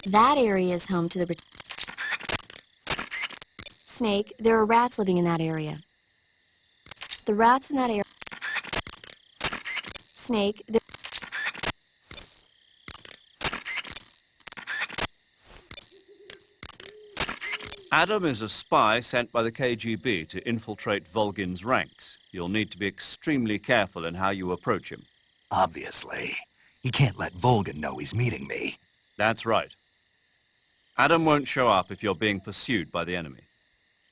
That area is home to the... Snake, there are rats living in that area. The rats in that area... Snake, there... Adam is a spy sent by the KGB to infiltrate Volgin's ranks. You'll need to be extremely careful in how you approach him. Obviously. He can't let Volgin know he's meeting me. That's right. Adam won't show up if you're being pursued by the enemy.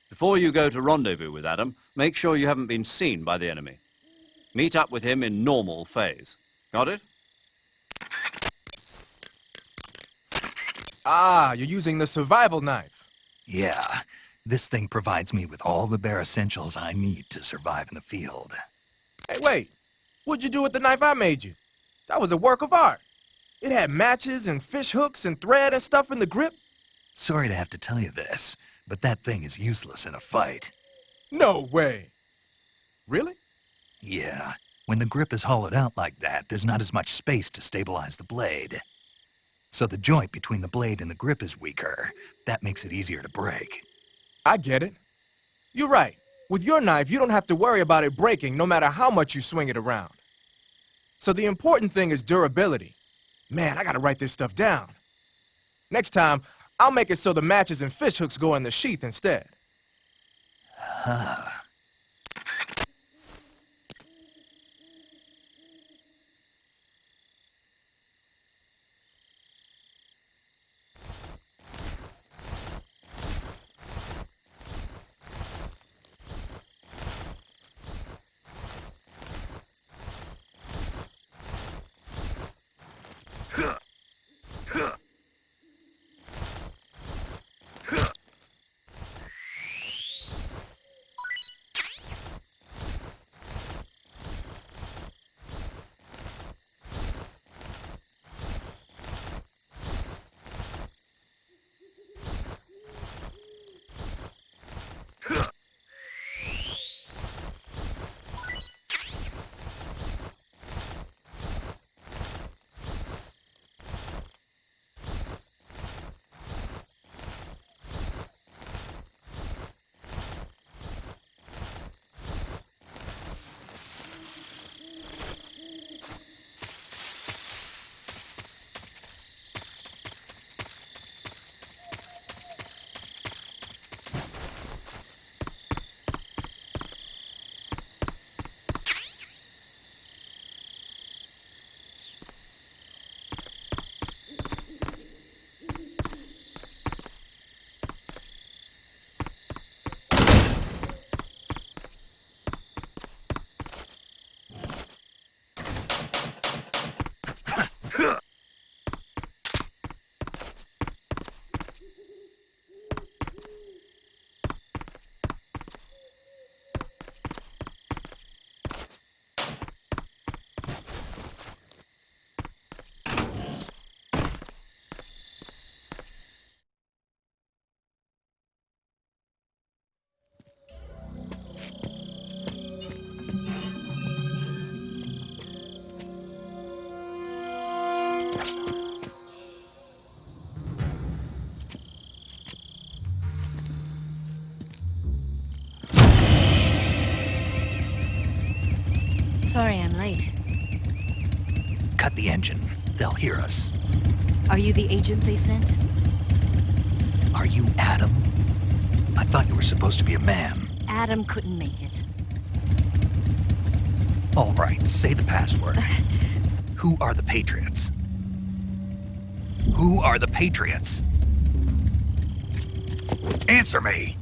Before you go to rendezvous with Adam, make sure you haven't been seen by the enemy. Meet up with him in normal phase. Got it? Ah, you're using the survival knife. Yeah, this thing provides me with all the bare essentials I need to survive in the field. Hey, wait. What'd you do with the knife I made you? That was a work of art. It had matches and fish hooks and thread and stuff in the grip. Sorry to have to tell you this, but that thing is useless in a fight. No way. Really? Yeah. When the grip is hollowed out like that, there's not as much space to stabilize the blade. So the joint between the blade and the grip is weaker. That makes it easier to break. I get it. You're right. With your knife, you don't have to worry about it breaking no matter how much you swing it around. So the important thing is durability. Man, I gotta write this stuff down. Next time, I'll make it so the matches and fish hooks go in the sheath instead. Huh. Sorry I'm late. Cut the engine. They'll hear us. Are you the agent they sent? Are you Adam? I thought you were supposed to be a man. Adam couldn't make it. All right, say the password. Who are the Patriots? Who are the Patriots? Answer me!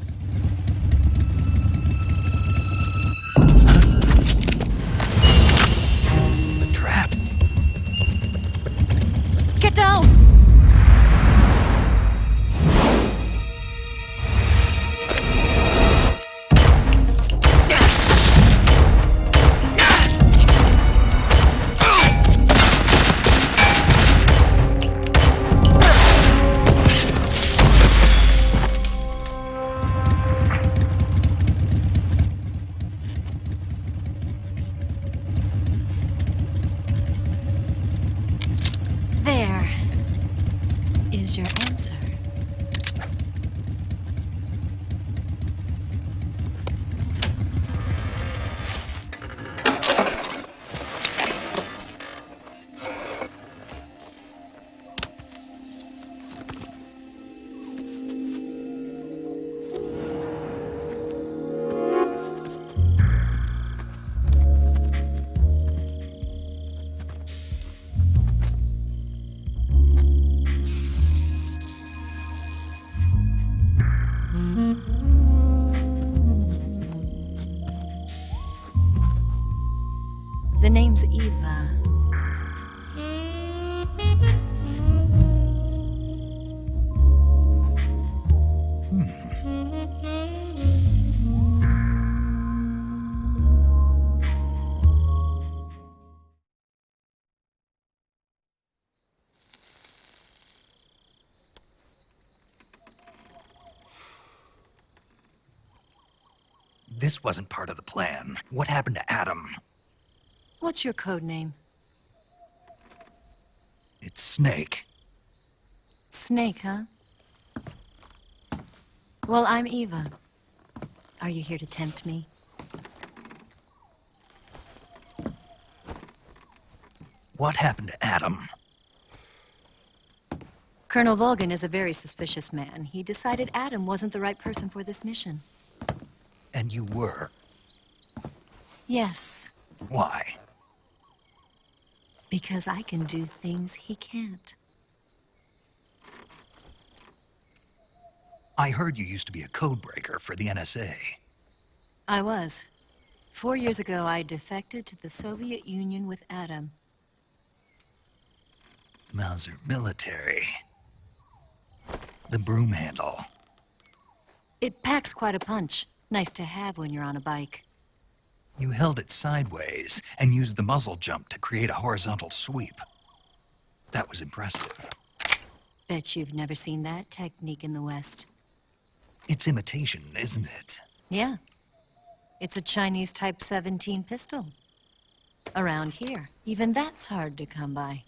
We're trapped. Get down! There is your answer. The name's Eva. This wasn't part of the plan. What happened to Adam? What's your code name? It's Snake. Snake, huh? Well, I'm Eva. Are you here to tempt me? What happened to Adam? Colonel Volgan is a very suspicious man. He decided Adam wasn't the right person for this mission. And you were. Yes, Why? because I can do things he can't. I heard you used to be a codebreaker for the NSA. I was. 4 years ago, I defected to the Soviet Union with Adam. Mauser military. The broom handle. It packs quite a punch. Nice to have when you're on a bike. You held it sideways and used the muzzle jump to create a horizontal sweep. That was impressive. Bet you've never seen that technique in the West. It's imitation, isn't it? Yeah. It's a Chinese Type 17 pistol. Around here, even that's hard to come by.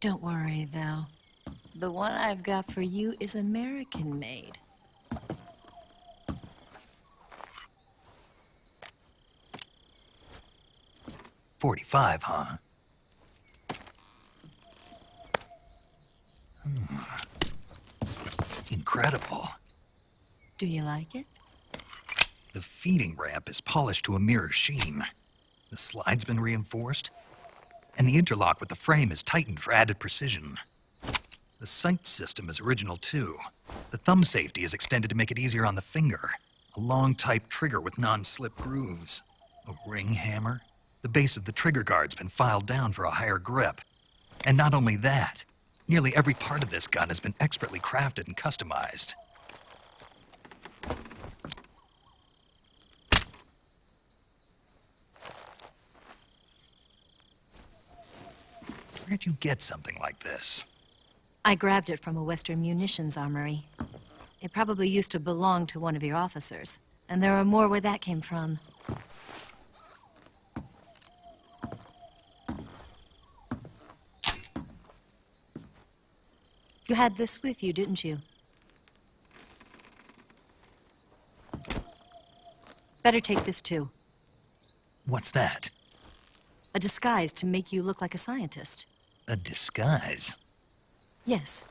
Don't worry, though. The one I've got for you is American-made. .45, huh? Incredible. Do you like it? The feeding ramp is polished to a mirror sheen. The slide's been reinforced, and the interlock with the frame is tightened for added precision. The sight system is original too. The thumb safety is extended to make it easier on the finger. A long type trigger with non-slip grooves. A ring hammer. The base of the trigger guard's been filed down for a higher grip. And not only that, nearly every part of this gun has been expertly crafted and customized. Where'd you get something like this? I grabbed it from a Western munitions armory. It probably used to belong to one of your officers, and there are more where that came from. You had this with you, didn't you? Better take this too. What's that? A disguise to make you look like a scientist. A disguise? Yes.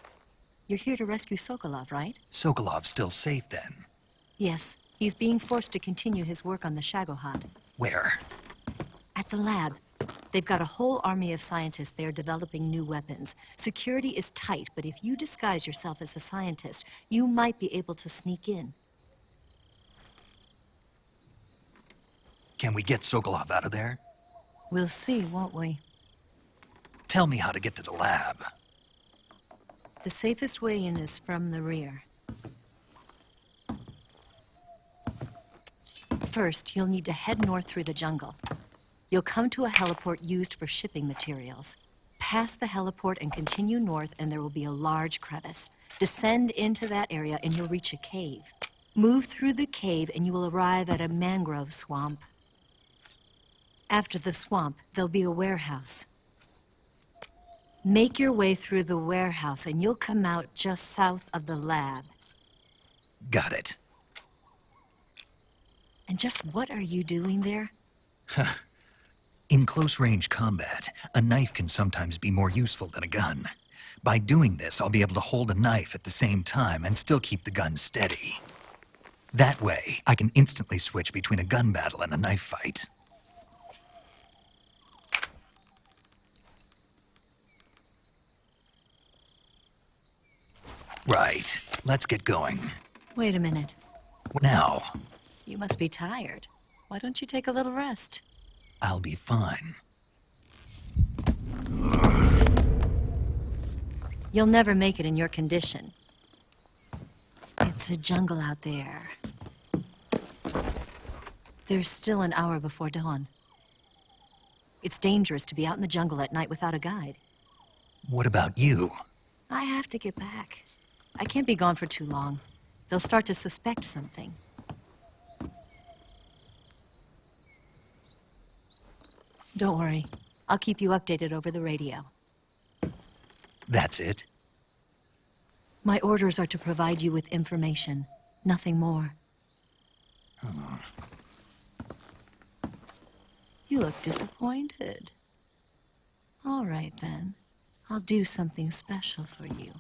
You're here to rescue Sokolov, right? Sokolov's still safe then? Yes. He's being forced to continue his work on the Shagohod. Where? At the lab. They've got a whole army of scientists there developing new weapons. Security is tight, but if you disguise yourself as a scientist, you might be able to sneak in. Can we get Sokolov out of there? We'll see, won't we? Tell me how to get to the lab. The safest way in is from the rear. First, you'll need to head north through the jungle. You'll come to a heliport used for shipping materials. Pass the heliport and continue north, and there will be a large crevice. Descend into that area, and you'll reach a cave. Move through the cave, and you will arrive at a mangrove swamp. After the swamp, there'll be a warehouse. Make your way through the warehouse, and you'll come out just south of the lab. Got it. And just what are you doing there? In close-range combat, a knife can sometimes be more useful than a gun. By doing this, I'll be able to hold a knife at the same time and still keep the gun steady. That way, I can instantly switch between a gun battle and a knife fight. Right. Let's get going. Wait a minute. Now. You must be tired. Why don't you take a little rest? I'll be fine. You'll never make it in your condition. It's a jungle out there. There's still an hour before dawn. It's dangerous to be out in the jungle at night without a guide. What about you? I have to get back. I can't be gone for too long. They'll start to suspect something. Don't worry. I'll keep you updated over the radio. That's it? My orders are to provide you with information. Nothing more. Oh. You look disappointed. All right, then. I'll do something special for you.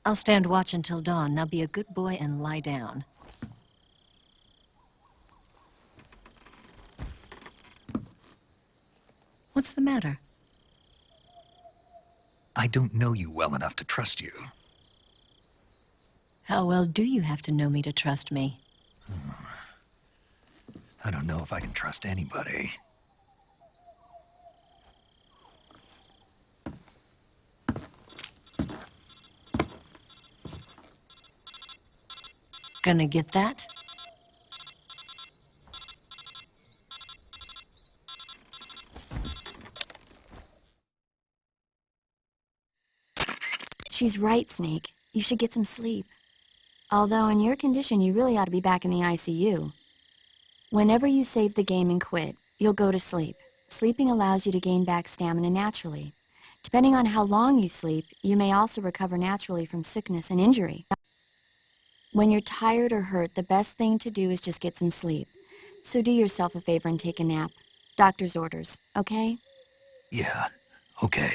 I'll stand watch until dawn. Now be a good boy and lie down. What's the matter? I don't know you well enough to trust you. How well do you have to know me to trust me? I don't know if I can trust anybody. Gonna get that? She's right, Snake. You should get some sleep. Although in your condition, you really ought to be back in the ICU. Whenever you save the game and quit, you'll go to sleep. Sleeping allows you to gain back stamina naturally. Depending on how long you sleep, you may also recover naturally from sickness and injury. When you're tired or hurt, the best thing to do is just get some sleep. So do yourself a favor and take a nap. Doctor's orders, okay? Yeah, okay.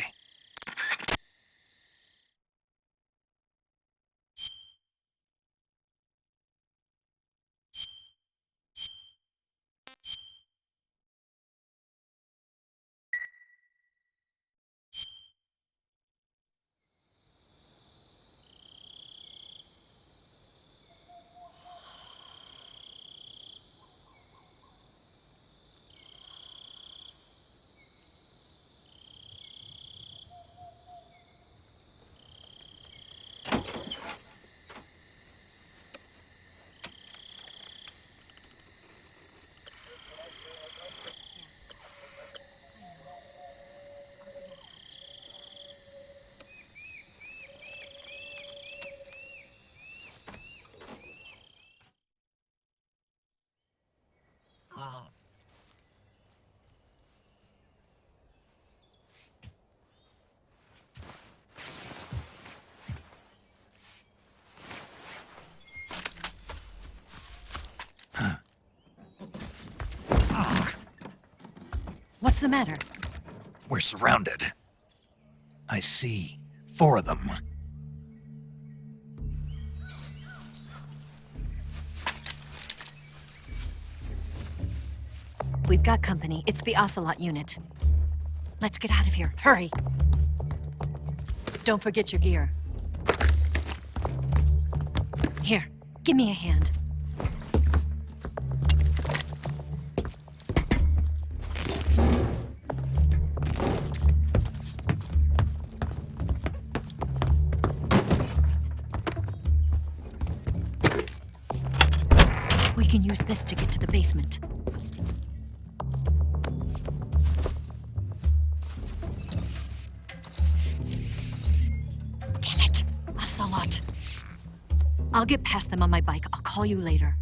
What's the matter? We're surrounded. I see 4 of them. We've got company. It's the Ocelot unit. Let's get out of here. Hurry! Don't forget your gear. Here, give me a hand. We can use this to get to the basement. Damn it! Ocelot. I'll get past them on my bike. I'll call you later.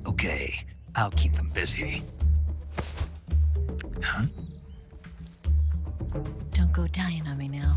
Okay, I'll keep them busy. Huh? Don't go dying on me now.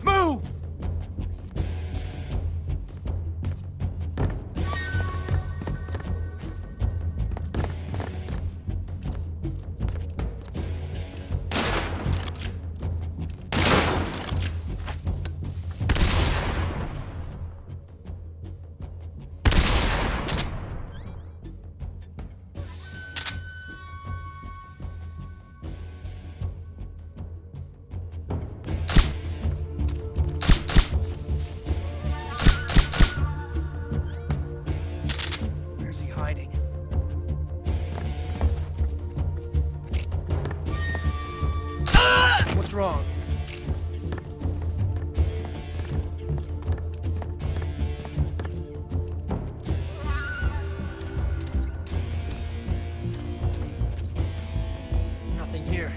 Move! Where's he hiding? What's wrong? Nothing here.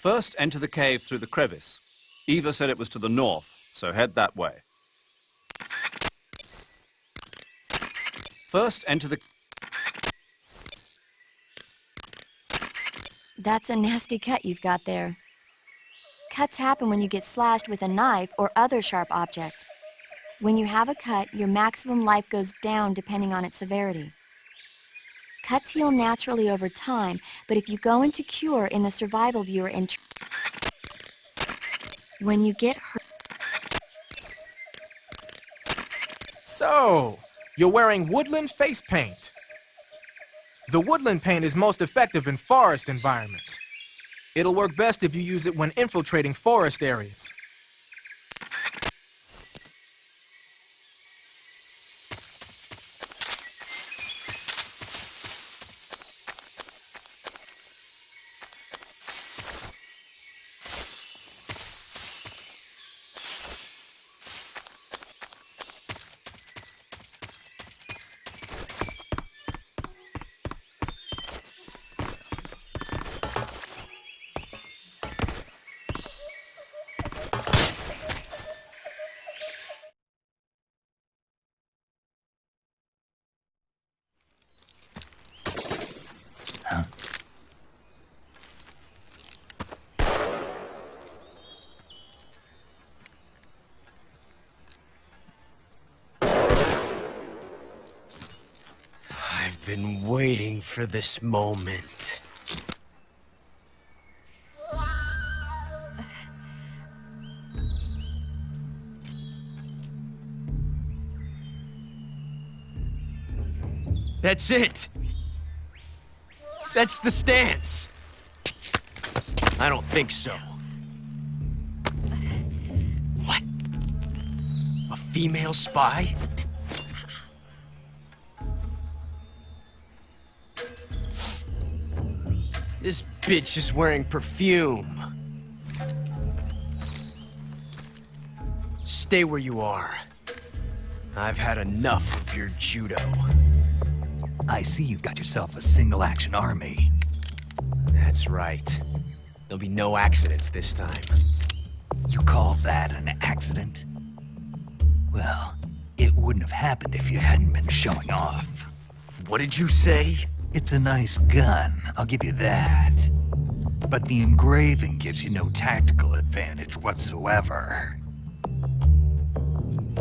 First, enter the cave through the crevice. Eva said it was to the north, so head that way. First, enter the... That's a nasty cut you've got there. Cuts happen when you get slashed with a knife or other sharp object. When you have a cut, your maximum life goes down depending on its severity. Cuts heal naturally over time, but if you go into cure in the survival viewer and when you get hurt... So, you're wearing woodland face paint. The woodland paint is most effective in forest environments. It'll work best if you use it when infiltrating forest areas. I've been waiting for this moment. That's it! That's the stance! I don't think so. What? A female spy? This bitch is wearing perfume. Stay where you are. I've had enough of your judo. I see you've got yourself a single-action army. That's right. There'll be no accidents this time. You call that an accident? Well, it wouldn't have happened if you hadn't been showing off. What did you say? It's a nice gun, I'll give you that. But the engraving gives you no tactical advantage whatsoever.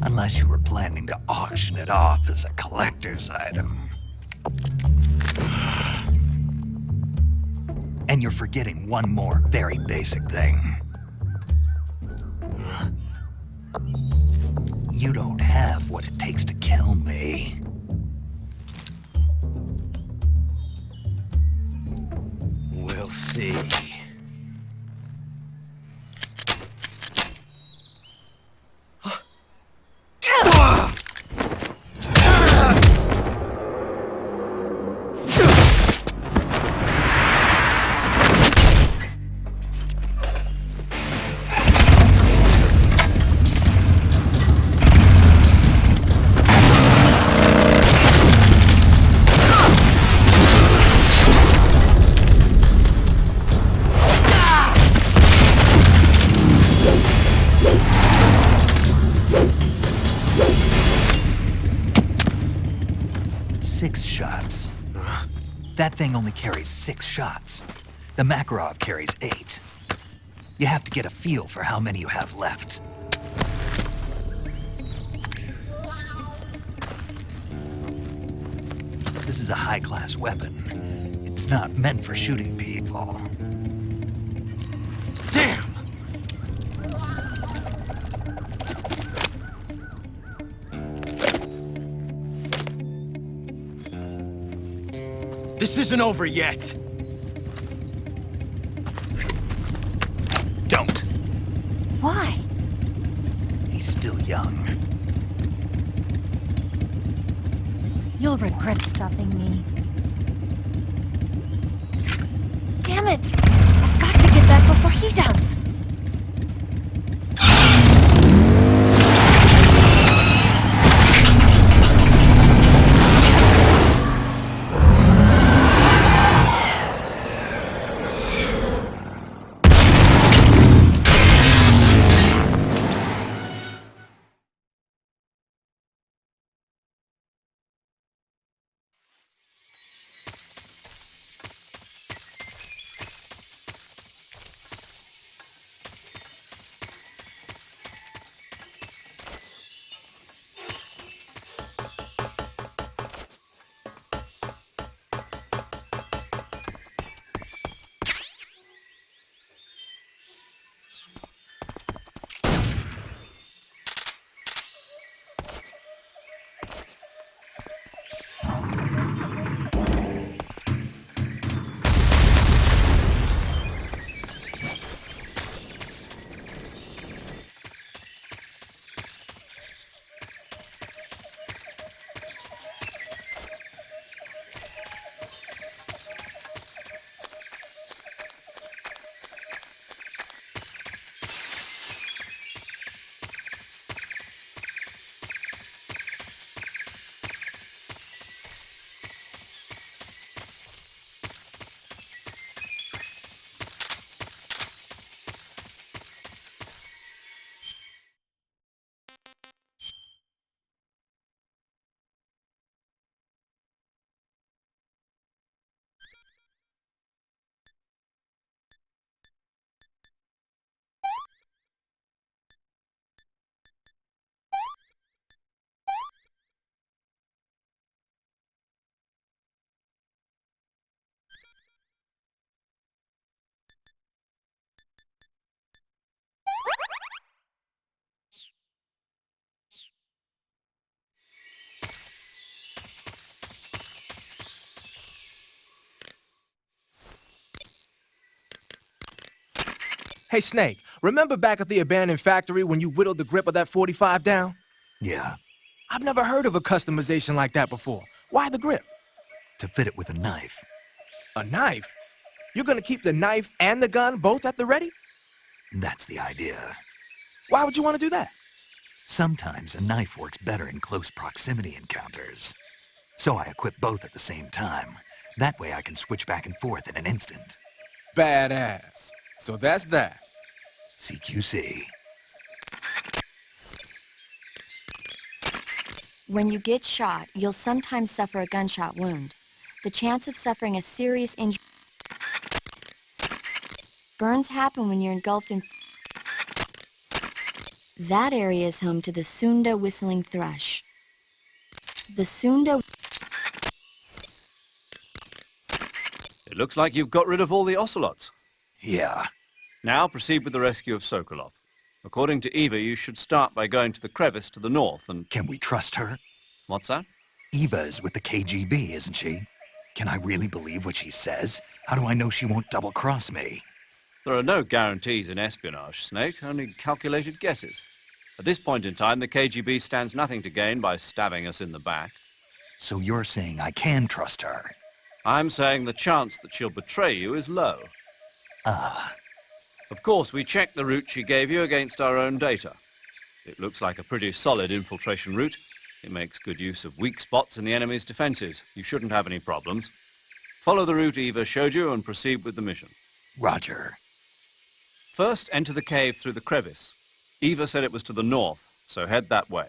Unless you were planning to auction it off as a collector's item. And you're forgetting one more very basic thing. You don't have what it takes to kill me. We'll see. That thing only carries 6 shots. The Makarov carries 8. You have to get a feel for how many you have left. This is a high-class weapon. It's not meant for shooting people. Damn! This isn't over yet. Don't. Why? He's still young. You'll regret stopping me. Damn it! I've got to get back before he does. Hey, Snake, remember back at the abandoned factory when you whittled the grip of that 45 down? Yeah, I've never heard of a customization like that before. Why the grip? to fit it with a knife. A knife? You're gonna keep the knife and the gun both at the ready? That's the idea. Why would you want to do that? Sometimes a knife works better in close proximity encounters. So I equip both at the same time. That way I can switch back and forth in an instant. Badass. So that's that. CQC. When you get shot, you'll sometimes suffer a gunshot wound. The chance of suffering a serious injury. Burns happen when you're engulfed in. That area is home to the Sunda whistling thrush. The Sunda. It looks like you've got rid of all the ocelots. Yeah. Now proceed with the rescue of Sokolov. According to Eva, you should start by going to the crevice to the north and... Can we trust her? What's that? Eva is with the KGB, isn't she? Can I really believe what she says? How do I know she won't double-cross me? There are no guarantees in espionage, Snake, only calculated guesses. At this point in time, the KGB stands nothing to gain by stabbing us in the back. So you're saying I can trust her? I'm saying the chance that she'll betray you is low. Ah. Of course, we checked the route she gave you against our own data. It looks like a pretty solid infiltration route. It makes good use of weak spots in the enemy's defenses. You shouldn't have any problems. Follow the route Eva showed you and proceed with the mission. Roger. First, enter the cave through the crevice. Eva said it was to the north, so head that way.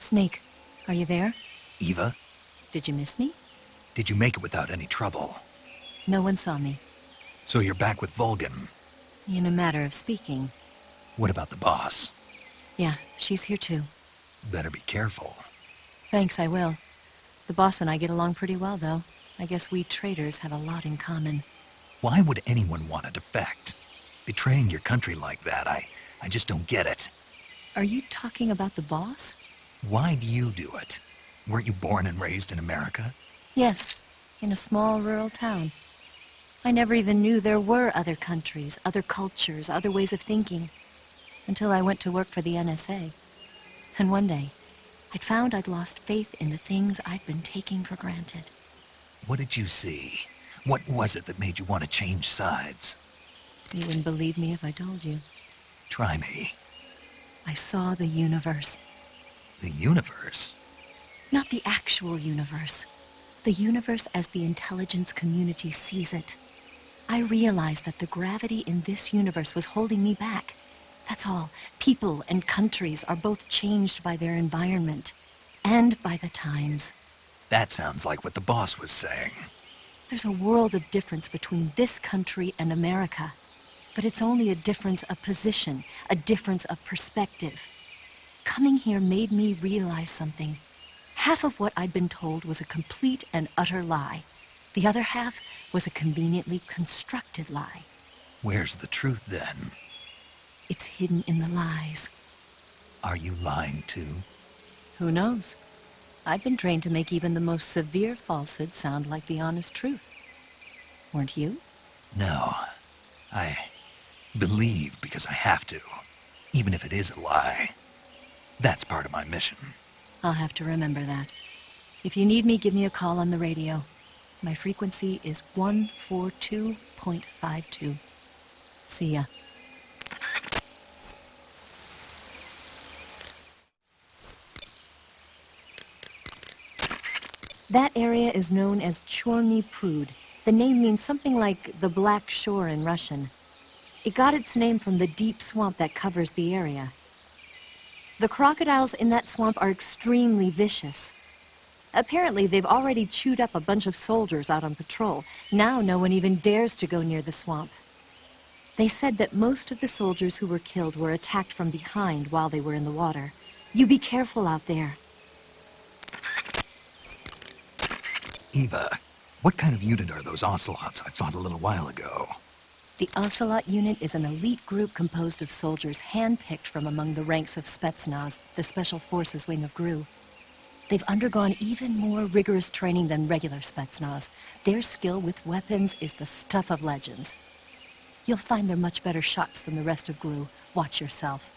Snake, are you there? Eva, Did you miss me? did you make it without any trouble? No one saw me. So you're back with Vulcan. In a matter of speaking. What about the boss? Yeah, she's here too. Better be careful. Thanks, I will. The boss and I get along pretty well, though. I guess we traitors have a lot in common. Why would anyone want to defect? Betraying your country like that, I just don't get it. Are you talking about the boss? Why do you do it? Weren't you born and raised in America? Yes, in a small rural town. I never even knew there were other countries, other cultures, other ways of thinking, until I went to work for the NSA. And one day, I'd found I'd lost faith in the things I'd been taking for granted. What did you see? What was it that made you want to change sides? You wouldn't believe me if I told you. Try me. I saw the universe. The universe? Not the actual universe. The universe as the intelligence community sees it. I realized that the gravity in this universe was holding me back. That's all. People and countries are both changed by their environment and by the times. That sounds like what the boss was saying. There's a world of difference between this country and America. But it's only a difference of position, a difference of perspective. Coming here made me realize something. Half of what I'd been told was a complete and utter lie. The other half was a conveniently constructed lie. Where's the truth then? It's hidden in the lies. Are you lying too? Who knows? I've been trained to make even the most severe falsehood sound like the honest truth. Weren't you? No. I believe because I have to, even if it is a lie. That's part of my mission. I'll have to remember that. If you need me, give me a call on the radio. My frequency is 142.52. See ya. That area is known as Chorny Prud. The name means something like the Black Shore in Russian. It got its name from the deep swamp that covers the area. The crocodiles in that swamp are extremely vicious. Apparently, they've already chewed up a bunch of soldiers out on patrol. Now no one even dares to go near the swamp. They said that most of the soldiers who were killed were attacked from behind while they were in the water. You be careful out there. Eva, what kind of unit are those ocelots I fought a little while ago? The Ocelot unit is an elite group composed of soldiers handpicked from among the ranks of Spetsnaz, the Special Forces wing of GRU. They've undergone even more rigorous training than regular Spetsnaz. Their skill with weapons is the stuff of legends. You'll find they're much better shots than the rest of GRU. Watch yourself.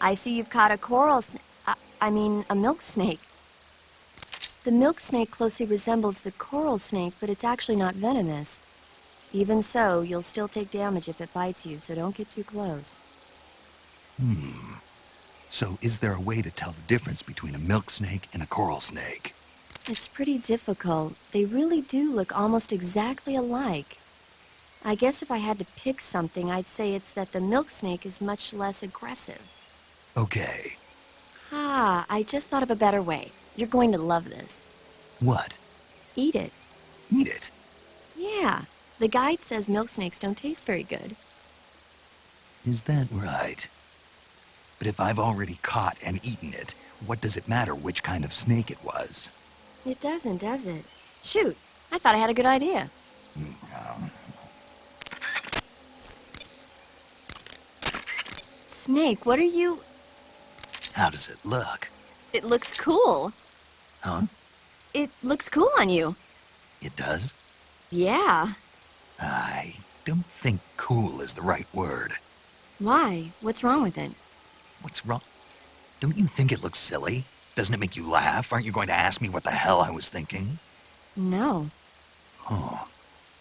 I see you've caught a a milk snake. The milk snake closely resembles the coral snake, but it's actually not venomous. Even so, you'll still take damage if it bites you, so don't get too close. So is there a way to tell the difference between a milk snake and a coral snake? It's pretty difficult. They really do look almost exactly alike. I guess if I had to pick something, I'd say it's that the milk snake is much less aggressive. Okay. Ah, I just thought of a better way. You're going to love this. What? Eat it. Eat it? Yeah. The guide says milk snakes don't taste very good. Is that right? But if I've already caught and eaten it, what does it matter which kind of snake it was? It doesn't, does it? Shoot, I thought I had a good idea. Snake, what are you... How does it look? It looks cool. Huh? It looks cool on you. It does? Yeah. I don't think cool is the right word. Why? What's wrong with it? What's wrong? Don't you think it looks silly? Doesn't it make you laugh? Aren't you going to ask me what the hell I was thinking? No. Oh.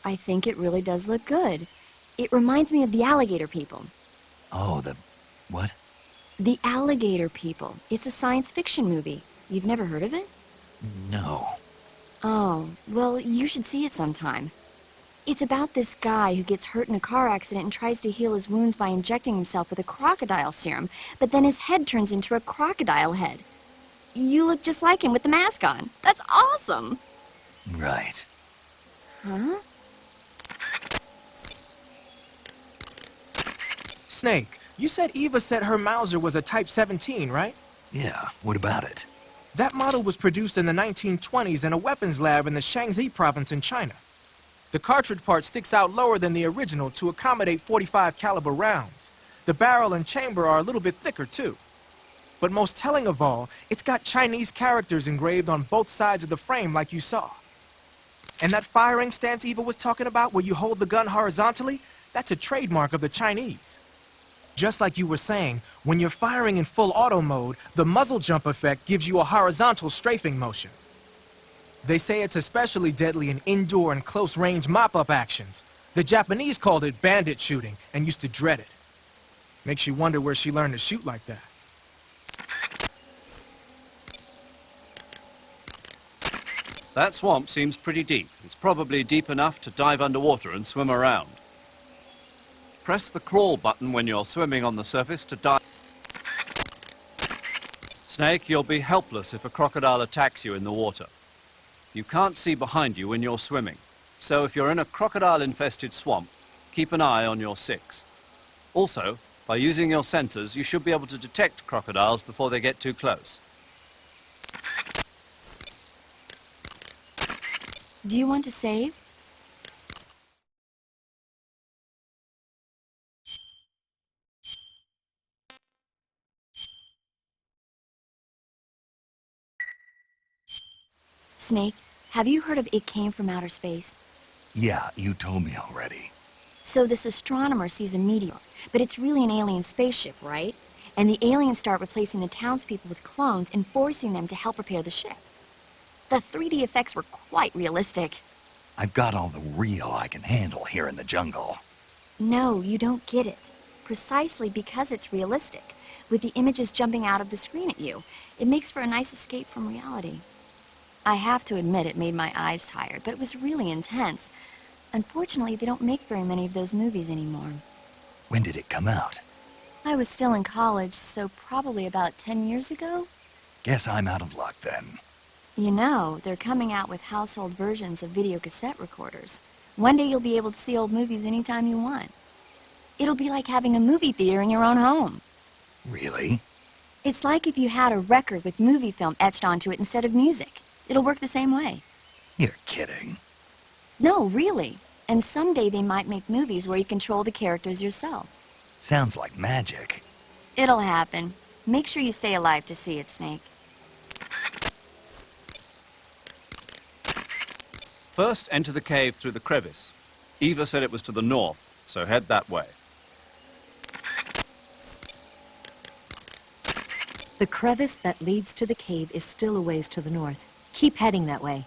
I think it really does look good. It reminds me of the alligator people. Oh, the... what? The Alligator People. It's a science fiction movie. You've never heard of it? No. Oh, well, you should see it sometime. It's about this guy who gets hurt in a car accident and tries to heal his wounds by injecting himself with a crocodile serum, but then his head turns into a crocodile head. You look just like him with the mask on. That's awesome! Right. Huh? Snake, you said Eva said her Mauser was a Type 17, right? Yeah, what about it? That model was produced in the 1920s in a weapons lab in the Shaanxi province in China. The cartridge part sticks out lower than the original to accommodate 45 caliber rounds. The barrel and chamber are a little bit thicker too. But most telling of all, it's got Chinese characters engraved on both sides of the frame like you saw. And that firing stance Eva was talking about where you hold the gun horizontally, that's a trademark of the Chinese. Just like you were saying, when you're firing in full auto mode, the muzzle jump effect gives you a horizontal strafing motion. They say it's especially deadly in indoor and close-range mop-up actions. The Japanese called it bandit shooting and used to dread it. Makes you wonder where she learned to shoot like that. That swamp seems pretty deep. It's probably deep enough to dive underwater and swim around. Press the crawl button when you're swimming on the surface to dive. Snake, you'll be helpless if a crocodile attacks you in the water. You can't see behind you when you're swimming, so if you're in a crocodile-infested swamp, keep an eye on your 6. Also, by using your sensors, you should be able to detect crocodiles before they get too close. Do you want to save? Snake, have you heard of It Came from Outer Space? Yeah, you told me already. So this astronomer sees a meteor, but it's really an alien spaceship, right? And the aliens start replacing the townspeople with clones and forcing them to help repair the ship. The 3D effects were quite realistic. I've got all the real I can handle here in the jungle. No, you don't get it. Precisely because it's realistic, with the images jumping out of the screen at you, it makes for a nice escape from reality. I have to admit it made my eyes tired, but it was really intense. Unfortunately, they don't make very many of those movies anymore. When did it come out? I was still in college, so probably about 10 years ago. Guess I'm out of luck then. You know, they're coming out with household versions of video cassette recorders. One day you'll be able to see old movies anytime you want. It'll be like having a movie theater in your own home. Really? It's like if you had a record with movie film etched onto it instead of music. It'll work the same way. You're kidding. No, really. And someday they might make movies where you control the characters yourself. Sounds like magic. It'll happen. Make sure you stay alive to see it, Snake. First, enter the cave through the crevice. Eva said it was to the north, so head that way. The crevice that leads to the cave is still a ways to the north. Keep heading that way.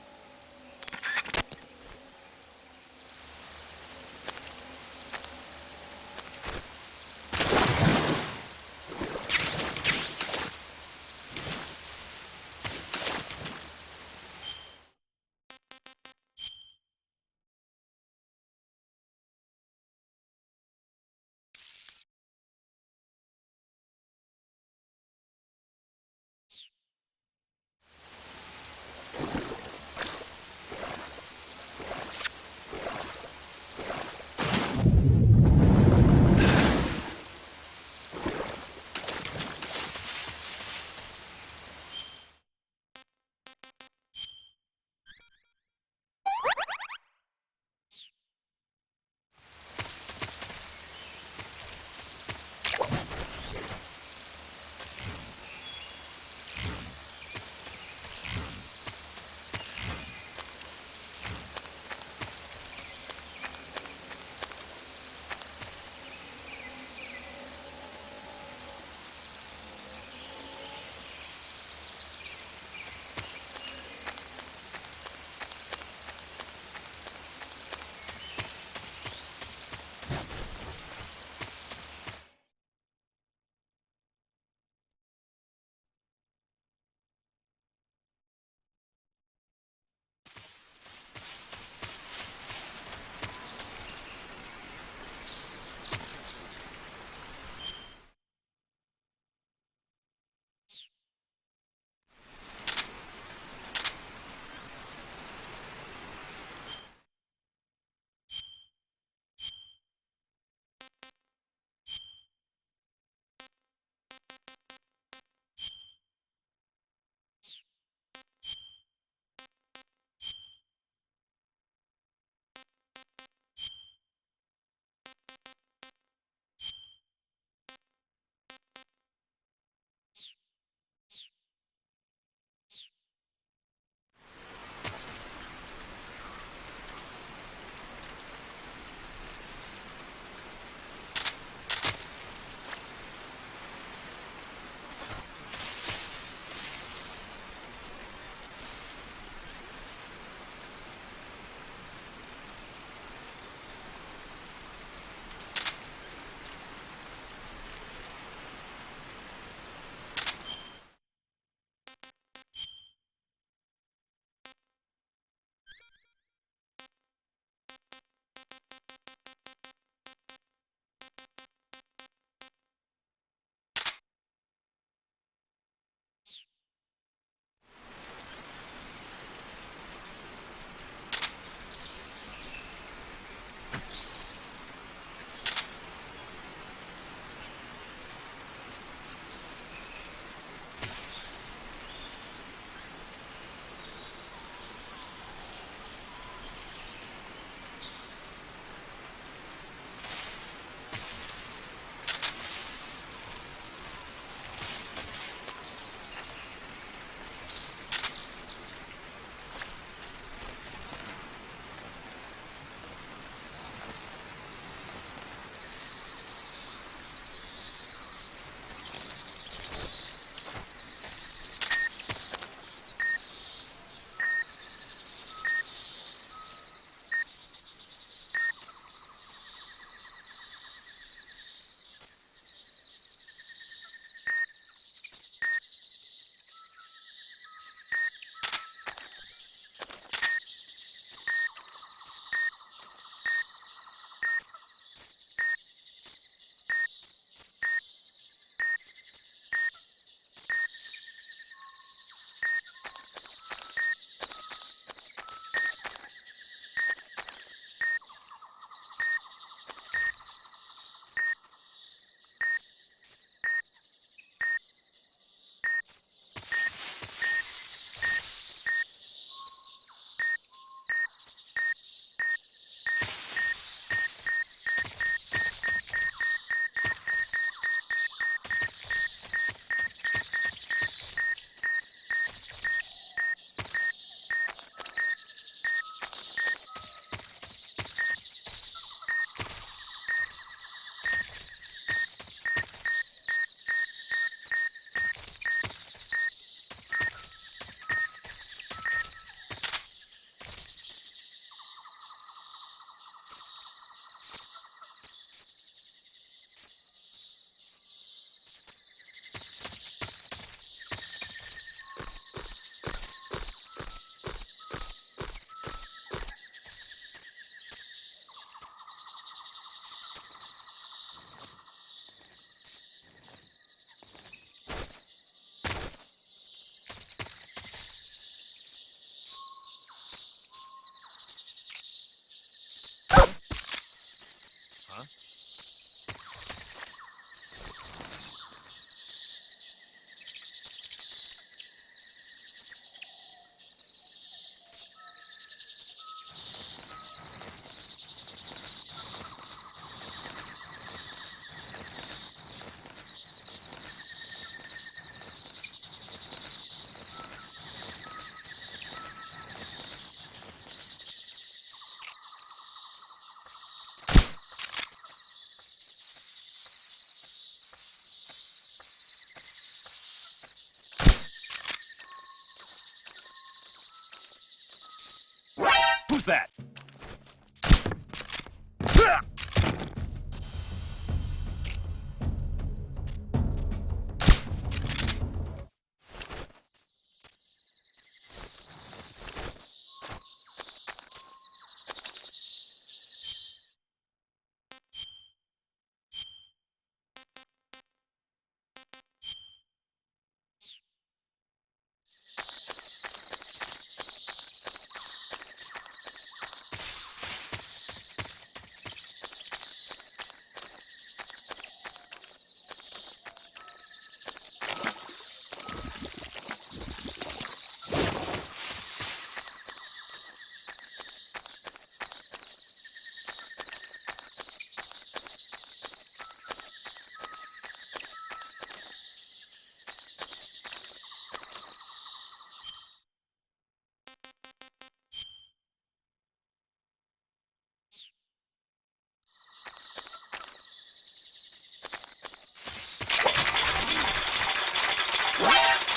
Who's that?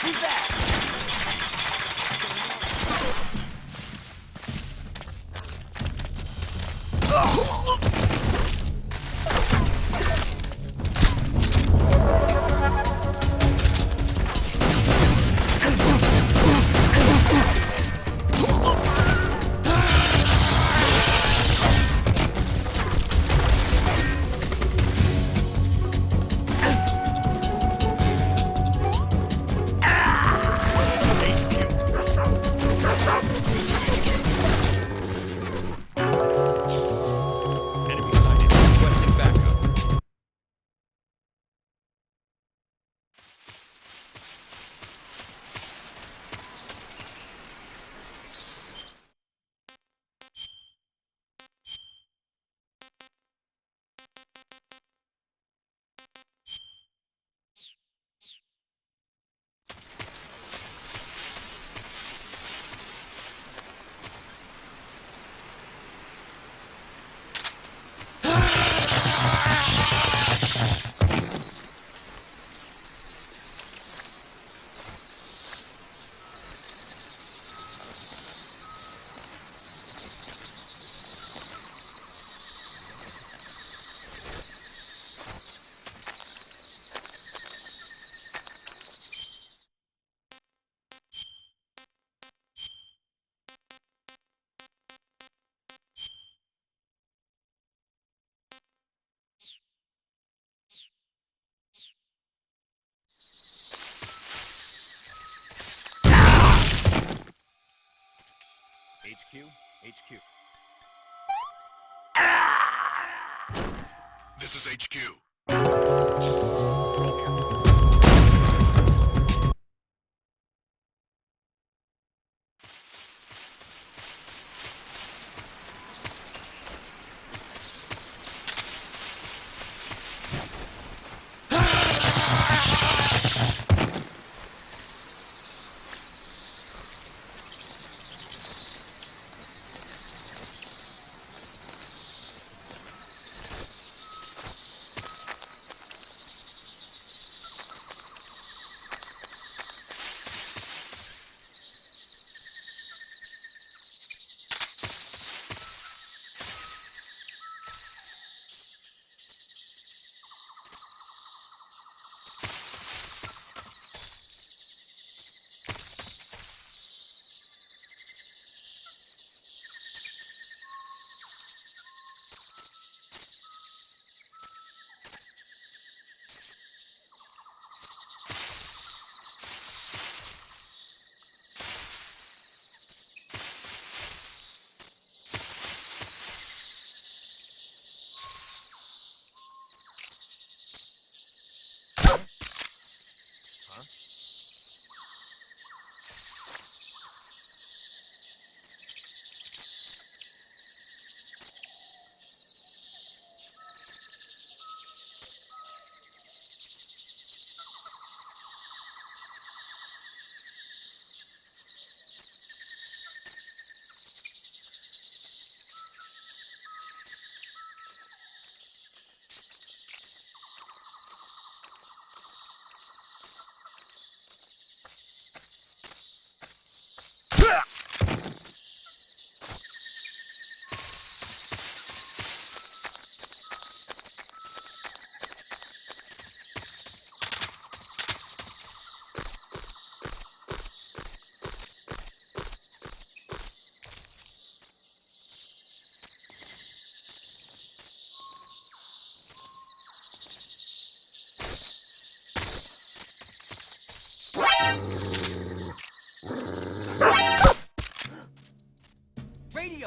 Who's that? HQ. This is HQ.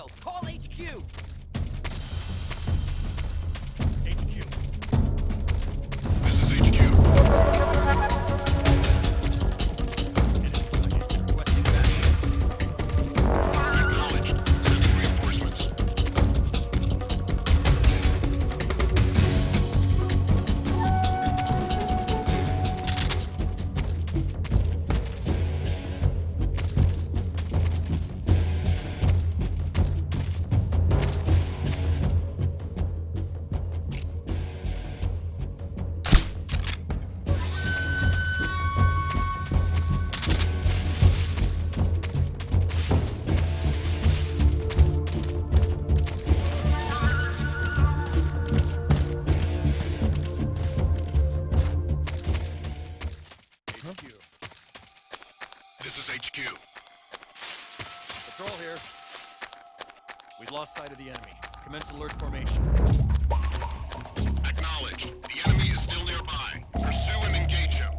radio. Call HQ. HQ. This is HQ. Acknowledged. Sending reinforcements. This is HQ. Patrol here. We've lost sight of the enemy. Commence alert formation. Acknowledged. The enemy is still nearby. Pursue and engage him.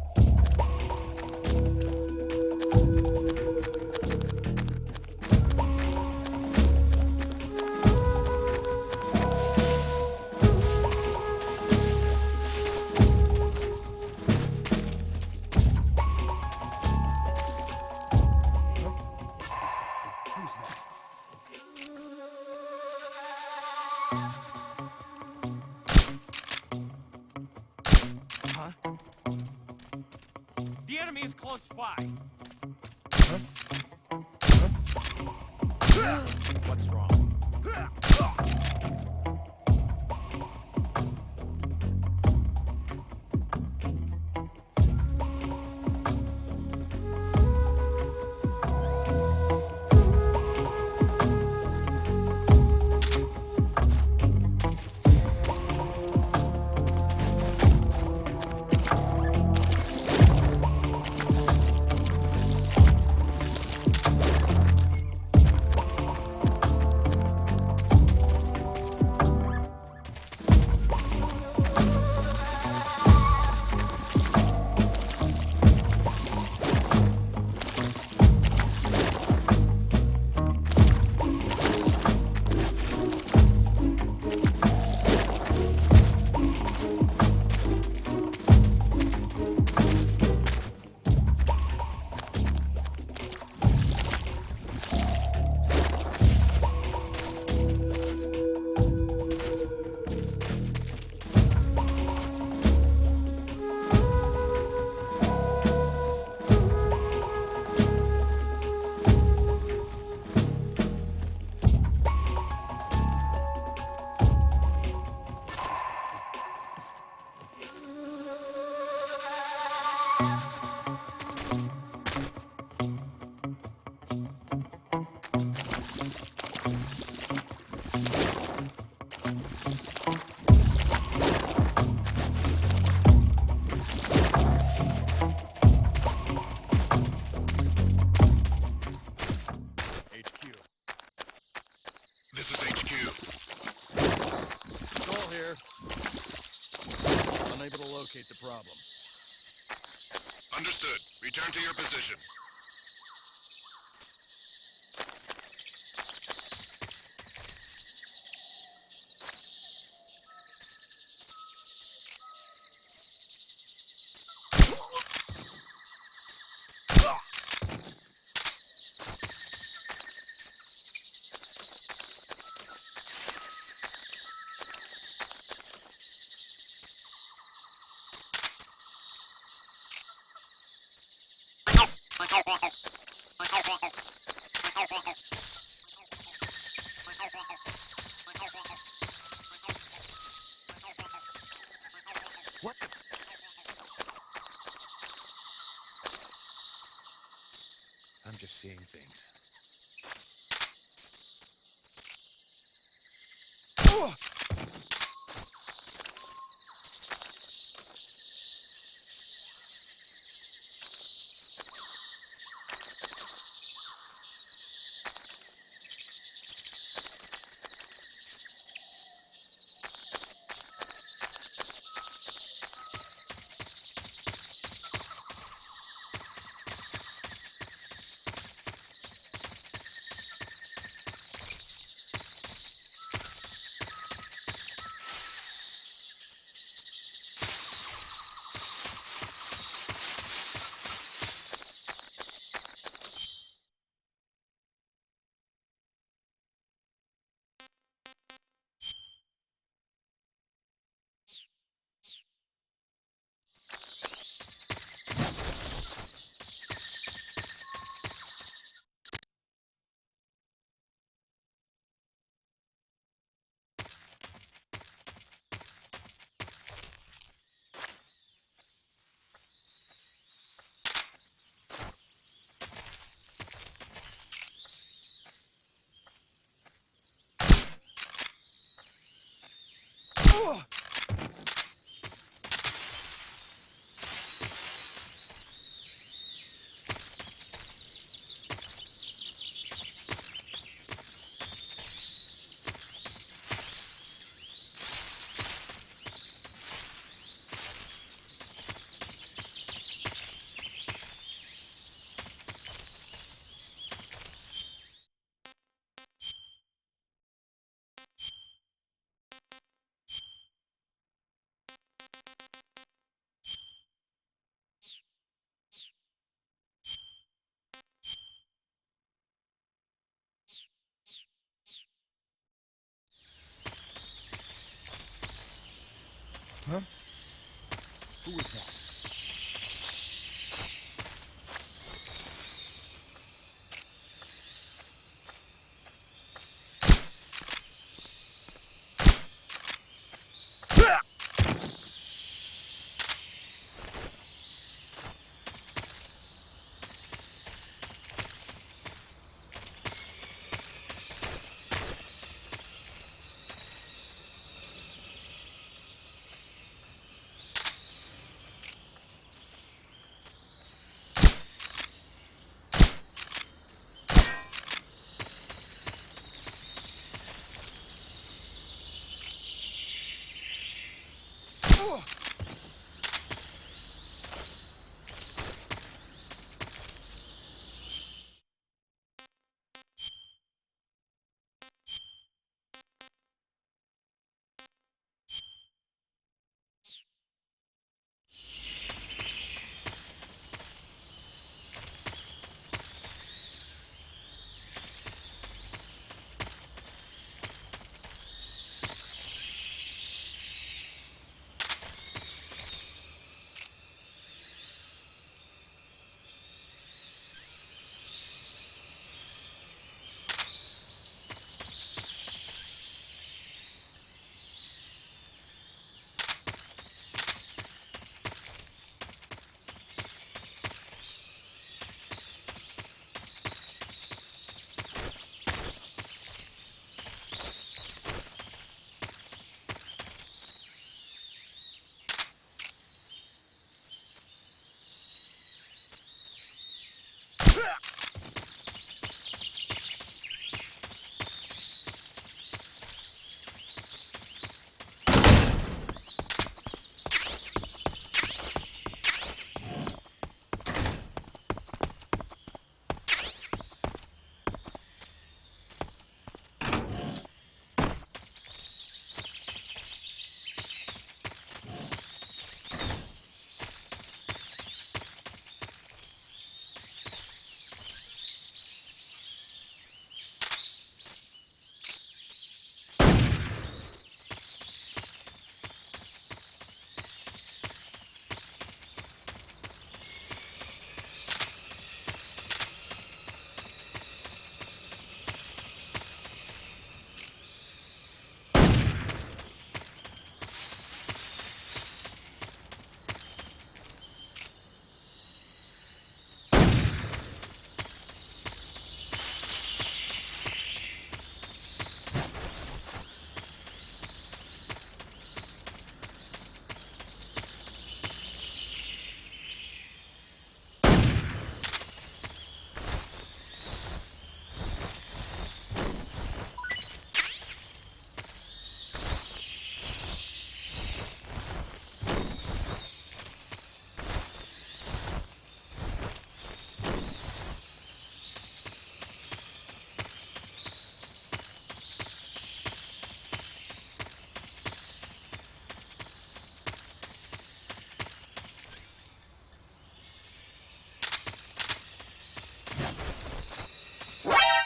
Who's that? Huh? The enemy is close by. What's wrong? This is HQ. Patrol here. Unable to locate the problem. Understood. Return to your position. What the? I'm just seeing things. Huh? Who was that?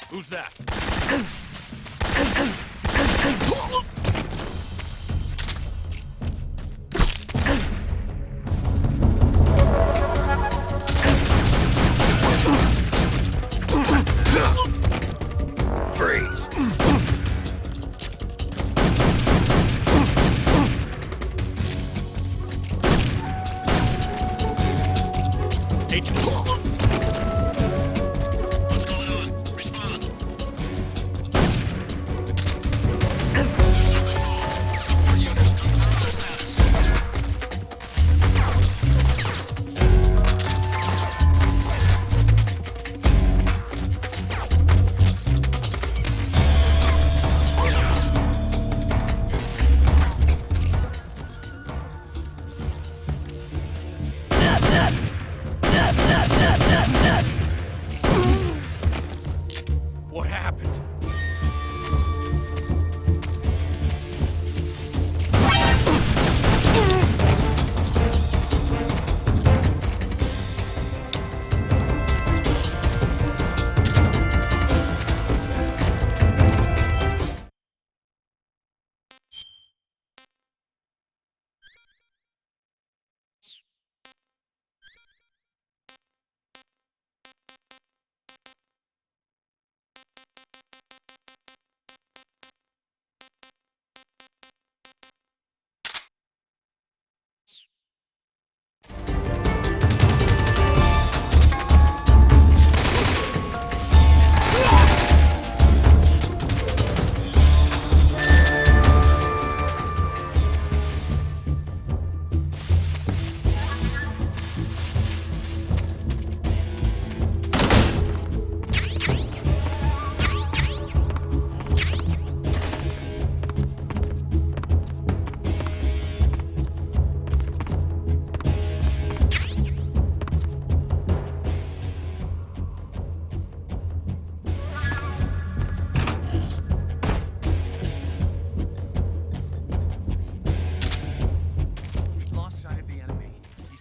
Who's that? Freeze. Agent. What's going on? Respond. What happened?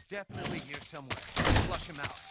Definitely here somewhere. Flush him out.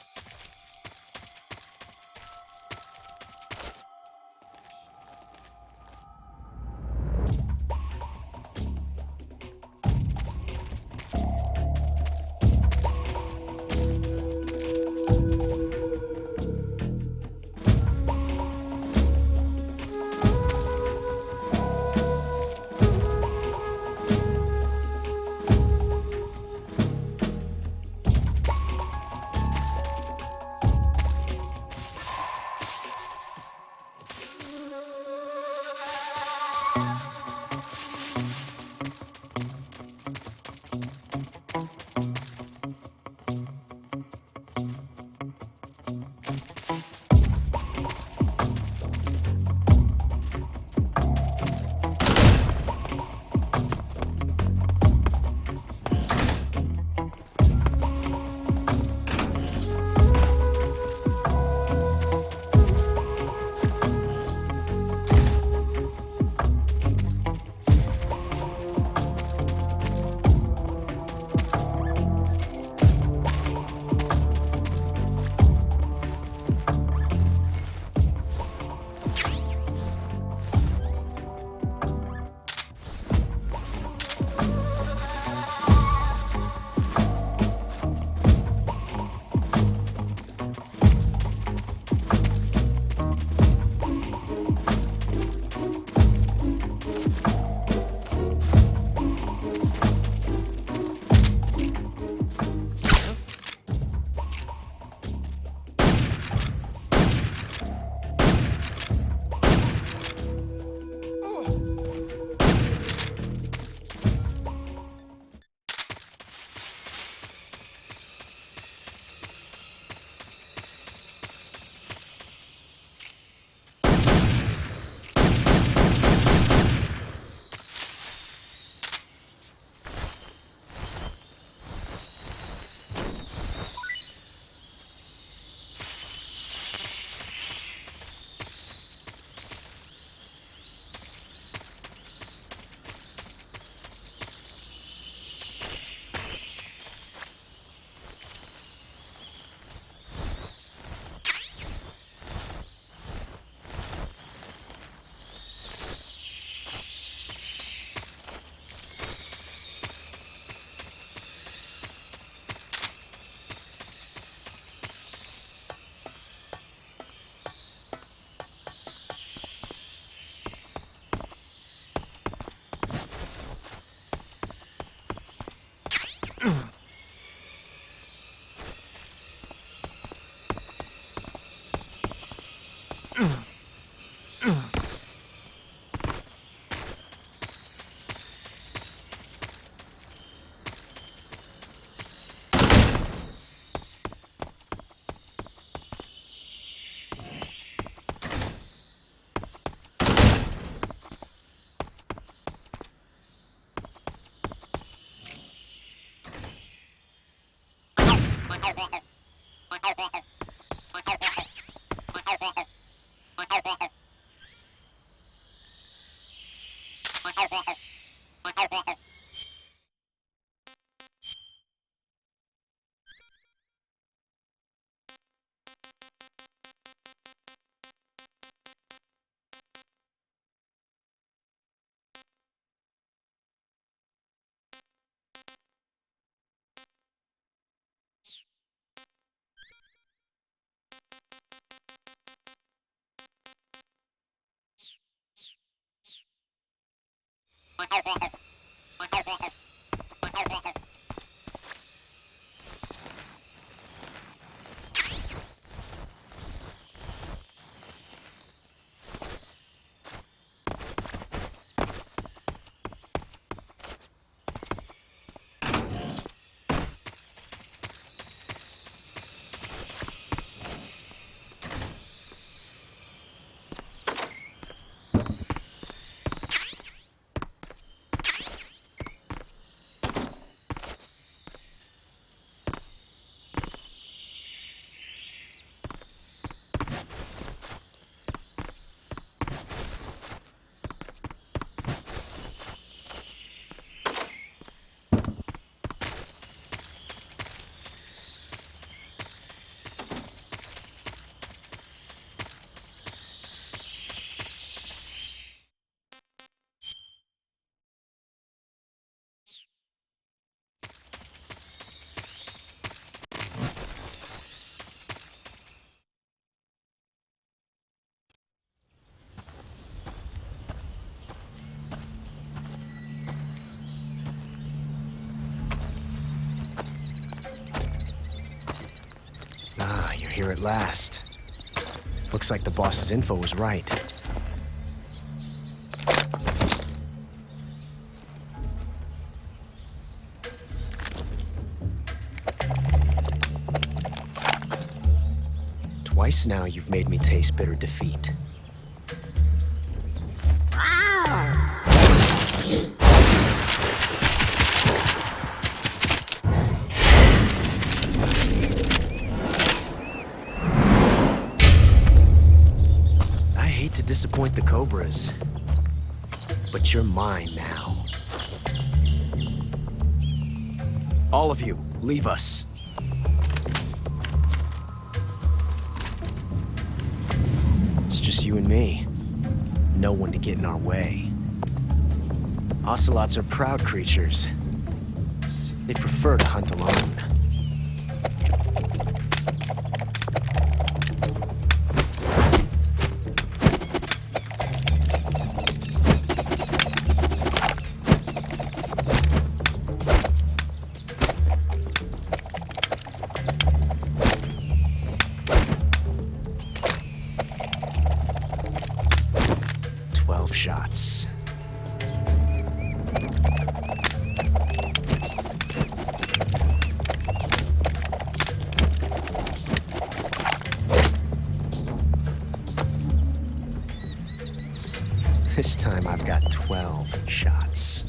Ah, you're here at last. Looks like the boss's info was right. Twice now you've made me taste bitter defeat. Disappoint the Cobras, but you're mine now. All of you, leave us. It's just you and me. No one to get in our way. Ocelots are proud creatures. They prefer to hunt alone. Shots. This time I've got 12 shots.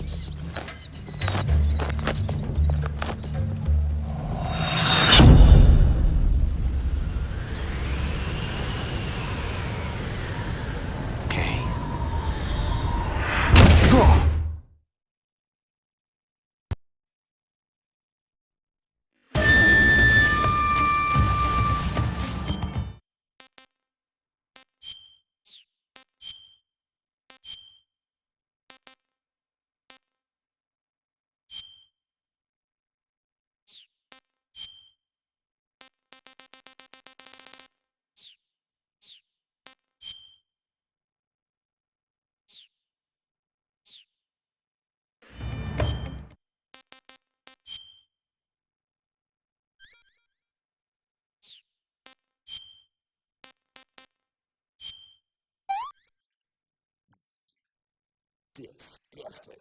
Disgusting.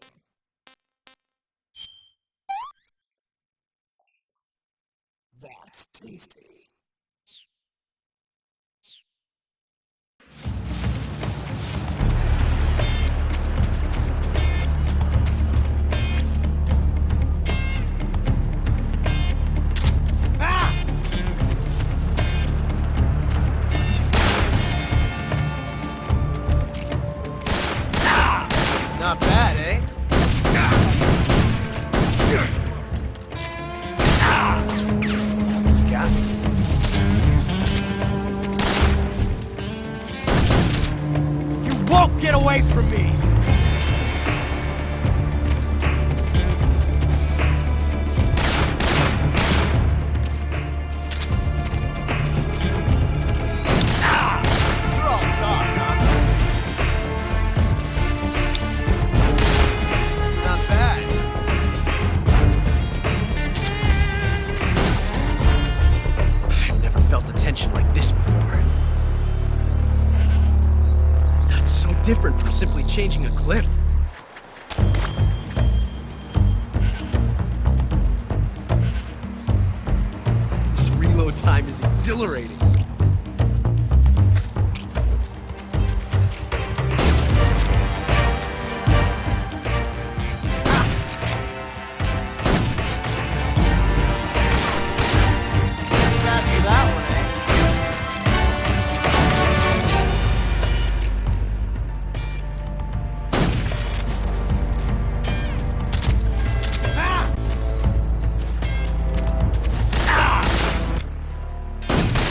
That's tasty. Not bad, eh? won't get away from me! You're all talk, huh? Not bad. I've never felt a tension like this before. That's so different from simply changing a clip. This reload time is exhilarating. Fast for that one, eh?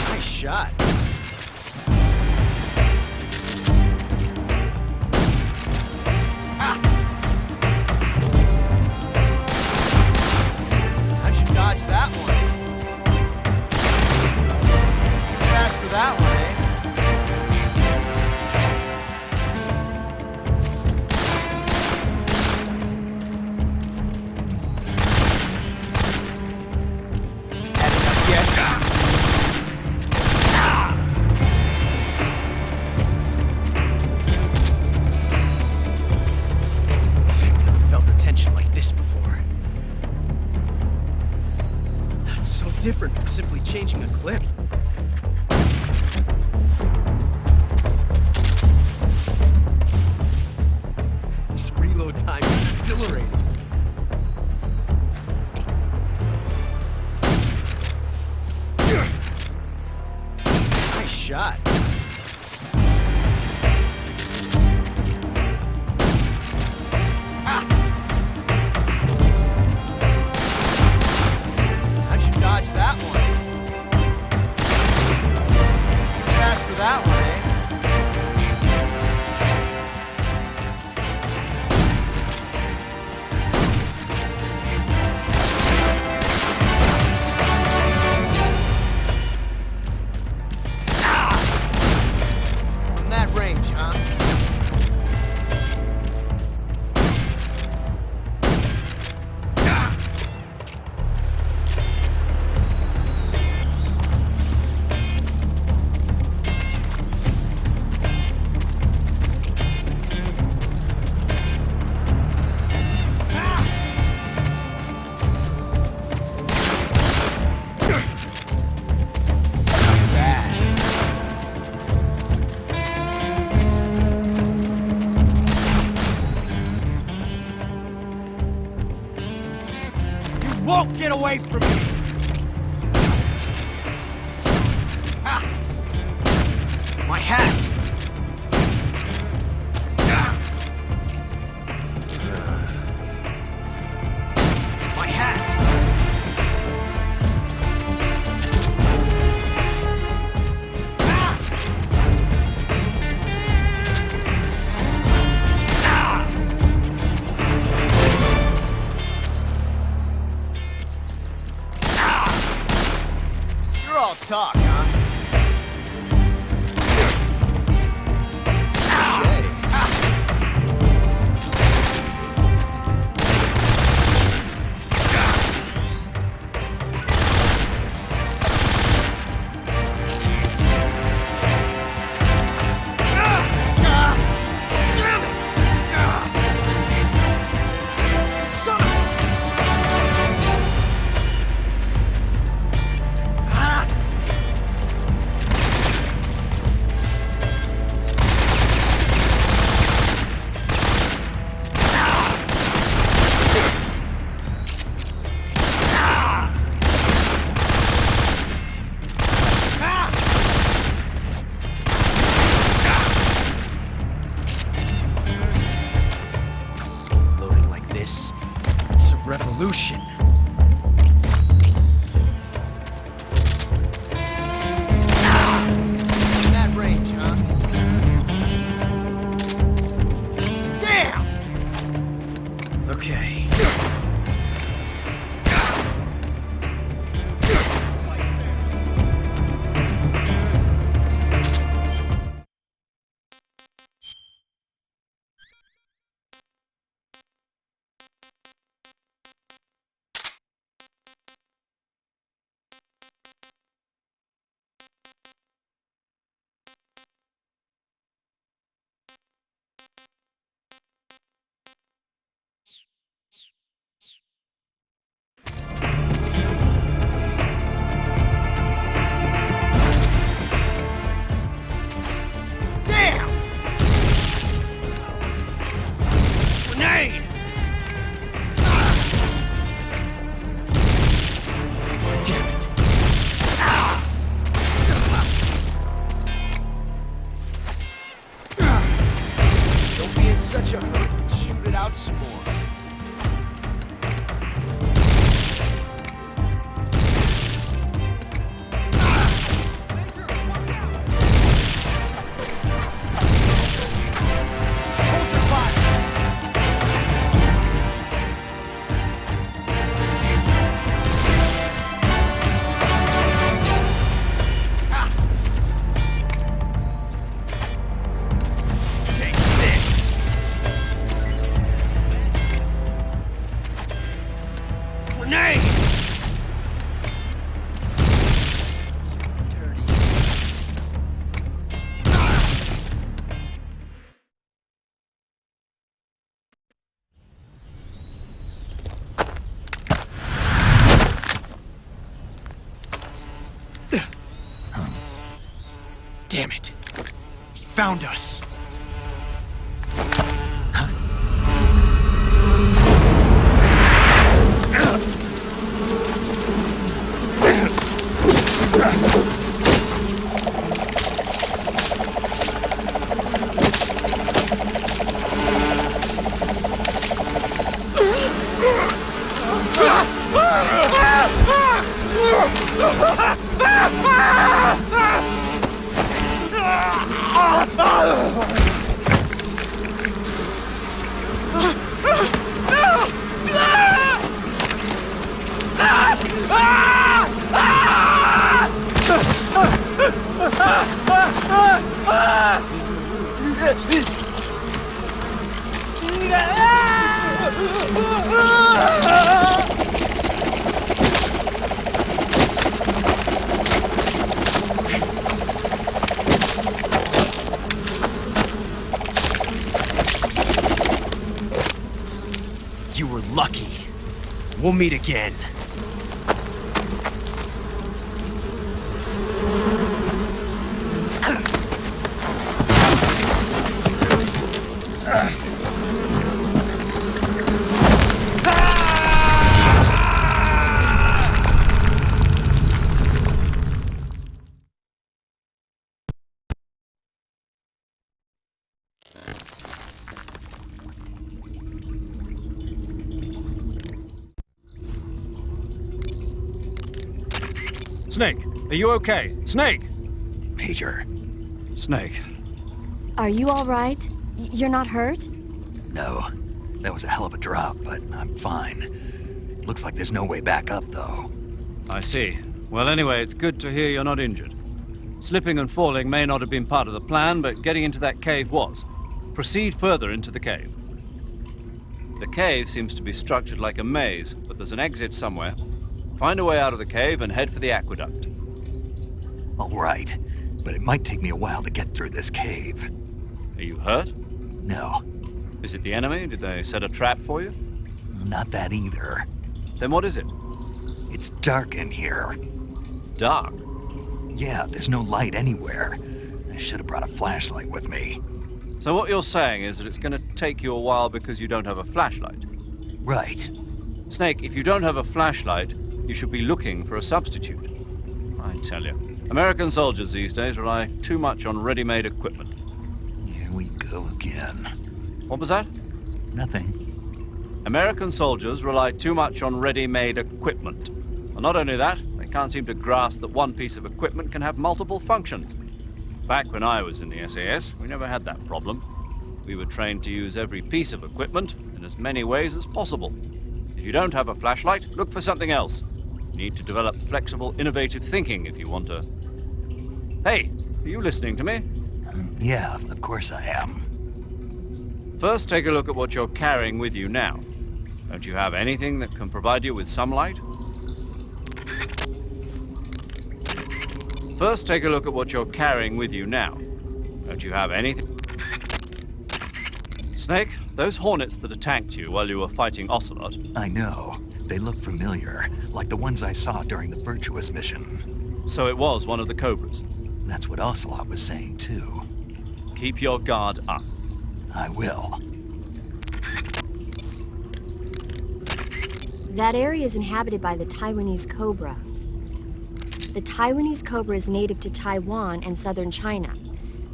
Nice shot. How'd you dodge that one? Too fast for that one, eh? Had enough yet? I've never felt a tension like this before. That's so different from simply changing a clip. This reload time is exhilarating. Nice shot. How'd you dodge that one? Too fast for that one, eh? From that range, huh? Won't get away from me! My hat! My hat! You're all talk, huh? revolution. That range, huh? in such a hurry, let's shoot it out some more. Damn it. He found us. You were lucky. We'll meet again. Snake, are you okay? Snake! Major. Snake. Are you all right? You're not hurt? No. That was a hell of a drop, but I'm fine. Looks like there's no way back up, though. I see. Well, anyway, it's good to hear you're not injured. Slipping and falling may not have been part of the plan, but getting into that cave was. Proceed further into the cave. The cave seems to be structured like a maze, but there's an exit somewhere. Find a way out of the cave and head for the aqueduct. All right, but it might take me a while to get through this cave. Are you hurt? No. Is it the enemy? Did they set a trap for you? Not that either. Then what is it? It's dark in here. Dark? Yeah, there's no light anywhere. I should have brought a flashlight with me. So what you're saying is that it's going to take you a while because you don't have a flashlight? Right. Snake, if you don't have a flashlight, you should be looking for a substitute. I tell you, American soldiers these days rely too much on ready-made equipment. Here we go again. What was that? Nothing. American soldiers rely too much on ready-made equipment. And not only that, they can't seem to grasp that one piece of equipment can have multiple functions. Back when I was in the SAS, we never had that problem. We were trained to use every piece of equipment in as many ways as possible. If you don't have a flashlight, look for something else. You need to develop flexible, innovative thinking if you want to... Hey, are you listening to me? Yeah, of course I am. First, take a look at what you're carrying with you now. Don't you have anything that can provide you with some light? First, take a look at what you're carrying with you now. Don't you have anything? Snake, those hornets that attacked you while you were fighting Ocelot... I know. They look familiar, like the ones I saw during the Virtuous mission. So it was one of the Cobras? That's what Ocelot was saying, too. Keep your guard up. I will. That area is inhabited by the Taiwanese cobra. The Taiwanese cobra is native to Taiwan and southern China.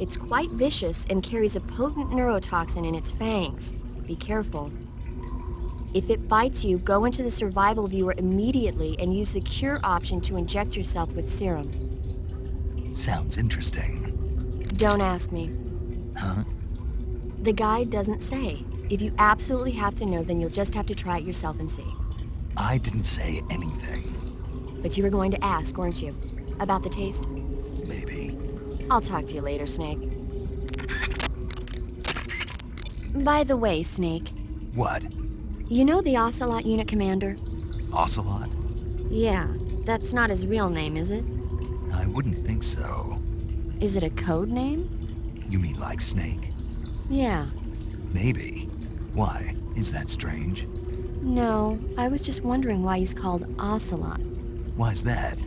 It's quite vicious and carries a potent neurotoxin in its fangs. Be careful. If it bites you, go into the survival viewer immediately and use the cure option to inject yourself with serum. Sounds interesting. Don't ask me. Huh? The guide doesn't say. If you absolutely have to know, then you'll just have to try it yourself and see. I didn't say anything. But you were going to ask, weren't you? About the taste? Maybe. I'll talk to you later, Snake. By the way, Snake. What? You know the Ocelot unit commander? Ocelot? Yeah, that's not his real name, is it? I wouldn't think so. Is it a code name? You mean like Snake? Yeah. Maybe. Why? Is that strange? No, I was just wondering why he's called Ocelot. Why's that?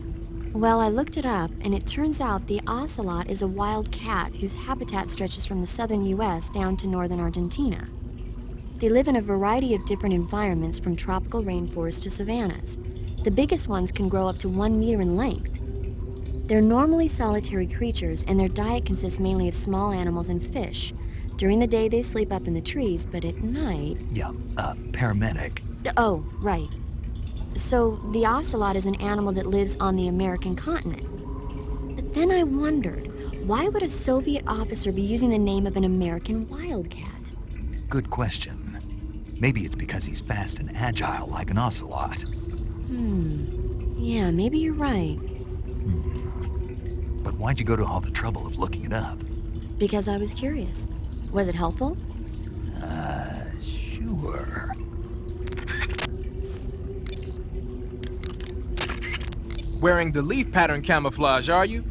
Well, I looked it up, and it turns out the ocelot is a wild cat whose habitat stretches from the southern U.S. down to northern Argentina. They live in a variety of different environments, from tropical rainforests to savannas. The biggest ones can grow up to 1 meter in length. They're normally solitary creatures, and their diet consists mainly of small animals and fish. During the day, they sleep up in the trees, but at night... Yeah, paramedic. Oh, right. So, the ocelot is an animal that lives on the American continent. But then I wondered, why would a Soviet officer be using the name of an American wildcat? Good question. Maybe it's because he's fast and agile like an ocelot. Yeah, maybe you're right. But why'd you go to all the trouble of looking it up? Because I was curious. Was it helpful? Sure. Wearing the leaf pattern camouflage, are you?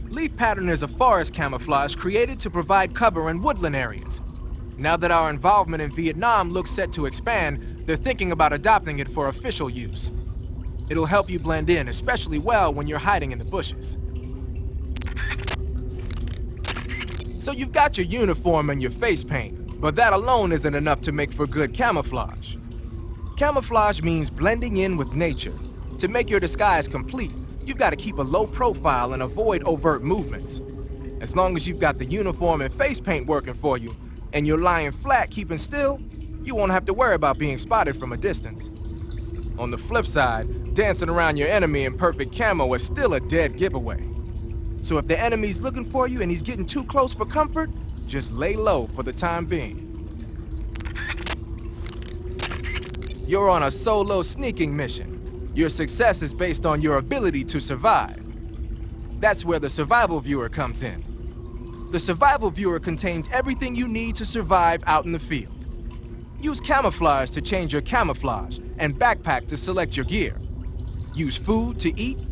Leaf pattern is a forest camouflage created to provide cover in woodland areas. Now that our involvement in Vietnam looks set to expand, they're thinking about adopting it for official use. It'll help you blend in, especially well when you're hiding in the bushes. So you've got your uniform and your face paint, but that alone isn't enough to make for good camouflage. Camouflage means blending in with nature. To make your disguise complete, you've got to keep a low profile and avoid overt movements. As long as you've got the uniform and face paint working for you, and you're lying flat keeping still, you won't have to worry about being spotted from a distance. On the flip side, dancing around your enemy in perfect camo is still a dead giveaway. So if the enemy's looking for you and he's getting too close for comfort, just lay low for the time being. You're on a solo sneaking mission. Your success is based on your ability to survive. That's where the survival viewer comes in. The survival viewer contains everything you need to survive out in the field. Use camouflage to change your camouflage, and backpack to select your gear. Use food to eat.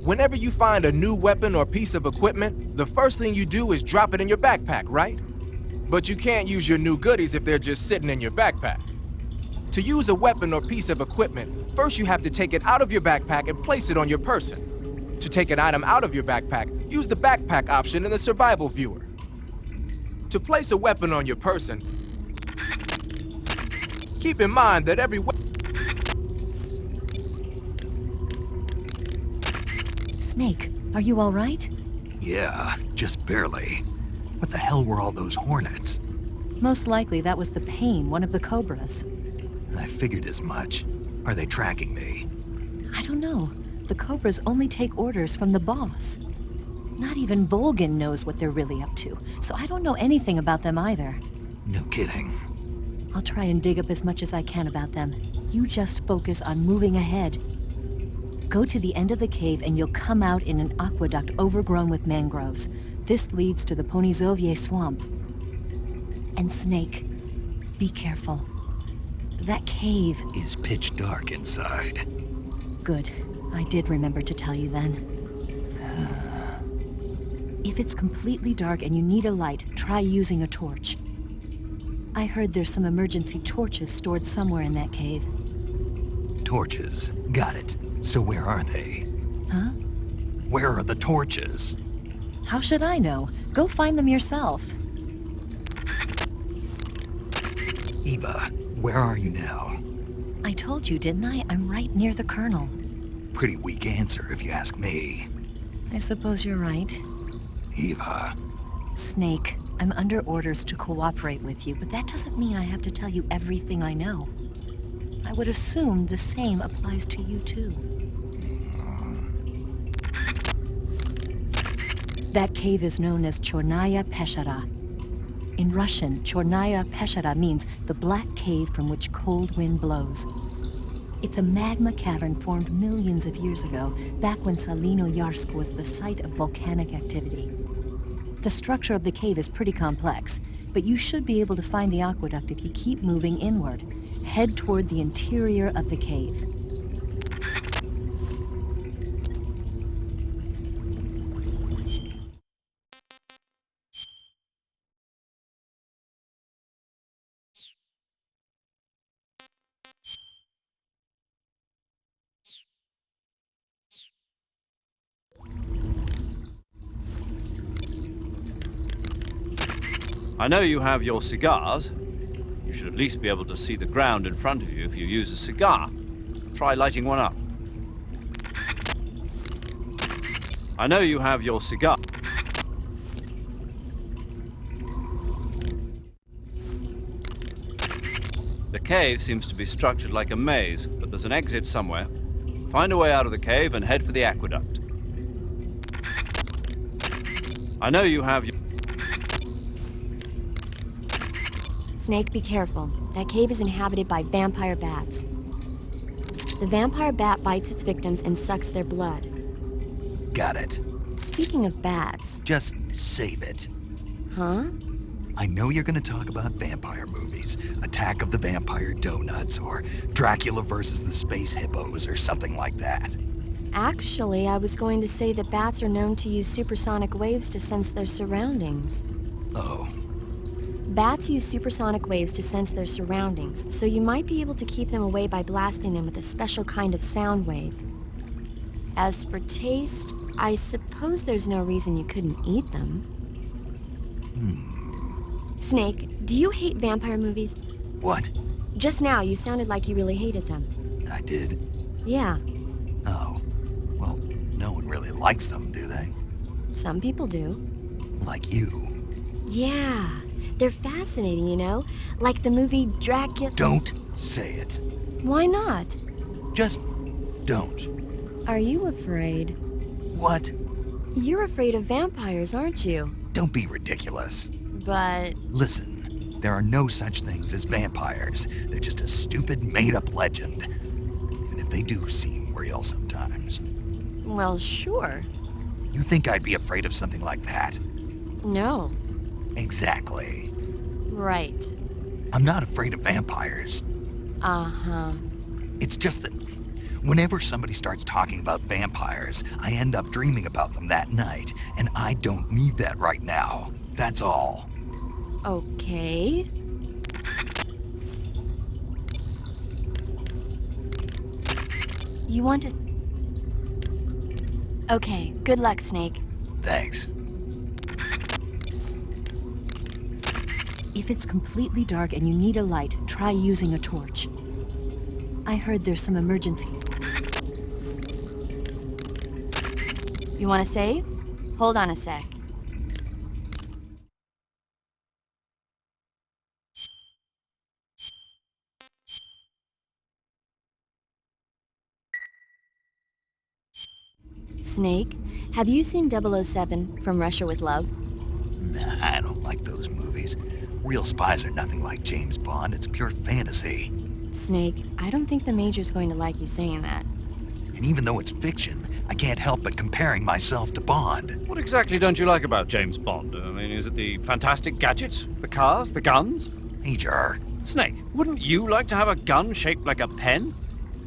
Whenever you find a new weapon or piece of equipment, the first thing you do is drop it in your backpack, right? But you can't use your new goodies if they're just sitting in your backpack. To use a weapon or piece of equipment, first you have to take it out of your backpack and place it on your person. To take an item out of your backpack, use the backpack option in the survival viewer. To place a weapon on your person, keep in mind that every weapon... Snake, are you all right? Yeah, just barely. What the hell were all those hornets? Most likely that was the pain, one of the cobras. I figured as much. Are they tracking me? I don't know. The cobras only take orders from the boss. Not even Volgin knows what they're really up to, so I don't know anything about them either. No kidding. I'll try and dig up as much as I can about them. You just focus on moving ahead. Go to the end of the cave and you'll come out in an aqueduct overgrown with mangroves. This leads to the Ponizovye swamp. And Snake, be careful. That cave is pitch dark inside. Good. I did remember to tell you then. If it's completely dark and you need a light, try using a torch. I heard there's some emergency torches stored somewhere in that cave. Torches. Got it. So where are they? Huh? Where are the torches? How should I know? Go find them yourself. Eva, where are you now? I told you, didn't I? I'm right near the Colonel. Pretty weak answer, if you ask me. I suppose you're right. Eva. Snake, I'm under orders to cooperate with you, but that doesn't mean I have to tell you everything I know. I would assume the same applies to you, too. That cave is known as Chornaya Peshara. In Russian, Chornaya Peshara means the black cave from which cold wind blows. It's a magma cavern formed millions of years ago, back when Salino-Yarsk was the site of volcanic activity. The structure of the cave is pretty complex, but you should be able to find the aqueduct if you keep moving inward. Head toward the interior of the cave. I know you have your cigars. You should at least be able to see the ground in front of you if you use a cigar. Try lighting one up. I know you have your cigar. The cave seems to be structured like a maze, but there's an exit somewhere. Find a way out of the cave and head for the aqueduct. I know you have your... Snake, be careful. That cave is inhabited by vampire bats. The vampire bat bites its victims and sucks their blood. Got it. Speaking of bats... Just save it. Huh? I know you're gonna talk about vampire movies. Attack of the Vampire Donuts, or Dracula versus the Space Hippos, or something like that. Actually, I was going to say that bats are known to use supersonic waves to sense their surroundings. Oh. Bats use supersonic waves to sense their surroundings, so you might be able to keep them away by blasting them with a special kind of sound wave. As for taste, I suppose there's no reason you couldn't eat them. Snake, do you hate vampire movies? What? Just now, you sounded like you really hated them. I did? Yeah. Oh. Well, no one really likes them, do they? Some people do. Like you. Yeah. They're fascinating, you know? Like the movie Dracula... Don't say it. Why not? Just don't. Are you afraid? What? You're afraid of vampires, aren't you? Don't be ridiculous. But... Listen, there are no such things as vampires. They're just a stupid, made-up legend. Even if they do seem real sometimes. Well, sure. You think I'd be afraid of something like that? No. Exactly. Right. I'm not afraid of vampires. Uh-huh. It's just that whenever somebody starts talking about vampires, I end up dreaming about them that night, and I don't need that right now. That's all. Okay. You want to... Okay, good luck, Snake. Thanks. If it's completely dark and you need a light, try using a torch. I heard there's some emergency. You want to save? Hold on a sec. Snake, have you seen 007 from Russia with Love? Nah, I don't like those movies. Real spies are nothing like James Bond. It's pure fantasy. Snake, I don't think the Major's going to like you saying that. And even though it's fiction, I can't help but comparing myself to Bond. What exactly don't you like about James Bond? I mean, is it the fantastic gadgets? The cars? The guns? Major. Snake, wouldn't you like to have a gun shaped like a pen?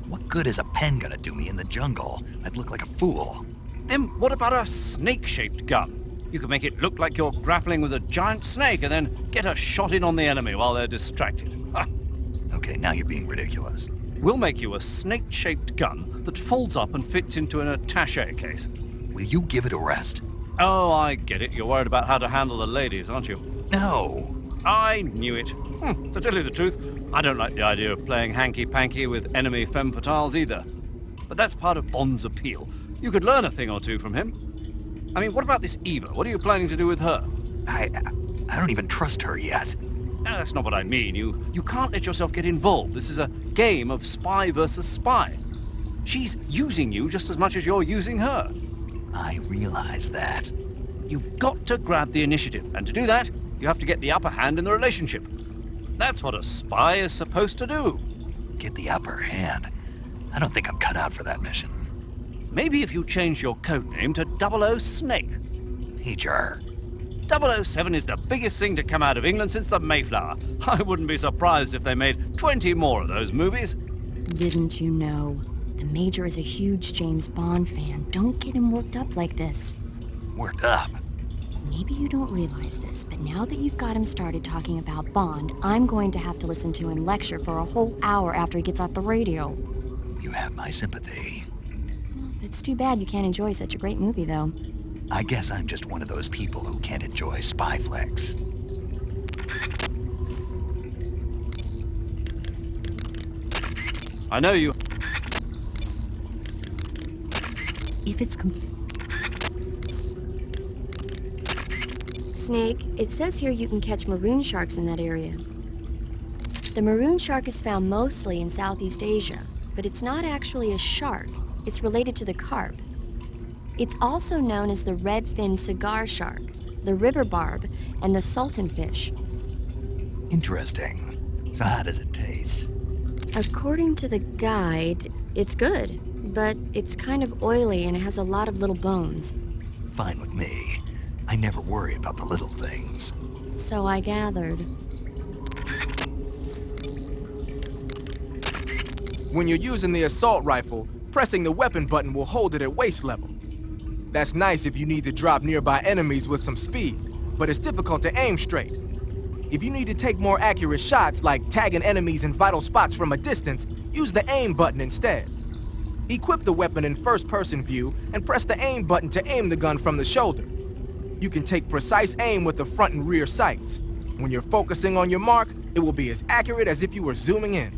What good is a pen gonna do me in the jungle? I'd look like a fool. Then what about a snake-shaped gun? You could make it look like you're grappling with a giant snake and then get a shot in on the enemy while they're distracted. Ha. Okay, now you're being ridiculous. We'll make you a snake-shaped gun that folds up and fits into an attaché case. Will you give it a rest? Oh, I get it. You're worried about how to handle the ladies, aren't you? No. I knew it. To tell you the truth, I don't like the idea of playing hanky-panky with enemy femme fatales either. But that's part of Bond's appeal. You could learn a thing or two from him. I mean, what about this Eva? What are you planning to do with her? I don't even trust her yet. No, that's not what I mean. You can't let yourself get involved. This is a game of spy versus spy. She's using you just as much as you're using her. I realize that. You've got to grab the initiative, and to do that, you have to get the upper hand in the relationship. That's what a spy is supposed to do. Get the upper hand? I don't think I'm cut out for that mission. Maybe if you change your codename to 00 Snake. Major. 007 is the biggest thing to come out of England since the Mayflower. I wouldn't be surprised if they made 20 more of those movies. Didn't you know? The Major is a huge James Bond fan. Don't get him worked up like this. Worked up? Maybe you don't realize this, but now that you've got him started talking about Bond, I'm going to have to listen to him lecture for a whole hour after he gets off the radio. You have my sympathy. It's too bad you can't enjoy such a great movie, though. I guess I'm just one of those people who can't enjoy spy flicks. I know you. If it's Snake, it says here you can catch maroon sharks in that area. The maroon shark is found mostly in Southeast Asia, but it's not actually a shark. It's related to the carp. It's also known as the red-finned cigar shark, the river barb, and the sultan fish. Interesting. So how does it taste? According to the guide, it's good, but it's kind of oily and it has a lot of little bones. Fine with me. I never worry about the little things. So I gathered. When you're using the assault rifle, pressing the weapon button will hold it at waist level. That's nice if you need to drop nearby enemies with some speed, but it's difficult to aim straight. If you need to take more accurate shots, like tagging enemies in vital spots from a distance, use the aim button instead. Equip the weapon in first-person view and press the aim button to aim the gun from the shoulder. You can take precise aim with the front and rear sights. When you're focusing on your mark, it will be as accurate as if you were zooming in.